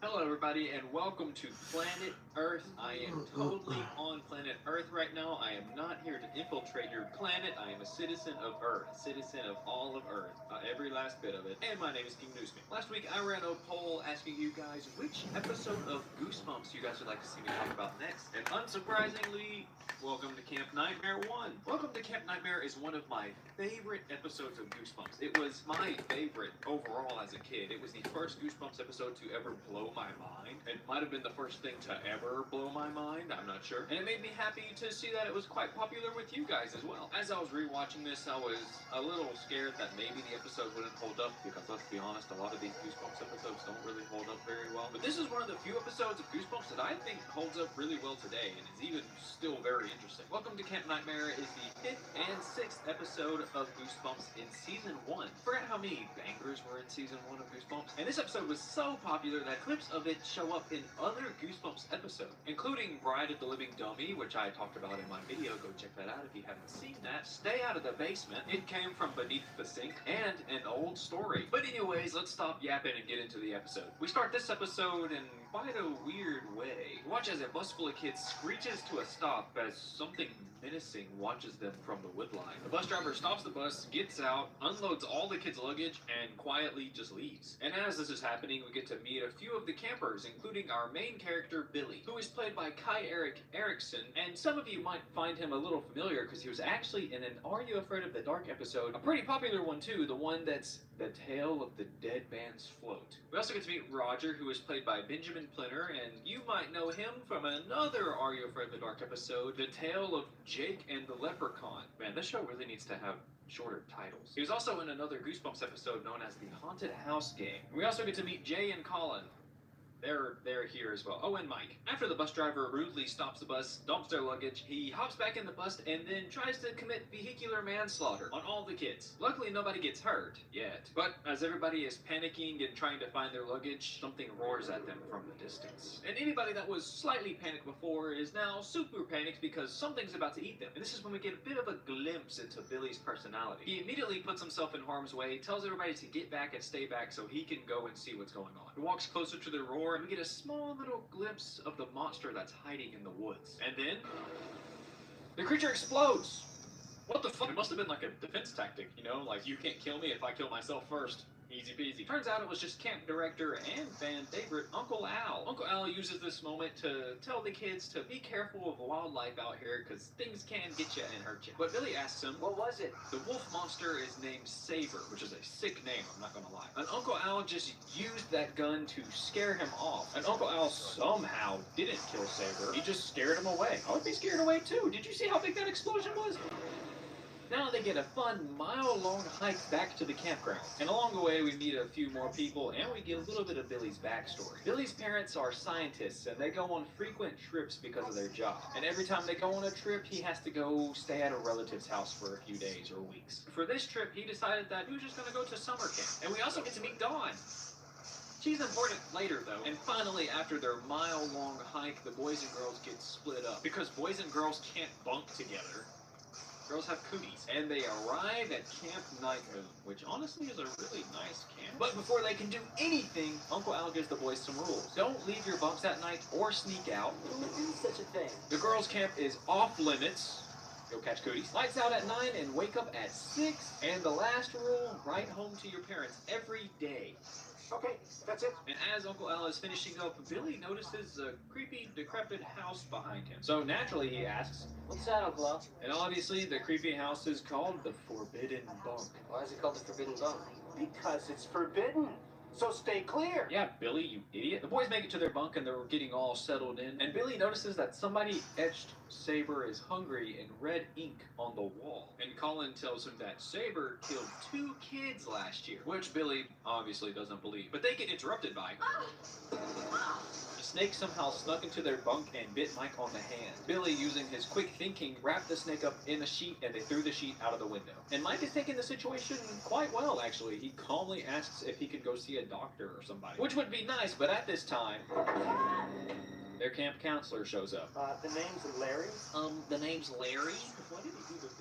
Hello everybody and welcome to Planet Earth. I am totally on Planet Earth right now. I am not here to infiltrate your planet. I am a citizen of Earth, citizen of all of Earth, every last bit of it. And my name is King Newsman. Last week I ran a poll asking you guys which episode of Goosebumps you guys would like to see me talk about next. And unsurprisingly, welcome to Camp Nightmare 1. Welcome to Camp Nightmare is one of my favorite episodes of Goosebumps. It was my favorite overall as a kid. It was the first Goosebumps episode to ever blow my mind. It might have been the first thing to ever blow my mind, I'm not sure. And it made me happy to see that it was quite popular with you guys as well. As I was rewatching this, I was a little scared that maybe the episode wouldn't hold up, because let's be honest, a lot of these Goosebumps episodes don't really hold up very well. But this is one of the few episodes of Goosebumps that I think holds up really well today, and is even still very interesting. Welcome to to Camp Nightmare is the 5th and 6th episode of Goosebumps in Season 1. Forgot how many bangers were in Season 1 of Goosebumps. And this episode was so popular that clips of it show up in other Goosebumps episodes, including Bride of the Living Dummy, which I talked about in my video. Go check that out if you haven't seen that. Stay Out of the Basement, It Came From Beneath the Sink, and An Old Story. But anyways, let's stop yapping and get into the episode. We start this episode in quite a weird way. Watch as a bus full of kids screeches to a stop as something menacing watches them from the wood line. The bus driver stops the bus, gets out, unloads all the kids' luggage, and quietly just leaves. And as this is happening, we get to meet a few of the campers, including our main character, Billy, who is played by Kai-Erik Erickson, and some of you might find him a little familiar because he was actually in an Are You Afraid of the Dark episode, a pretty popular one too, the one that's The Tale of the Dead Man's Float. We also get to meet Roger, who is played by Benjamin Plinner, and you might know him from another Are You Afraid of the Dark episode, The Tale of Jake and the Leprechaun. Man, this show really needs to have shorter titles. He was also in another Goosebumps episode known as The Haunted House Game. We also get to meet Jay and Colin. They're here as well. Oh, and Mike. After the bus driver rudely stops the bus, dumps their luggage, he hops back in the bus and then tries to commit vehicular manslaughter on all the kids. Luckily, nobody gets hurt yet. But as everybody is panicking and trying to find their luggage, something roars at them from the distance. And anybody that was slightly panicked before is now super panicked because something's about to eat them. And this is when we get a bit of a glimpse into Billy's personality. He immediately puts himself in harm's way, tells everybody to get back and stay back so he can go and see what's going on. He walks closer to the roar and we get a small little glimpse of the monster that's hiding in the woods. And then the creature explodes. What the fuck? It must have been like a defense tactic, you know? Like, you can't kill me if I kill myself first. Easy peasy. Turns out it was just camp director and fan favorite Uncle Al. Uncle Al uses this moment to tell the kids to be careful of wildlife out here because things can get you and hurt you. But Billy asks him, what was it? The wolf monster is named Saber, which is a sick name, I'm not gonna lie. And Uncle Al just used that gun to scare him off. And Uncle Al somehow didn't kill Saber. He just scared him away. I would be scared away too. Did you see how big that explosion was? Now they get a fun mile-long hike back to the campground. And along the way, we meet a few more people, and we get a little bit of Billy's backstory. Billy's parents are scientists, and they go on frequent trips because of their job. And every time they go on a trip, he has to go stay at a relative's house for a few days or weeks. For this trip, he decided that he was just going to go to summer camp. And we also get to meet Dawn. She's important later, though. And finally, after their mile-long hike, the boys and girls get split up. Because boys and girls can't bunk together. Girls have cooties, and they arrive at Camp Night Moon, which honestly is a really nice camp. But before they can do anything, Uncle Al gives the boys some rules. Don't leave your bunks at night or sneak out. Who would do such a thing? The girls' camp is off limits. Go catch cooties. Lights out at 9 and wake up at 6. And the last rule, write home to your parents every day. Okay, that's it. And as Uncle Al is finishing up, Billy notices a creepy, decrepit house behind him. So naturally he asks, what's that, Uncle Al? And obviously the creepy house is called the Forbidden Bunk. Why is it called the Forbidden Bunk? Because it's forbidden. So stay clear. Yeah, Billy, you idiot. The boys make it to their bunk and they're getting all settled in. And Billy notices that somebody etched Saber is hungry in red ink on the wall. And Colin tells him that Saber killed 2 kids last year, which Billy obviously doesn't believe. But they get interrupted by the snake somehow snuck into their bunk and bit Mike on the hand. Billy, using his quick thinking, wrapped the snake up in a sheet and they threw the sheet out of the window. And Mike is taking the situation quite well, actually. He calmly asks if he could go see a doctor or somebody, which would be nice, but at this time, their camp counselor shows up. The name's Larry? The name's Larry? Why did he do this?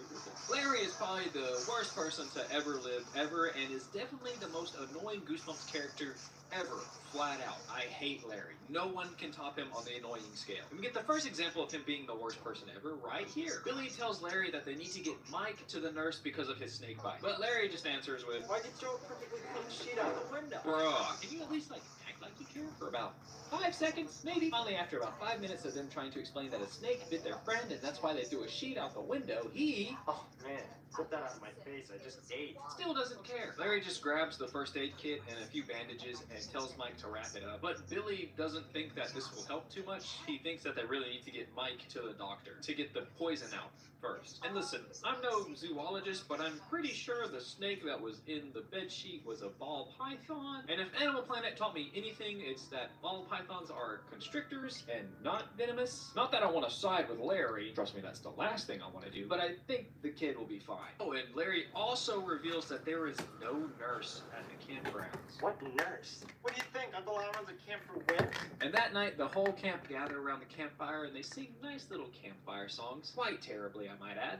Larry is probably the worst person to ever live, ever, and is definitely the most annoying Goosebumps character ever. Flat out. I hate Larry. No one can top him on the annoying scale. And we get the first example of him being the worst person ever right here. Billy tells Larry that they need to get Mike to the nurse because of his snake bite. But Larry just answers with, why'd you throw a perfectly clean sheet out the window? Bruh, can you at least, act like you care for about 5 seconds, maybe? Finally, after about 5 minutes of them trying to explain that a snake bit their friend and that's why they threw a sheet out the window, he... Oh, man. Put that out of my face. I just ate. Still doesn't care. Larry just grabs the first aid kit and a few bandages and tells Mike to wrap it up. But Billy doesn't think that this will help too much. He thinks that they really need to get Mike to the doctor to get the poison out. first. And listen, I'm no zoologist, but I'm pretty sure the snake that was in the bedsheet was a ball python. And if Animal Planet taught me anything, it's that ball pythons are constrictors and not venomous. Not that I want to side with Larry. Trust me, that's the last thing I want to do. But I think the kid will be fine. Oh, and Larry also reveals that there is no nurse at the campgrounds. What nurse? What do you think? Uncle Al runs a camp for wimps? And that night, the whole camp gather around the campfire and they sing nice little campfire songs. Quite terribly, I might add.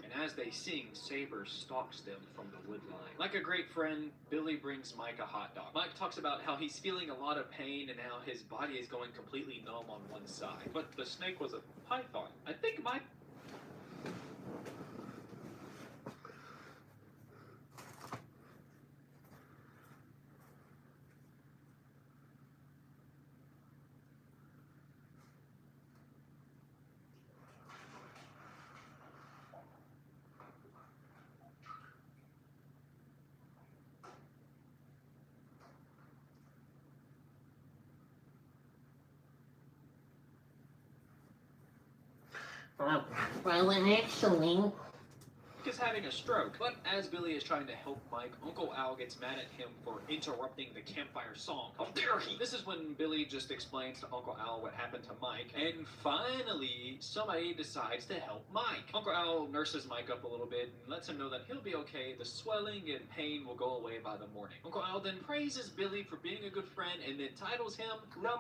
And as they sing, Saber stalks them from the wood line. Like a great friend, Billy brings Mike a hot dog. Mike talks about how he's feeling a lot of pain and how his body is going completely numb on one side. But the snake was a python. I think Mike... Well, actually, is having a stroke. But as Billy is trying to help Mike, Uncle Al gets mad at him for interrupting the campfire song. How dare he! This is when Billy just explains to Uncle Al what happened to Mike, and finally, somebody decides to help Mike. Uncle Al nurses Mike up a little bit and lets him know that he'll be okay. The swelling and pain will go away by the morning. Uncle Al then praises Billy for being a good friend and then titles him #1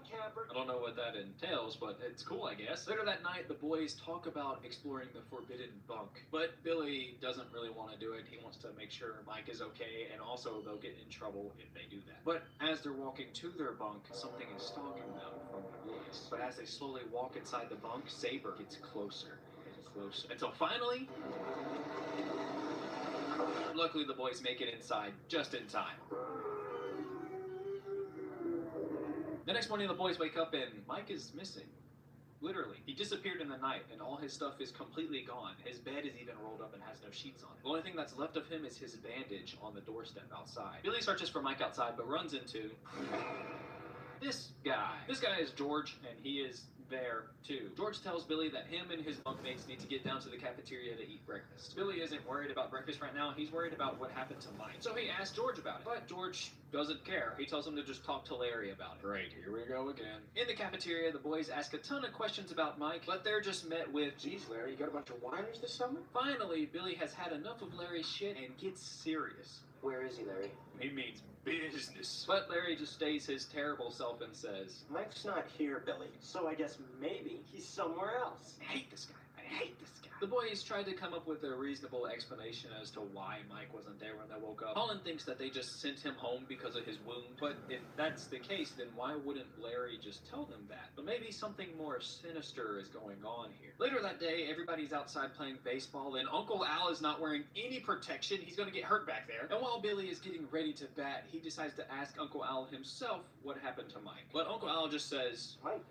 camper. I don't know what that entails, but it's cool, I guess. Later that night, the boys talk about exploring the forbidden bunk, but Billy doesn't really want to do it. He wants to make sure Mike is okay, and also they'll get in trouble if they do that. But as they're walking to their bunk, something is stalking them from the woods. But as they slowly walk inside the bunk, Saber gets closer and closer, until finally... Luckily, the boys make it inside just in time. The next morning, the boys wake up and Mike is missing. Literally. He disappeared in the night, and all his stuff is completely gone. His bed is even rolled up and has no sheets on it. The only thing that's left of him is his bandage on the doorstep outside. Billy searches for Mike outside, but runs into... this guy. This guy is George, and he is there too. George tells Billy that him and his bunkmates need to get down to the cafeteria to eat breakfast. Billy isn't worried about breakfast right now. He's worried about what happened to Mike. So he asks George about it. But George doesn't care. He tells him to just talk to Larry about it. Great, here we go again. In the cafeteria, the boys ask a ton of questions about Mike, but they're just met with, "Geez, Larry, you got a bunch of whiners this summer?" Finally, Billy has had enough of Larry's shit and gets serious. Where is he, Larry? He means business. But Larry just stays his terrible self and says, Mike's not here, Billy, so I guess maybe he's somewhere else. I hate this guy. I hate this guy. The boys tried to come up with a reasonable explanation as to why Mike wasn't there when they woke up. Colin thinks that they just sent him home because of his wound, but if that's the case, then why wouldn't Larry just tell them that? But maybe something more sinister is going on here. Later that day, everybody's outside playing baseball, and Uncle Al is not wearing any protection. He's going to get hurt back there. And while Billy is getting ready to bat, he decides to ask Uncle Al himself what happened to Mike. But Uncle Al just says, Mike?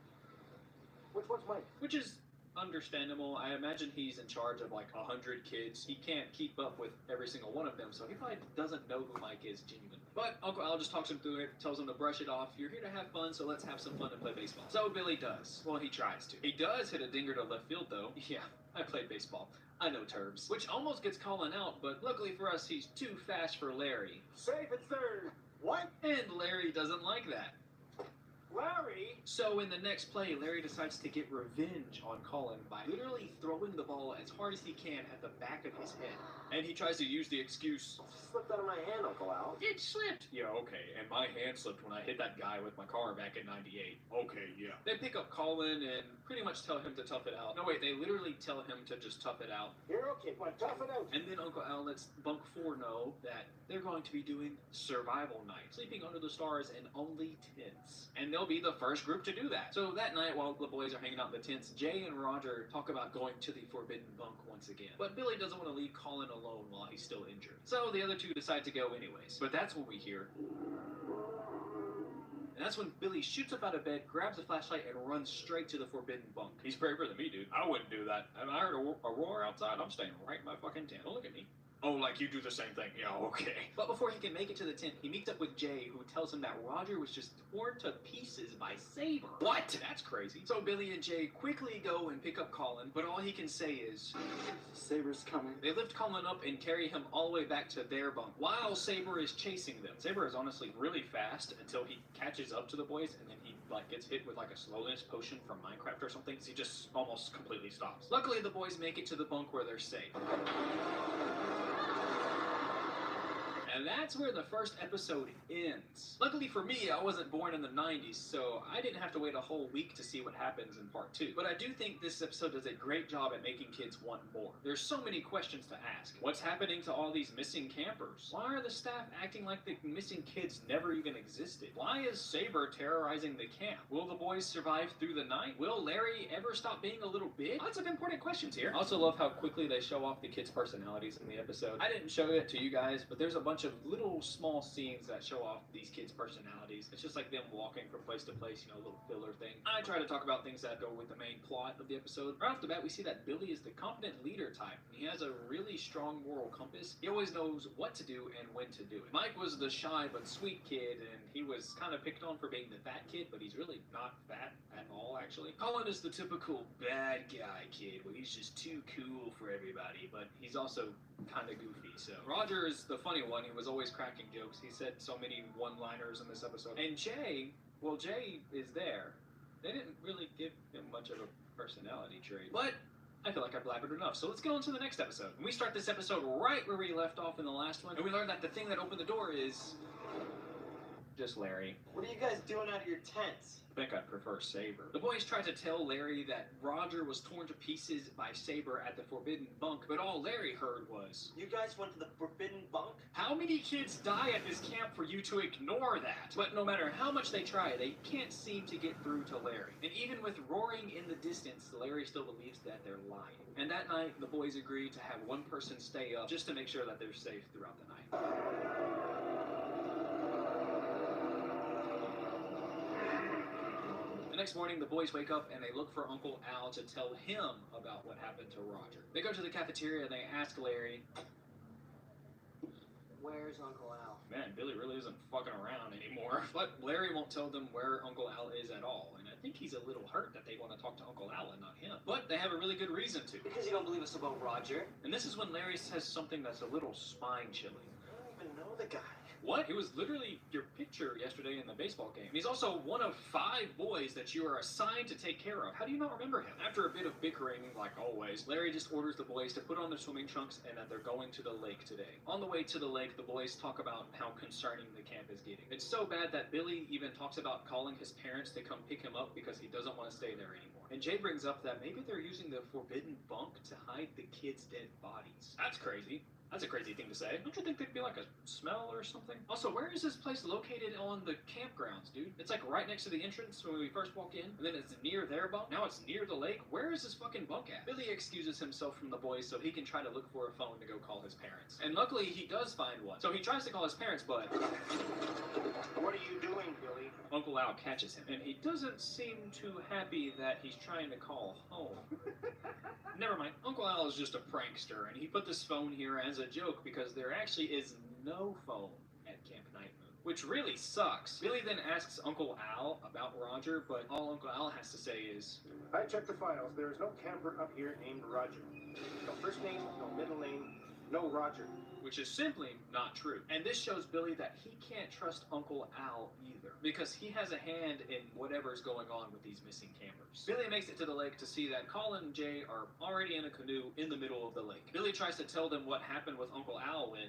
Which one's Mike? Which is understandable. I imagine he's in charge of like 100 kids. He can't keep up with every single one of them, so he probably doesn't know who Mike is genuinely. But Uncle Al just talks him through it, tells him to brush it off. You're here to have fun, so let's have some fun and play baseball. So Billy does. Well, he tries to. He does hit a dinger to left field, though. Yeah, I played baseball. I know terms. Which almost gets Colin out, but luckily for us, he's too fast for Larry. Safe at third. What? And Larry doesn't like that. Larry? So in the next play, Larry decides to get revenge on Colin by literally throwing the ball as hard as he can at the back of his head. And he tries to use the excuse, Slipped out of my hand, Uncle Al. "It slipped." Yeah, okay, and my hand slipped when I hit that guy with my car back in '98. Okay, yeah. They pick up Colin and pretty much tell him to tough it out. No, wait, they literally tell him to just tough it out. You're okay, but tough it out. And then Uncle Al lets Bunk 4 know that they're going to be doing survival night, sleeping under the stars in only tents. And they'll be the first group to do that. So that night, while the boys are hanging out in the tents, Jay and Roger talk about going to the forbidden bunk once again. But Billy doesn't want to leave Colin alone while he's still injured. So the other two decide to go anyways. But that's when we hear... And that's when Billy shoots up out of bed, grabs a flashlight, and runs straight to the forbidden bunk. He's braver than me, dude. I wouldn't do that. If I heard a roar outside, I'm staying right in my fucking tent. Don't look at me. Oh, like you do the same thing. Yeah, okay. But before he can make it to the tent, he meets up with Jay, who tells him that Roger was just torn to pieces by Saber. What? That's crazy. So Billy and Jay quickly go and pick up Colin, but all he can say is, Saber's coming. They lift Colin up and carry him all the way back to their bunk, while Saber is chasing them. Saber is honestly really fast until he catches up to the boys, and then he gets hit with like a slowness potion from Minecraft or something, so he just almost completely stops. Luckily, the boys make it to the bunk where they're safe. And that's where the first episode ends. Luckily for me, I wasn't born in the 90s, so I didn't have to wait a whole week to see what happens in part 2. But I do think this episode does a great job at making kids want more. There's so many questions to ask. What's happening to all these missing campers? Why are the staff acting like the missing kids never even existed? Why is Saber terrorizing the camp? Will the boys survive through the night? Will Larry ever stop being a little bitch? Lots of important questions here. I also love how quickly they show off the kids' personalities in the episode. I didn't show it to you guys, but there's a bunch of little small scenes that show off these kids' personalities. It's just like them walking from place to place, you know, a little filler thing. I try to talk about things that go with the main plot of the episode. Right off the bat, we see that Billy is the confident leader type. He has a really strong moral compass. He always knows what to do and when to do it. Mike was the shy but sweet kid, and he was kind of picked on for being the fat kid, but he's really not fat at all, actually. Colin is the typical bad guy kid, where he's just too cool for everybody, but he's also kind of goofy. So Roger is the funny one. He was always cracking jokes. He said so many one-liners in this episode. And Jay, well, Jay is there. They didn't really give him much of a personality trait, but I feel like I blabbered enough, so let's go on to the next episode. And we start this episode right where we left off in the last one, and we learn that the thing that opened the door is just Larry. What are you guys doing out of your tents? I think I'd prefer Saber. The boys tried to tell Larry that Roger was torn to pieces by Saber at the Forbidden Bunk, but all Larry heard was, You guys went to the Forbidden Bunk? how many kids die at this camp for you to ignore that? But no matter how much they try, they can't seem to get through to Larry. And even with roaring in the distance, Larry still believes that they're lying. And that night, the boys agree to have one person stay up just to make sure that they're safe throughout the night. The next morning, the boys wake up and they look for Uncle Al to tell him about what happened to Roger. They go to the cafeteria and they ask Larry, Where's Uncle Al? man, Billy really isn't fucking around anymore. But Larry won't tell them where Uncle Al is at all, and I think he's a little hurt that they want to talk to Uncle Al and not him. But they have a really good reason to. Because you don't believe us about Roger. And this is when Larry says something that's a little spine-chilling. I don't even know the guy. What? He was literally your picture yesterday in the baseball game. He's also one of 5 boys that you are assigned to take care of. How do you not remember him? After a bit of bickering, like always, Larry just orders the boys to put on their swimming trunks and that they're going to the lake today. On the way to the lake, the boys talk about how concerning the camp is getting. It's so bad that Billy even talks about calling his parents to come pick him up because he doesn't want to stay there anymore. And Jay brings up that maybe they're using the Forbidden Bunk to hide the kids' dead bodies. That's crazy. That's a crazy thing to say. Don't you think there'd be like a smell or something? Also, where is this place located on the campgrounds, dude? It's like right next to the entrance when we first walk in, and then it's near their bunk. Now it's near the lake. Where is this fucking bunk at? Billy excuses himself from the boys so he can try to look for a phone to go call his parents. And luckily, he does find one. So he tries to call his parents, but What are you doing, Billy? Uncle Al catches him, and he doesn't seem too happy that he's trying to call home. Never mind. Uncle Al is just a prankster, and he put this phone here as a joke because there actually is no phone at Camp Nightmoon, which really sucks. Billy then asks Uncle Al about Roger, but all Uncle Al has to say is, I checked the files. There is no camper up here named Roger. No first name, no middle name, no Roger. which is simply not true. And this shows Billy that he can't trust Uncle Al either, because he has a hand in whatever's going on with these missing campers. Billy makes it to the lake to see that Colin and Jay are already in a canoe in the middle of the lake. Billy tries to tell them what happened with Uncle Al when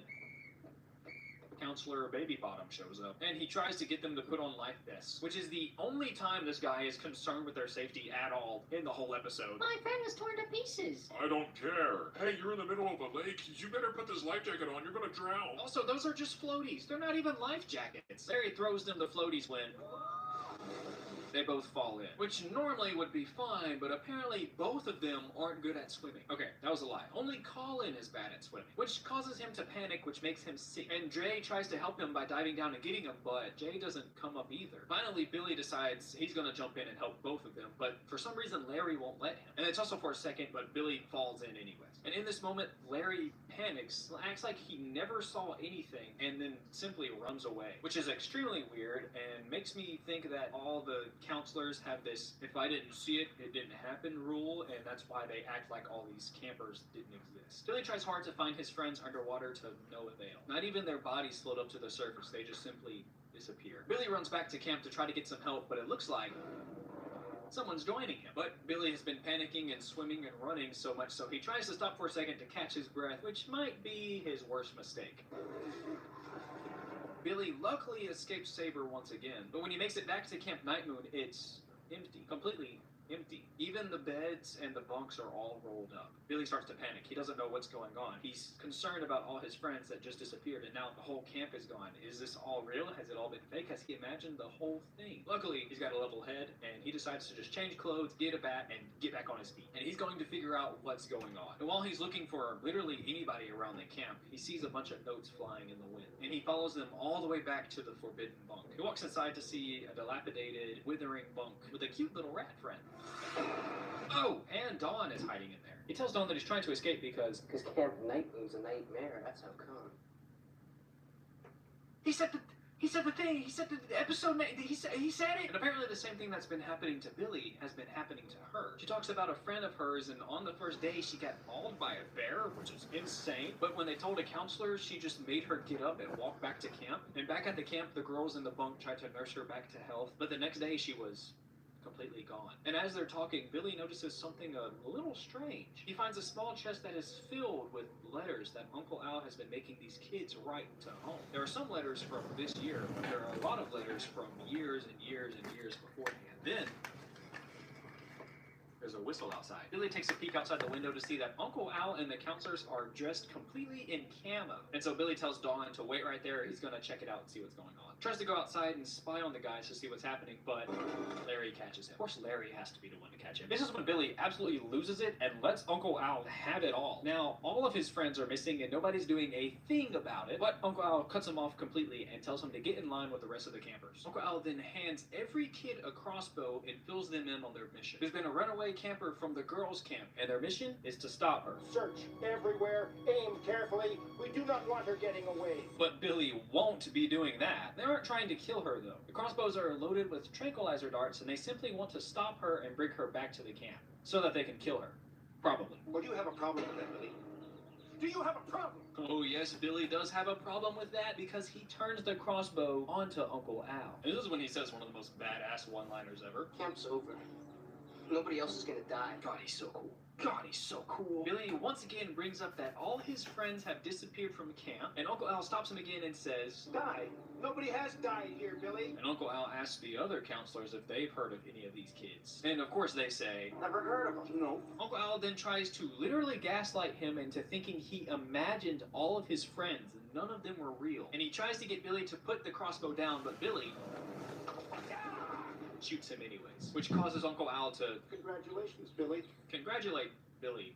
Counselor Baby Bottom shows up, and he tries to get them to put on life vests, which is the only time this guy is concerned with their safety at all in the whole episode. My friend was torn to pieces. I don't care. Hey, you're in the middle of a lake. You better put this life jacket on. You're gonna drown. Also, those are just floaties. They're not even life jackets. Larry throws them the floaties when They both fall in, which normally would be fine, but apparently both of them aren't good at swimming. Okay, that was a lie. Only Colin is bad at swimming, which causes him to panic, which makes him sick. And Jay tries to help him by diving down and getting him, but Jay doesn't come up either. Finally, Billy decides he's gonna jump in and help both of them, but for some reason Larry won't let him. And it's also for a second, but Billy falls in anyways. And in this moment, Larry panics, acts like he never saw anything, and then simply runs away, which is extremely weird and makes me think that all the counselors have this "if I didn't see it, it didn't happen" rule, and that's why they act like all these campers didn't exist. Billy tries hard to find his friends underwater to no avail. Not even their bodies float up to the surface, they just simply disappear. Billy runs back to camp to try to get some help, but it looks like someone's joining him. But Billy has been panicking and swimming and running so much so he tries to stop for a second to catch his breath, which might be his worst mistake. Billy luckily escapes Saber once again, but when he makes it back to Camp Night Moon, it's empty. Completely empty. Even the beds and the bunks are all rolled up. Billy starts to panic. He doesn't know what's going on. He's concerned about all his friends that just disappeared, and now the whole camp is gone. Is this all real? Has it all been fake? Has he imagined the whole thing? Luckily, he's got a level head, and he decides to just change clothes, get a bat, and get back on his feet. And he's going to figure out what's going on. And while he's looking for literally anybody around the camp, he sees a bunch of notes flying in the wind. And he follows them all the way back to the forbidden bunk. He walks inside to see a dilapidated, withering bunk with a cute little rat friend. Oh, and Dawn is hiding in there. He tells Dawn that he's trying to escape because Camp Night Moon's a nightmare, that's how come. He said the thing. He said the episode. He said it. And apparently the same thing that's been happening to Billy has been happening to her. She talks about a friend of hers, and on the first day she got mauled by a bear, which is insane. But when they told a counselor, she just made her get up and walk back to camp. And back at the camp, the girls in the bunk tried to nurse her back to health. But the next day she was completely gone. And as they're talking, Billy notices something a little strange. He finds a small chest that is filled with letters that Uncle Al has been making these kids write to home. There are some letters from this year, but there are a lot of letters from years and years and years beforehand. Then there's a whistle outside. Billy takes a peek outside the window to see that Uncle Al and the counselors are dressed completely in camo. And so Billy tells Dawn to wait right there. He's gonna check it out and see what's going on. Tries to go outside and spy on the guys to see what's happening, but Larry catches him. Of course, Larry has to be the one to catch him. This is when Billy absolutely loses it and lets Uncle Al have it all. Now, all of his friends are missing and nobody's doing a thing about it, but Uncle Al cuts him off completely and tells him to get in line with the rest of the campers. Uncle Al then hands every kid a crossbow and fills them in on their mission. There's been a runaway camper from the girls' camp, and their mission is to stop her. Search everywhere, aim carefully. We do not want her getting away. But Billy won't be doing that. They aren't trying to kill her, though. The crossbows are loaded with tranquilizer darts, and they simply want to stop her and bring her back to the camp, so that they can kill her. Probably. Well, do you have a problem with that, Billy? Do you have a problem? Oh yes, Billy does have a problem with that because he turns the crossbow onto Uncle Al. And this is when he says one of the most badass one-liners ever. Camp's over. Nobody else is gonna die. God, he's so cool. God, he's so cool. Billy once again brings up that all his friends have disappeared from camp, and Uncle Al stops him again and says, "Die. Nobody has died here, Billy." And Uncle Al asks the other counselors if they've heard of any of these kids. And of course they say, "Never heard of them." No. Uncle Al then tries to literally gaslight him into thinking he imagined all of his friends, and none of them were real. And he tries to get Billy to put the crossbow down, but Billy shoots him anyways, which causes Uncle Al to Congratulations, Billy. congratulate Billy.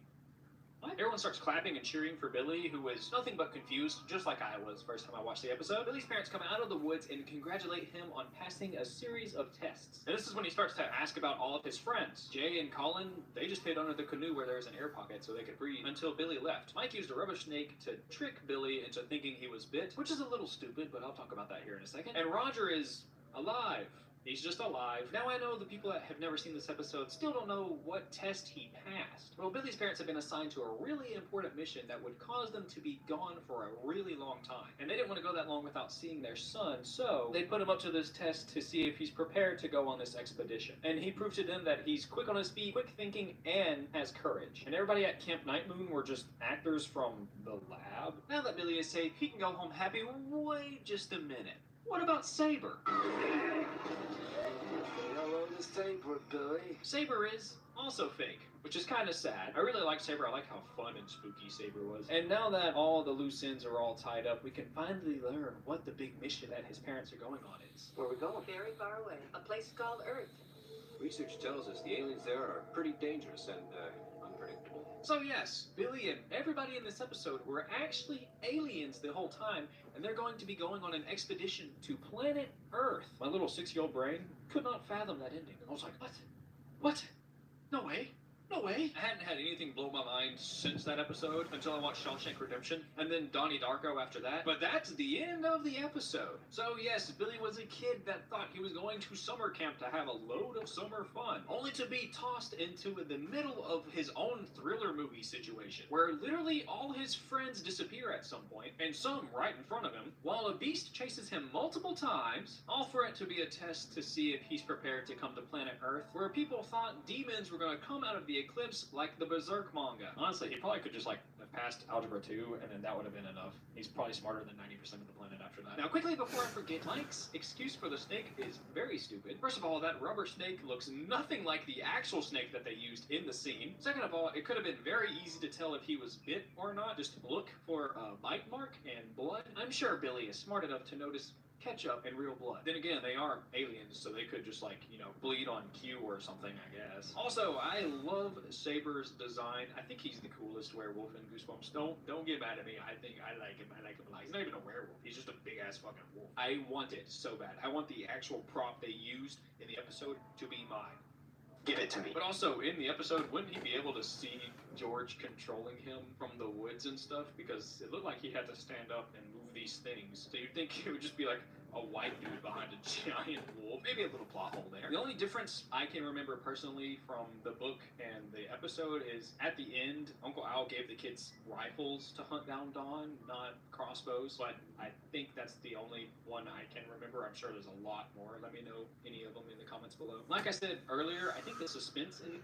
What? Everyone starts clapping and cheering for Billy, who is nothing but confused, just like I was first time I watched the episode. Billy's parents come out of the woods and congratulate him on passing a series of tests. And this is when he starts to ask about all of his friends. Jay and Colin, they just hid under the canoe where there's an air pocket so they could breathe until Billy left. Mike used a rubber snake to trick Billy into thinking he was bit, which is a little stupid, but I'll talk about that here in a second. And Roger is alive. He's just alive. Now I know the people that have never seen this episode still don't know what test he passed. Well, Billy's parents have been assigned to a really important mission that would cause them to be gone for a really long time. And they didn't want to go that long without seeing their son, so they put him up to this test to see if he's prepared to go on this expedition. And he proved to them that he's quick on his feet, quick thinking, and has courage. And everybody at Camp Night Moon were just actors from the lab. Now that Billy is safe, he can go home happy. Wait just a minute. What about Saber? Hello to Saber, Billy. Saber is also fake, which is kind of sad. I really like Saber. I like how fun and spooky Saber was. And now that all the loose ends are all tied up, we can finally learn what the big mission that his parents are going on is. Where are we going? Very far away. A place called Earth. Research tells us the aliens there are pretty dangerous and unpredictable. So yes, Billy and everybody in this episode were actually aliens the whole time, and they're going to be going on an expedition to planet Earth. My little 6-year-old brain could not fathom that ending. I was like, what? What? No way. No way. I hadn't had anything blow my mind since that episode until I watched Shawshank Redemption, and then Donnie Darko after that. But that's the end of the episode. So yes, Billy was a kid that thought he was going to summer camp to have a load of summer fun, only to be tossed into the middle of his own thriller movie situation, where literally all his friends disappear at some point, and some right in front of him, while a beast chases him multiple times, all for it to be a test to see if he's prepared to come to planet Earth, where people thought demons were going to come out of the eclipse like the Berserk manga. Honestly, he probably could just have passed Algebra 2 and then that would have been enough. He's probably smarter than 90% of the planet after that. Now quickly before I forget, Mike's excuse for the snake is very stupid. First of all, that rubber snake looks nothing like the actual snake that they used in the scene. Second of all, it could have been very easy to tell if he was bit or not. Just look for a bite mark and blood. I'm sure Billy is smart enough to notice ketchup and real blood. Then again, they are aliens, so they could just bleed on cue or something, I guess. Also, I love Saber's design. I think he's the coolest werewolf in Goosebumps. Don't get mad at me. I think I like him. I like him a lot. He's not even a werewolf. He's just a big ass fucking wolf. I want it so bad. I want the actual prop they used in the episode to be mine. Give it to me. But also, in the episode, wouldn't he be able to see George controlling him from the woods and stuff? Because it looked like he had to stand up and move these things. So you'd think it would just be like a white dude behind a giant wolf. Maybe a little plot hole there. The only difference I can remember personally from the book and the episode is at the end, Uncle Al gave the kids rifles to hunt down Dawn, not crossbows. But I think that's the only one I can remember. I'm sure there's a lot more. Let me know any of them in the comments below. Like I said earlier, I think the suspense in...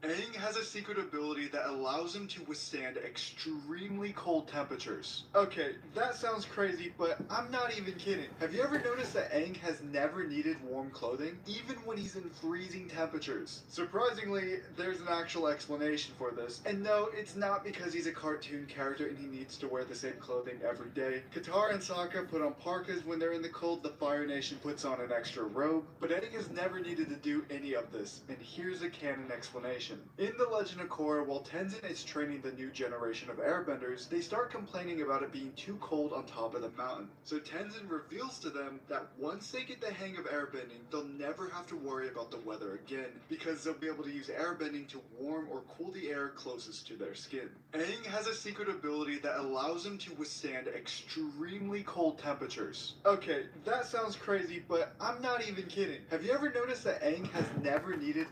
Aang has a secret ability that allows him to withstand extremely cold temperatures. Okay, that sounds crazy, but I'm not even kidding. Have you ever noticed that Aang has never needed warm clothing, even when he's in freezing temperatures? Surprisingly, there's an actual explanation for this. And no, it's not because he's a cartoon character and he needs to wear the same clothing every day. Katara and Sokka put on parkas when they're in the cold, the Fire Nation puts on an extra robe, but Aang has never needed to do any of this, and here's a canon explanation. In The Legend of Korra, while Tenzin is training the new generation of airbenders, they start complaining about it being too cold on top of the mountain. So Tenzin reveals to them that once they get the hang of airbending, they'll never have to worry about the weather again, because they'll be able to use airbending to warm or cool the air closest to their skin. Aang has a secret ability that allows him to withstand extremely cold temperatures. Okay, that sounds crazy, but I'm not even kidding. Have you ever noticed that Aang has never needed...